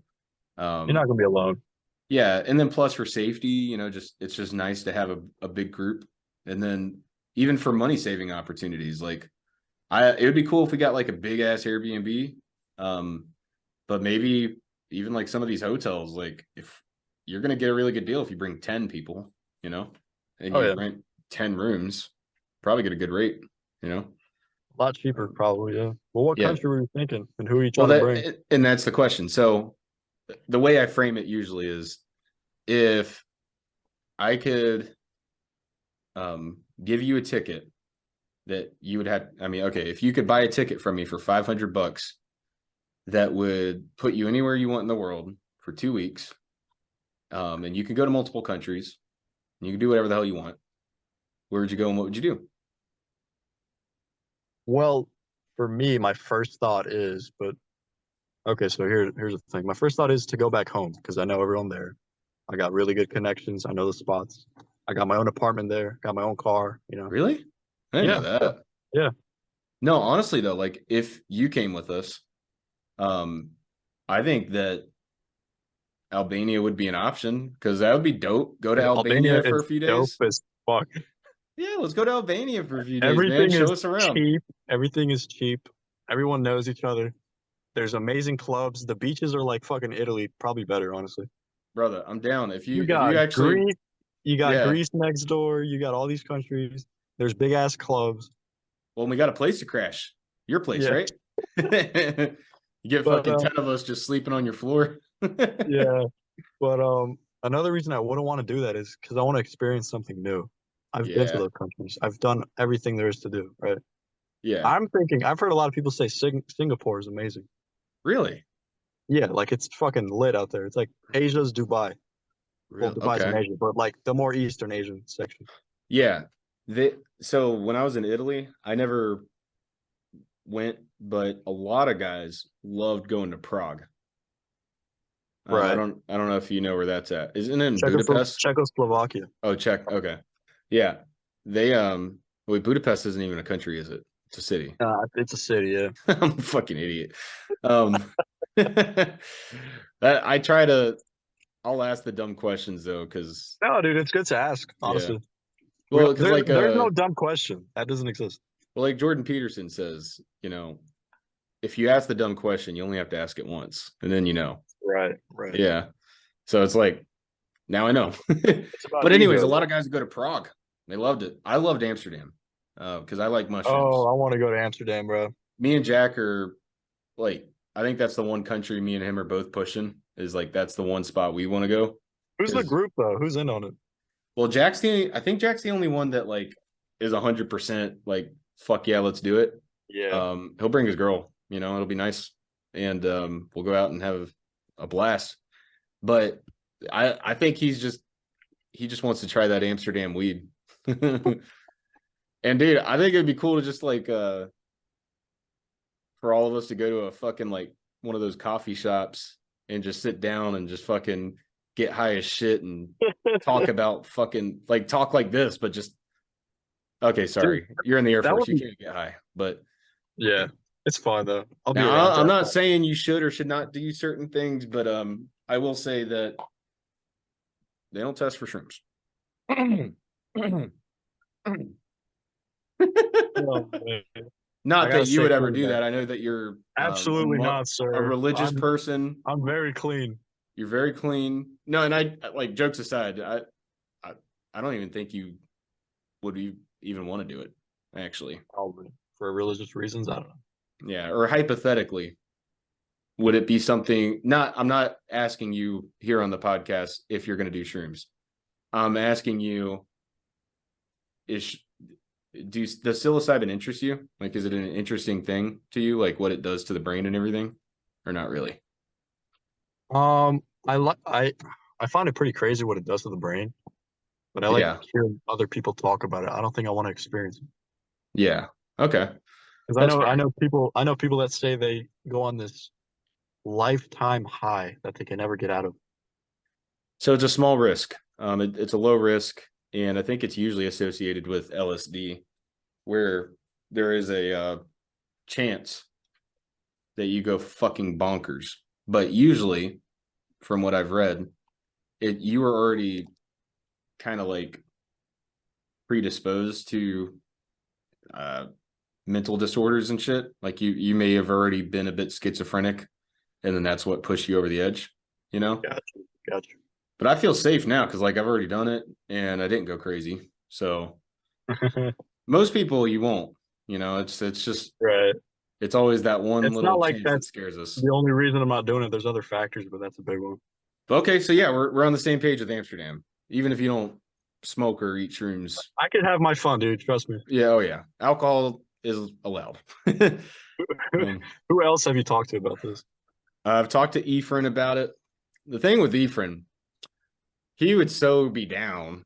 um, gonna be alone. yeah. And then plus for safety, it's just nice to have a big group. And then even for money saving opportunities, like it would be cool if we got like a big ass Airbnb. Um, but maybe even like some of these hotels, like if you're gonna get a really good deal if you bring 10 people, and Oh you yeah, rent 10 rooms, probably get a good rate, you know. a lot cheaper Um, probably. Yeah. Well, what yeah. country were you thinking, and who are you Well, trying to bring? and that's the question. So the way I frame it usually is if I could give you a ticket that you would have, I mean, okay, if you could buy a ticket from me for $500 that would put you anywhere you want in the world for 2 weeks, and you can go to multiple countries, and you can do whatever the hell you want. Where would you go and what would you do? Well, for me, my first thought is, but okay, so here's the thing. My first thought is to go back home because I know everyone there. I got really good connections. I know the spots. I got my own apartment there. Got my own car. You know. Really? I didn't know Yeah. that. Yeah. No, honestly though, like if you came with us, um, I think that Albania would be an option because that would be dope. Go to Albania Albania for is a few dope days. as fuck. Yeah, let's go to Albania for a few days, man. Everything is Show us around. cheap. Everything is cheap. Everyone knows each other. There's amazing clubs. The beaches are like fucking Italy, probably better, honestly. Brother, I'm down. If You you got actually, Greece, you got yeah. Greece next door. You got all these countries. There's big ass clubs. Well, we got a place to crash. Your place, Yeah, right? You get but fucking 10 of us just sleeping on your floor. yeah, but another reason I wouldn't want to do that is because I want to experience something new. I've been to Yeah. those countries. I've done everything there is to do. Right. Yeah. I'm thinking. I've heard a lot of people say Singapore is amazing. Really? Yeah, like it's fucking lit out there. It's like Asia's Dubai. Well, Real Dubai's in okay. Asia, but like the more Eastern Asian section. Yeah. So when I was in Italy, I never went, but a lot of guys loved going to Prague. Right. I don't know if you know where that's at. Isn't it in Budapest? Czechoslovakia. Oh, Czech. Okay. Yeah. They wait, Budapest isn't even a country, is it? It's a city. It's a city, yeah. I'm a fucking idiot. Um I try to I'll ask the dumb questions though, because No, dude, it's good to ask, yeah. honestly. Well, because There's no dumb question. That doesn't exist. well, like Jordan Peterson says, if you ask the dumb question, you only have to ask it once, and then you know. Right, right. Yeah. So it's like now I know. It's about But anyways, a ego, lot though. of guys go to Prague. They loved it. I loved Amsterdam because I like Oh, mushrooms. I want to go to Amsterdam, bro. Me and Jack are like, I think that's the one country me and him are both pushing. Is like that's the one spot we want to go. Who's the Because group though? Who's in on it? well, I think Jack's the only one that like is 100% like fuck yeah, let's do it. Yeah. He'll bring his girl. It'll be nice, and we'll go out and have a blast. But I think he just wants to try that Amsterdam weed. And dude, I think it'd be cool to just like for all of us to go to a fucking like one of those coffee shops and just sit down and just fucking get high as shit and talk about fucking like talk like this, but just okay, sorry. You're in the Air That Force, would you be can't get high. But yeah. It's fine though. I'll be now around I'm to not saying you should or should not do certain things, but I will say that they don't test for shrimps. Oh, man. I Not gotta that you stay would ever clean, do man. that. I know that you're Absolutely not, a sir. religious person. I'm very clean. You're very clean. No, and I like jokes aside, I, I don't even think you would even want to do it, actually. Probably for religious reasons. I don't know. Yeah, or hypothetically, would it be something not I'm not asking you here on the podcast if you're going to do shrooms. I'm asking you is does psilocybin interest you? Like, is it an interesting thing to you, like what it does to the brain and everything, or not really? I like I find it pretty crazy what it does to the brain, but I like Yeah, hearing other people talk about it. I don't think I want to experience it yeah, okay, because that's I know people that say they go on this lifetime high that they can never get out of. So it's a small risk. It's a low risk, and I think it's usually associated with LSD, where there is a chance that you go fucking bonkers. But usually, from what I've read, you were already kind of like predisposed to uh, mental disorders and shit. Like you may have already been a bit schizophrenic, and then that's what pushed you over the edge. You know. Gotcha, gotcha. But I feel safe now because like I've already done it and I didn't go crazy. So most people you won't. It's just Right. it's always that one It's not little like chance that that's scares us. the only reason I'm not doing it. There's other factors, but that's a big one. Okay, so yeah, we're on the same page with Amsterdam. Even if you don't smoke or eat shrooms. I can have my fun, dude. Trust me. Yeah, oh yeah. Alcohol is allowed. um, Who else have you talked to about this? I've talked to Ephraim about it. The thing with Ephraim, he would so be down.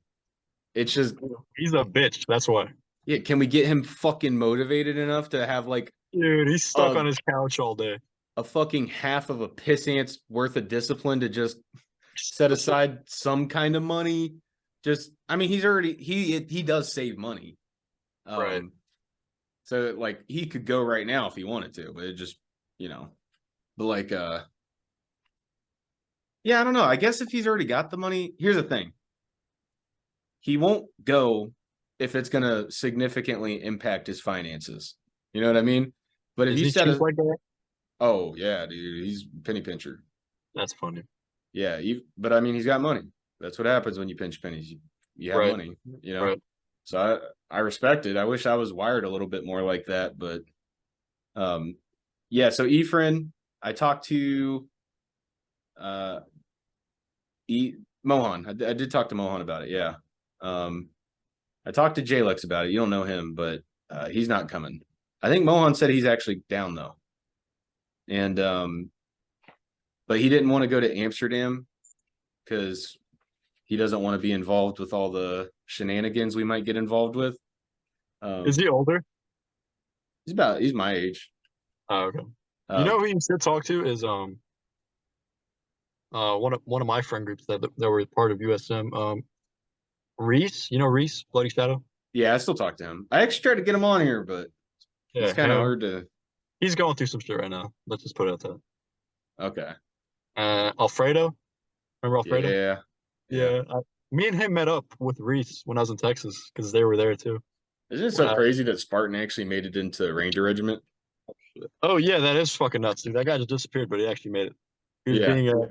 It's just He's a bitch. That's why. yeah, can we get him fucking motivated enough to have like Dude, he's stuck a on his couch all day. a fucking half of a piss ant's worth of discipline to just set aside some kind of money. Just, I mean, he does save money. Right. So like he could go right now if he wanted to, but it just, but like, yeah, I don't know. I guess if he's already got the money, here's the thing. He won't go if it's going to significantly impact his finances. You know what I mean? But if Is you he set cheap like that? oh yeah, dude, he's penny pincher. That's funny. Yeah, but I mean, he's got money. That's what happens when you pinch pennies. You have Right. money. Right. So I respect it. I wish I was wired a little bit more like that, but yeah. So Ephraim, I talked to Mohan. I did talk to Mohan about it. Yeah. I talked to Jalex about it. You don't know him, but he's not coming. I think Mohan said he's actually down though, and but he didn't want to go to Amsterdam because he doesn't want to be involved with all the shenanigans we might get involved with. Is he older? He's my age. Oh, okay. You Um, know who you should talk to is one of my friend groups that were part of USM. Reese, you know Reese, Bloody Shadow? yeah, I still talk to him. I actually tried to get him on here, but it's Yeah, kind of him. hard to. He's going through some shit right now. Let's just put it at that. Okay. Alfredo, remember Alfredo? Yeah. Yeah. Yeah, me and him met up with Reese when I was in Texas because they were there too. Isn't it When so I, crazy that Spartan actually made it into Ranger Regiment? oh yeah, that is fucking nuts, dude. That guy just disappeared, but he actually made it. He was Yeah. being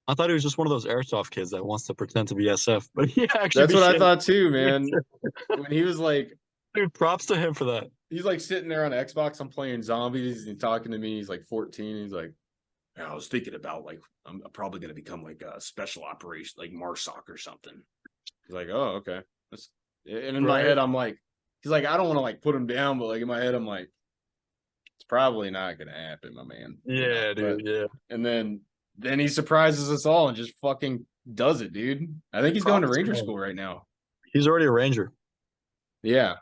I thought he was just one of those airsoft kids that wants to pretend to be SF, but he actually That's what I became. thought too, man. When he was like, Dude, props to him for that. he's like sitting there on Xbox, I'm playing zombies and talking to me. He's like 14. He's like, "Yeah, I was thinking about like I'm probably gonna become like a special operation, like MARSOC or something." He's like, "Oh, okay." That's and in my Right? head, I'm like, he's like, I don't want to like put him down, but like in my head, I'm like, it's probably not gonna happen, my man. Yeah, But dude. Yeah. and then he surprises us all and just fucking does it, dude. I think he's going to Props to Ranger him. school right now. He's already a ranger. Yeah.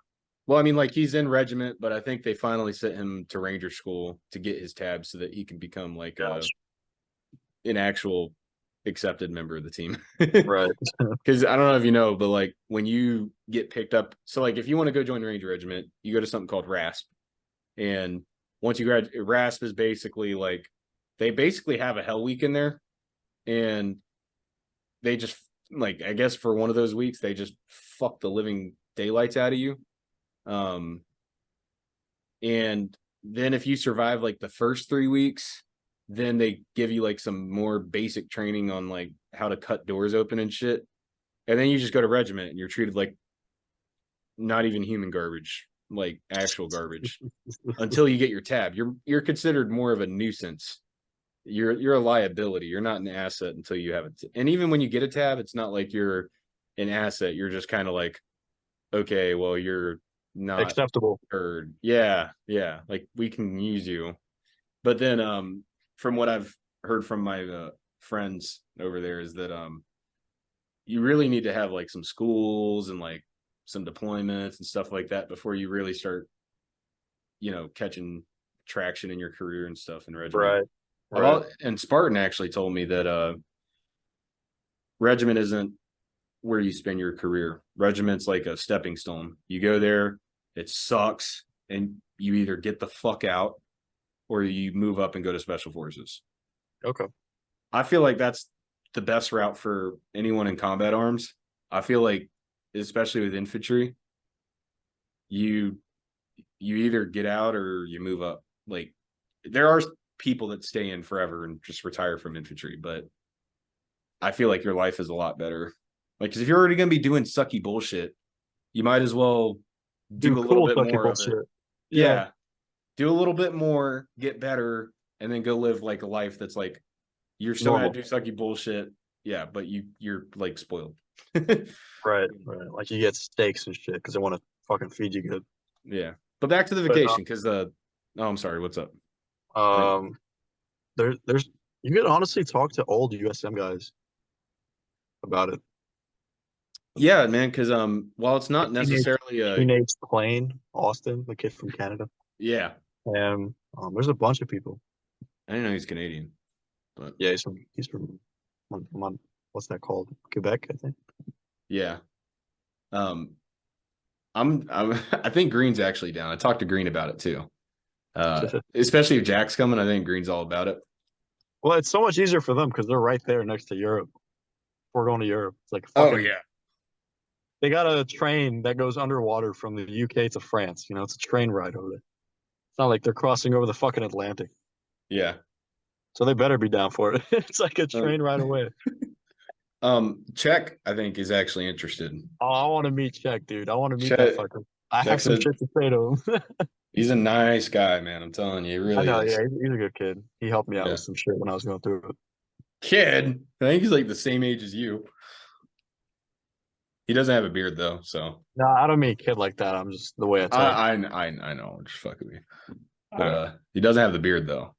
Well, I mean, like he's in regiment, but I think they finally sent him to Ranger school to get his tabs so that he can become like an actual accepted member of the team. Right. Because I don't know if you know, but like when you get picked up, so like if you want to go join the Ranger Regiment, you go to something called RASP. And once you graduate, RASP is basically like they basically have a hell week in there. And they just like, I guess for one of those weeks, they just fuck the living daylights out of you. Um, and then if you survive like the first 3 weeks, then they give you like some more basic training on like how to cut doors open and shit. And then you just go to regiment and you're treated like not even human garbage, like actual garbage until you get your tab. You're considered more of a nuisance. You're a liability. You're not an asset until you have it. And even when you get a tab, it's not like you're an asset. You're just kind of like, okay, well, you're not Acceptable. heard. Yeah, yeah. Like we can use you. But then from what I've heard from my friends over there is that you really need to have like some schools and like some deployments and stuff like that before you really start, catching traction in your career and stuff in regiment. Right. Right. And Spartan actually told me that regiment isn't where you spend your career. Regiment's like a stepping stone. You go there, it sucks, and you either get the fuck out or you move up and go to special forces. Okay. I feel like that's the best route for anyone in combat arms. I feel like, especially with infantry, you either get out or you move up. Like there are people that stay in forever and just retire from infantry, but I feel like your life is a lot better. Like, because if you're already going to be doing sucky bullshit, you might as well do Do a little cool bit fucking more of it. bullshit. Yeah. Yeah. Do a little bit more, get better, and then go live like a life that's like you're still gonna Normal. do sucky bullshit. Yeah, but you're like spoiled. Right. Right. Like you get steaks and shit because they want to fucking feed you good. Yeah. But back to the But vacation, because I'm sorry, what's up? um, there's you could honestly talk to old USM guys about it. Yeah, man, because while it's not Teenage, necessarily a teenage Plain Austin, the kid from Canada, yeah, and there's a bunch of people. I didn't know he's Canadian, but Yeah, he's from what's that called? Quebec, I think. yeah. Um I'm I think Green's actually down. I talked to Green about it too. Especially if Jack's coming, I think Green's all about it. Well, it's so much easier for them because they're right there next to Europe. We're going to Europe. It's like Oh fucking. yeah. They got a train that goes underwater from the UK to France. You know, it's a train ride over there. It's not like they're crossing over the fucking Atlantic. Yeah. So they better be down for it. It's like a Um, train ride away. Czech, I think, is actually interested. Oh, I want to meet Czech, dude. I want to meet that Czech, fucker. I Czech have some said shit to say to him. he's a nice guy, man. I'm telling you, he I really know, is. yeah, he's a good kid. He helped me out Yeah. with some shit when I was going through it. Kid. I think he's like the same age as you. He doesn't have a beard though, so No, I don't mean kid like that. I'm just the way I talk. I know, just fucking me. But he doesn't have the beard though.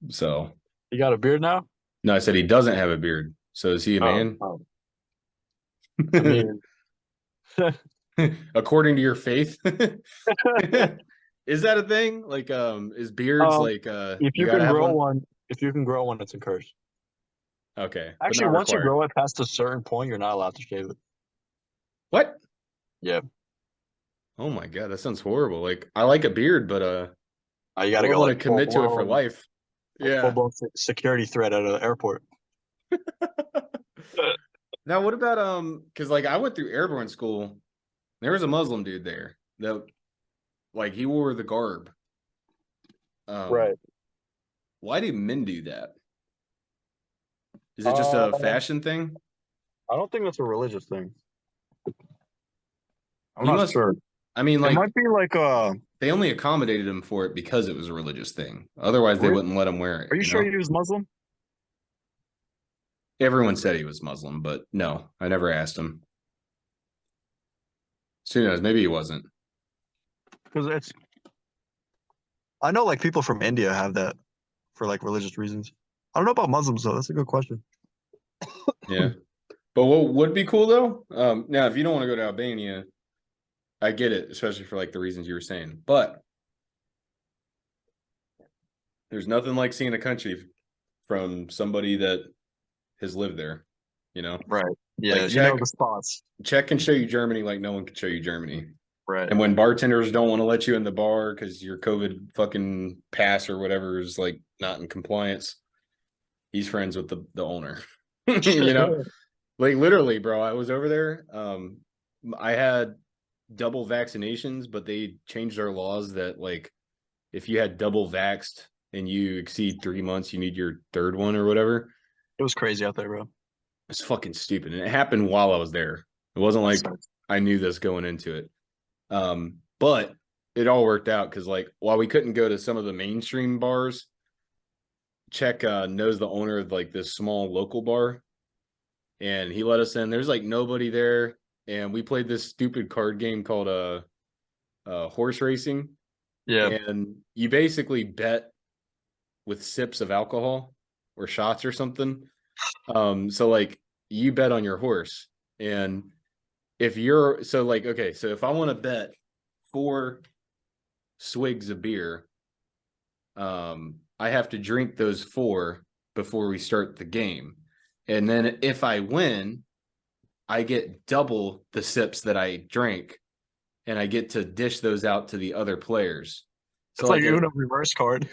So You got a beard now? no, I said he doesn't have a beard. So is he a man? Oh. I mean, According to your faith. Is that a thing? Like, is beards um, like if you you gotta can have grow one? one, if you can grow one, it's encouraged. Okay, but Actually, not once you required. grow it past a certain point, you're not allowed to shave it. What? Yeah, Oh my god, that sounds horrible. Like, I like a beard, but you I got to don't go want to like commit to it for life. full Yeah. blown security threat at an airport. Now, what about because like I went through airborne school. There was a Muslim dude there that like he wore the garb. Um, Right. why do men do that? Is it just Uh, a fashion thing? I don't think that's a religious thing. I'm He not must. sure. I mean, It like might be like they only accommodated him for it because it was a religious thing. Otherwise, they wouldn't let him wear it. Are you You sure know, he was Muslim? everyone said he was Muslim, but no, I never asked him. So who knows? Maybe he wasn't. Because it's I know like people from India have that for like religious reasons. I don't know about Muslims though. That's a good question. Yeah, but what would be cool though? Now if you don't want to go to Albania, I get it, especially for like the reasons you were saying. But there's nothing like seeing a country from somebody that has lived there. You know, Right. Yeah, like you know the spots. Czech can show you Germany like no one can show you Germany. Right. And when bartenders don't want to let you in the bar because your COVID fucking pass or whatever is like not in compliance, he's friends with the owner. You know, like literally, bro. I was over there. I had double vaccinations, but they changed their laws that like if you had double vaxxed and you exceed 3 months, you need your third one or whatever. It was crazy out there, bro. It's fucking stupid. And it happened while I was there. It wasn't That like sucks. I knew this going into it. But it all worked out because like while we couldn't go to some of the mainstream bars, Czech knows the owner of like this small local bar, and he let us in. There's like nobody there, and we played this stupid card game called horse racing, Yeah. and you basically bet with sips of alcohol or shots or something. So like you bet on your horse, and if you're so like okay, so if I want to bet 4 swigs of beer, I have to drink those 4 before we start the game. And then if I win, I get double the sips that I drank and I get to dish those out to the other players. So It's like like Uno reverse card.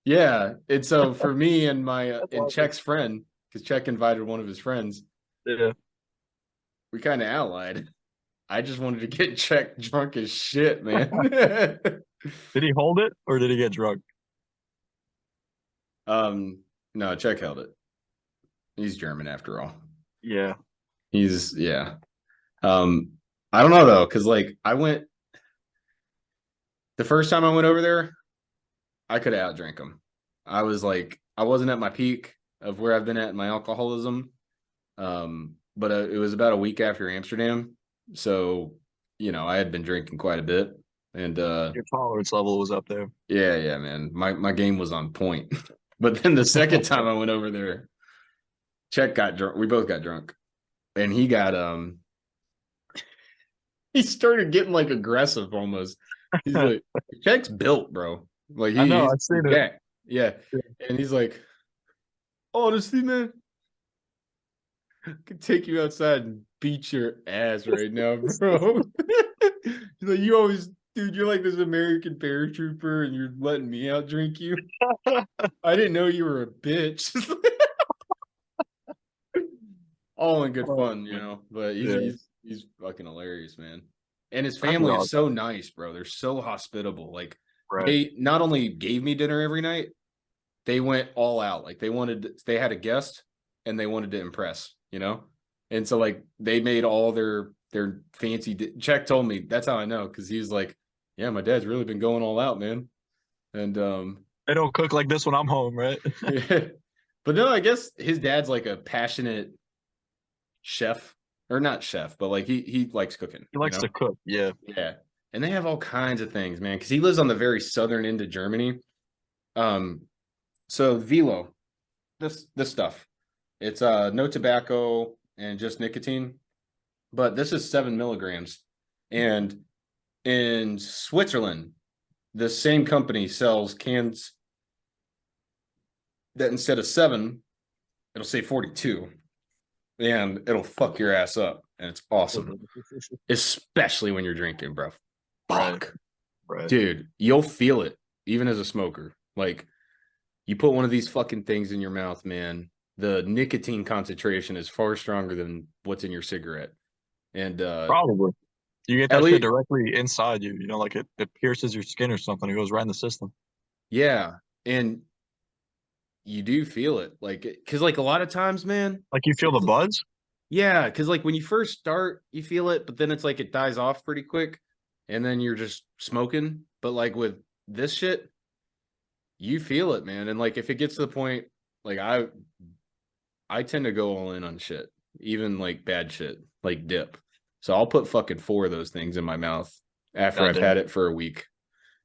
yeah, and so for me and my That's and awesome. Czech's friend, because Czech invited one of his friends, Yeah. we kind of allied. I just wanted to get Czech drunk as shit, man. Did he hold it or did he get drunk? um, no, Czech held it. He's German after all. Yeah. He's yeah. Um, I don't know though, because like I went the first time I went over there, I could have outdrank him. I was like, I wasn't at my peak of where I've been at in my alcoholism. But it was about a week after Amsterdam, so you know I had been drinking quite a bit, and Your tolerance level was up there. yeah, man, my game was on point. But then the second time I went over there, Czech got drunk. We both got drunk, and he got he started getting like aggressive almost. He's I like, Czech's built, bro. Like know, he's I've seen it. jacked. Yeah. And he's like, honestly, man, I could take you outside and beat your ass right now, bro. He's like, you always, dude, you're like this American paratrooper and you're letting me out drink you. I didn't know you were a bitch. All in good Oh, fun, you know. But yeah. he's fucking hilarious, man. And his That'd be family is awesome. so nice, bro. They're so hospitable. Like Right. they not only gave me dinner every night, they went all out. Like they had a guest and they wanted to impress, you know? And so like they made all their fancy Czech told me that's how I know because he was like, yeah, my dad's really been going all out, man. And They don't cook like this when I'm home, right? yeah. But no, I guess his dad's like a passionate chef or not chef, but like he likes cooking, He you likes know? to cook. Yeah. Yeah. And they have all kinds of things, man, because he lives on the very southern end of Germany. Um, so Velo, this stuff. It's no tobacco and just nicotine. but this is 7 milligrams. And in Switzerland, the same company sells cans that instead of 7, it'll say 42. And it'll fuck your ass up. And it's awesome. Especially when you're drinking, bro. Fuck. Right. Dude, you'll feel it, even as a smoker. Like, you put one of these fucking things in your mouth, man. The nicotine concentration is far stronger than what's in your cigarette. And Probably. You get at that shit least, directly inside you. You know, like it pierces your skin or something. It goes right in the system. yeah. And you do feel it. Like, because like a lot of times, man, Like you feel the buzz? yeah, because like when you first start, you feel it, but then it's like it dies off pretty quick, and then you're just smoking. But like with this shit, you feel it, man. And like if it gets to the point, like I tend to go all in on shit, even like bad shit, like dip. So I'll put fucking 4 of those things in my mouth after I've had it for a week,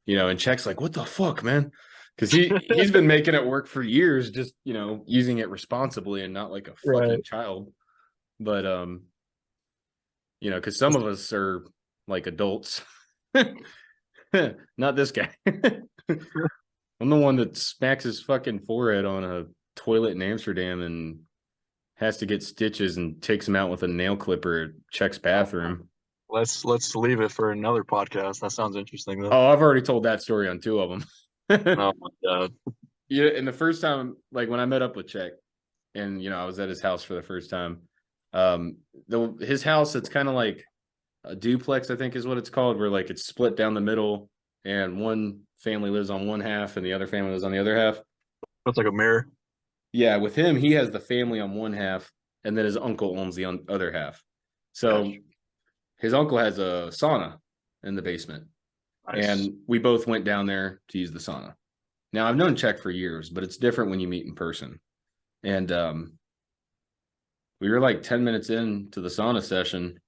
and Check's like, what the fuck, man? Because he's been making it work for years, just using it responsibly and not like a fucking child. But because some of us are like adults. Not this guy. I'm the one that smacks his fucking forehead on a toilet in Amsterdam and has to get stitches and takes him out with a nail clipper at Check's bathroom. Let's leave it for another podcast. That sounds interesting though. Oh, I've already told that story on 2 of them. Oh my god. Yeah, and the first time, like when I met up with Check, and I was at his house for the first time. His house, it's kind of like a duplex, I think is what it's called, where like it's split down the middle, and one family lives on one half and the other family lives on the other half. That's like a mirror. Yeah, with him, he has the family on one half, and then his uncle owns the other half. So his uncle has a sauna in the basement, and we both went down there to use the sauna. Now I've known Check for years, but it's different when you meet in person. And we were like 10 minutes into the sauna session.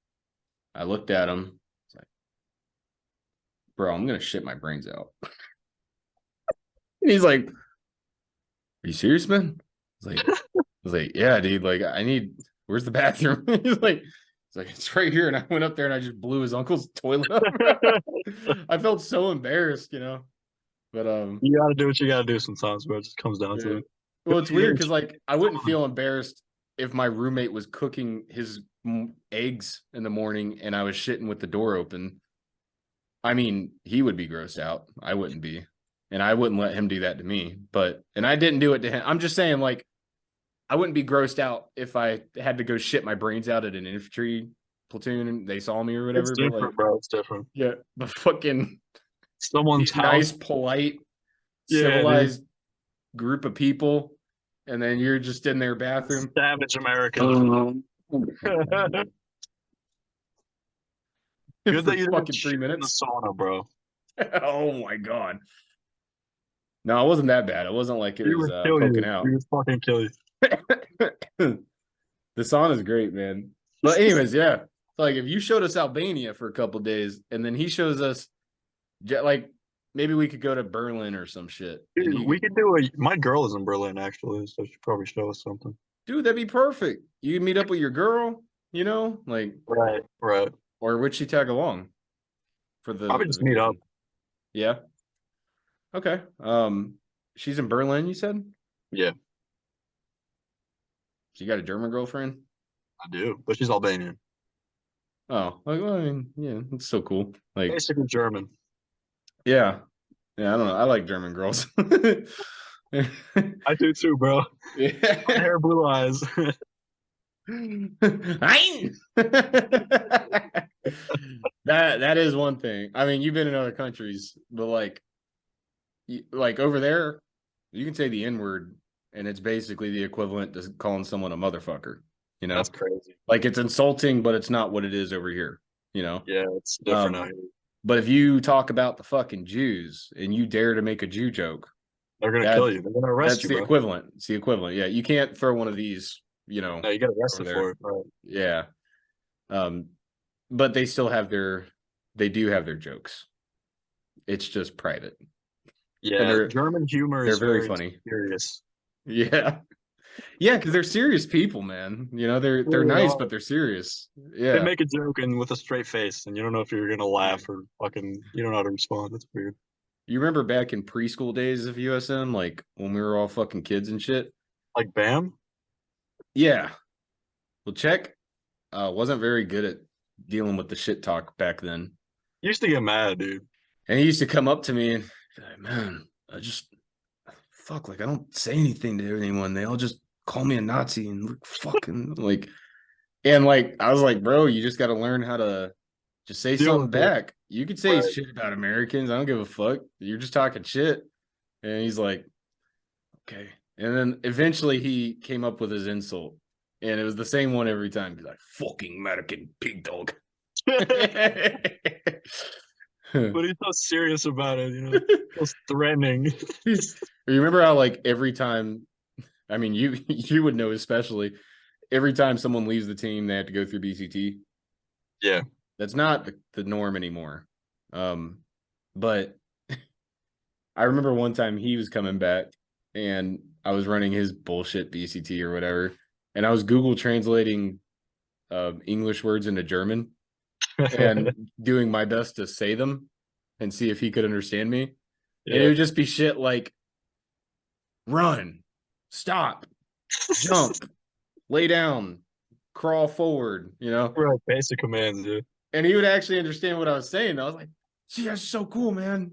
I looked at him. It's like, bro, I'm gonna shit my brains out. And he's like, are you serious, man? I was like, yeah, dude. Like, where's the bathroom? He's like, it's right here. And I went up there and I just blew his uncle's toilet up. I felt so embarrassed, But you gotta do what you gotta do sometimes, bro. It just comes down to it. Well, it's weird because like I wouldn't feel embarrassed if my roommate was cooking his eggs in the morning and I was shitting with the door open. I mean, he would be grossed out. I wouldn't be. And I wouldn't let him do that to me. And I didn't do it to him. I'm just saying, like, I wouldn't be grossed out if I had to go shit my brains out at an infantry platoon and they saw me or whatever. It's different, like, bro. It's different. Yeah, but fucking someone's nice, polite, civilized group of people, and then you're just in their bathroom. Savage American. Good that you fucking 3 minutes. In the sauna, bro. Oh my god. No, it wasn't that bad. It wasn't like it was poking out. He would fucking kill you. The sauna's great, man. But anyways, yeah. Like if you showed us Albania for a couple days, and then he shows us, like maybe we could go to Berlin or some shit. Dude, we could do my girl is in Berlin actually, so she probably show us something. Dude, that'd be perfect. You can meet up with your girl, like right. Or would she tag along for the? Probably just meet up. Yeah. Okay. She's in Berlin, you said? Yeah. So you got a German girlfriend? I do, but she's Albanian. Oh, I mean, yeah, it's so cool. Like basically German. Yeah. Yeah, I don't know. I like German girls. I do too, bro. Yeah. Hair, blue eyes. That is one thing. I mean, you've been in other countries, but like over there, you can say the N-word and it's basically the equivalent to calling someone a motherfucker. That's crazy. Like it's insulting, but it's not what it is over here. Yeah, it's different out here. But if you talk about the fucking Jews and you dare to make a Jew joke, they're gonna kill you. They're gonna arrest you. That's the equivalent. It's the equivalent. Yeah, you can't throw one of these. No, you get arrested for it. Right. Yeah. But they still have they do have their jokes. It's just private. Yeah, German humor is very funny. Serious. Yeah. Yeah, because they're serious people, man. You know, they're Really nice, are. but they're serious. They Yeah. make a joke and with a straight face, and you don't know if you're gonna Yeah. laugh or fucking you don't know how to respond. That's weird. You remember back in preschool days of USM, like when we were all fucking kids and shit? Like Bam? Yeah. Well, Check wasn't very good at dealing with the shit talk back then. You used to get mad, dude. And he used to come up to me and be like, man, I just fuck, like I don't say anything to anyone. They all just call me a Nazi and look fucking like, and like I was like, bro, you just got to learn how to just say Deal something with it. back. You could say Right. shit about Americans. I don't give a fuck. You're just talking shit. And he's like, okay. And then eventually he came up with his insult. And it was the same one every time. He's like, fucking American pig dog. But he's so serious about it, you know. Feels threatening. You remember how like every time, I mean, you you would know especially every time someone leaves the team, they have to go through BCT. Yeah. That's not the norm anymore. But I remember one time he was coming back and I was running his bullshit BCT or whatever, and I was Google translating English words into German and doing my best to say them and see if he could understand me. And it Yeah. would just be shit like run, stop, jump, lay down, crawl forward, you know? Right. Basic commands, dude. And he would actually understand what I was saying. I was like, gee, that's so cool, man.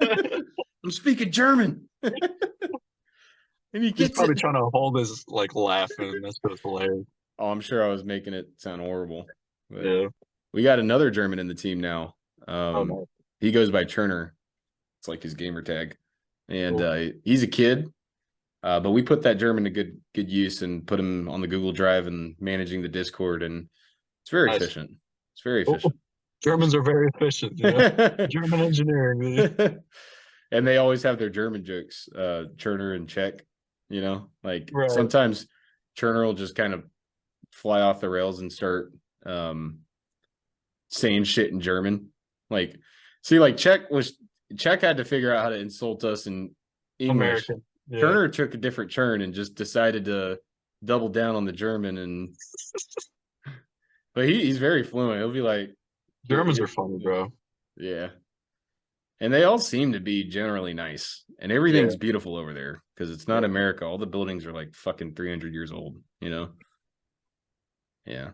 I'm speaking German. And he He's gets probably it. trying to hold his like laugh and that's just hilarious. Oh, I'm sure I was making it sound horrible. But Yeah. we got another German in the team now. Oh no. He goes by Turner. It's like his gamer tag. And Cool. he's a kid. But we put that German to good use and put him on the Google Drive and managing the Discord, and it's very Nice. efficient. It's very Oh, efficient. Germans are very efficient, you know. German engineering, dude. And they always have their German jokes, Turner and Czech, you know, like Right. sometimes Turner will just kind of fly off the rails and start saying shit in German. Like, see, like Czech had to figure out how to insult us in English. American. Yeah. Turner took a different turn and just decided to double down on the German, and but he's very fluent. He'll be like, Germans are funny, bro. yeah. And they all seem to be generally nice, and Yeah. everything's beautiful over there because it's not Yeah. America. All the buildings are like fucking 300 years old, you know? Yeah.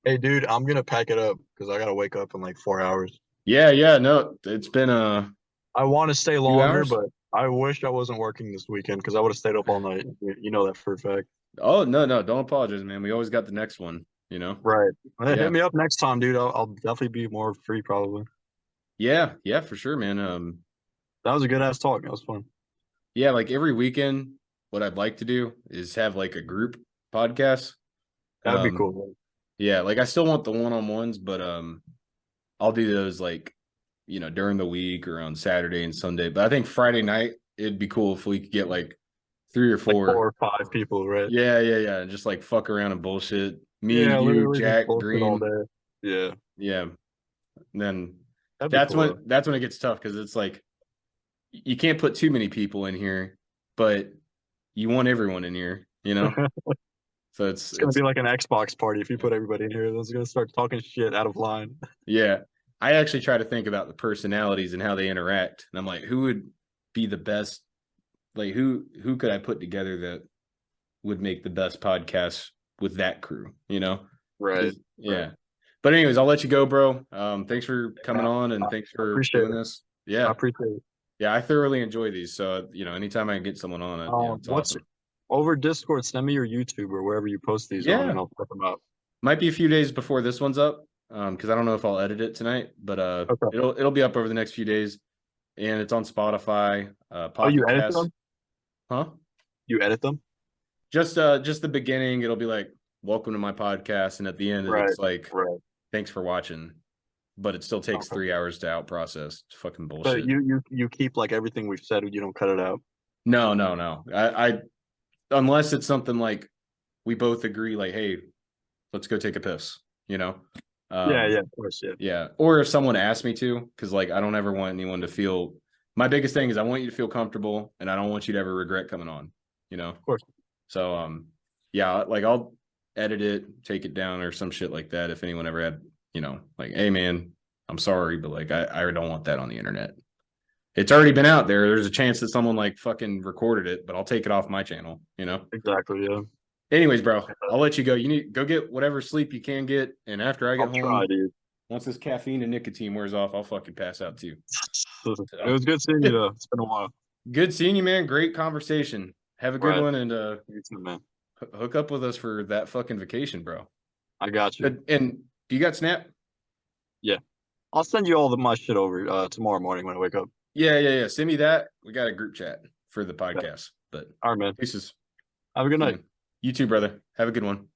Hey, dude, I'm gonna pack it up because I gotta wake up in like 4 hours. Yeah. Yeah. No, it's been a I want to stay few longer, hours. but I wish I wasn't working this weekend because I would have stayed up all night. You know that for a fact. Oh, no, no. Don't apologize, man. We always got the next one, you know? Right. Hit Yeah. me up next time, dude. I'll definitely be more free probably. Yeah. Yeah, for sure, man. That was a good ass talk. That was fun. Yeah, like every weekend, what I'd like to do is have like a group podcast. That'd be Um, cool. yeah, like I still want the one-on-ones, but I'll do those like, during the week or on Saturday and Sunday. But I think Friday night it'd be cool if we could get like three or Like four four. or five people, right? Yeah, yeah, yeah. And just like fuck around and bullshit. Me, Yeah, you, literally just Jack, bullshit all Green. day. Yeah, Yeah. And then that'd be that's cool when though. that's when it gets tough because it's like you can't put too many people in here, but you want everyone in here, you know? So it's It's gonna it's be like an Xbox party if you put everybody in here. They're gonna start talking shit out of line. yeah. I actually try to think about the personalities and how they interact. And I'm like, who would be the best? Like who could I put together that would make the best podcast with that crew, you know? Right. 'Cause, Right. yeah. But anyways, I'll let you go, bro. Thanks for coming Yeah, on I and thanks I for appreciate doing it. this. I Yeah. appreciate it. Yeah, I thoroughly enjoy these. So, anytime I can get someone on it, it's What's awesome. over Discord? Send me your YouTube or wherever you post these on, Yeah. and I'll check them out. Might be a few days before this one's up. Because I don't know if I'll edit it tonight, but Okay. it'll be up over the next few days. And it's on Spotify, Oh, you Pocket edit Cast. them? Huh? You edit them? Just the beginning, it'll be like, welcome to my podcast, and at the end Right. it's like, Right. thanks for watching. But it still takes Okay. 3 hours to out process. It's fucking So bullshit. you keep like everything we've said. You don't cut it out. No, no, no. I unless it's something like we both agree, like, hey, let's go take a piss, you know? Yeah. Yeah. Of course. Yeah. Yeah. Or if someone asked me to, because like I don't ever want anyone to feel my biggest thing is I want you to feel comfortable and I don't want you to ever regret coming on, you know? Of course. So yeah, like I'll edit it, take it down, or some shit like that. If anyone ever had, like, hey man, I'm sorry, but like I don't want that on the internet. It's already been out there. There's a chance that someone like fucking recorded it, but I'll take it off my channel. Exactly. Yeah. Anyways, bro, I'll let you go. You need go get whatever sleep you can get, and after I get I'll try, home, dude. once this caffeine and nicotine wears off, I'll fucking pass out too. It So was good seeing you though. It's been a while. good seeing you, man. Great conversation. Have a good Right. one, and You too, man. hook up with us for that fucking vacation, bro. I got you. And do you got Snap? Yeah. I'll send you all my shit over tomorrow morning when I wake up. Yeah. Send me that. We got a group chat for the Okay. podcast. But All right, man. pieces. Have a good night. You too, brother. Have a good one.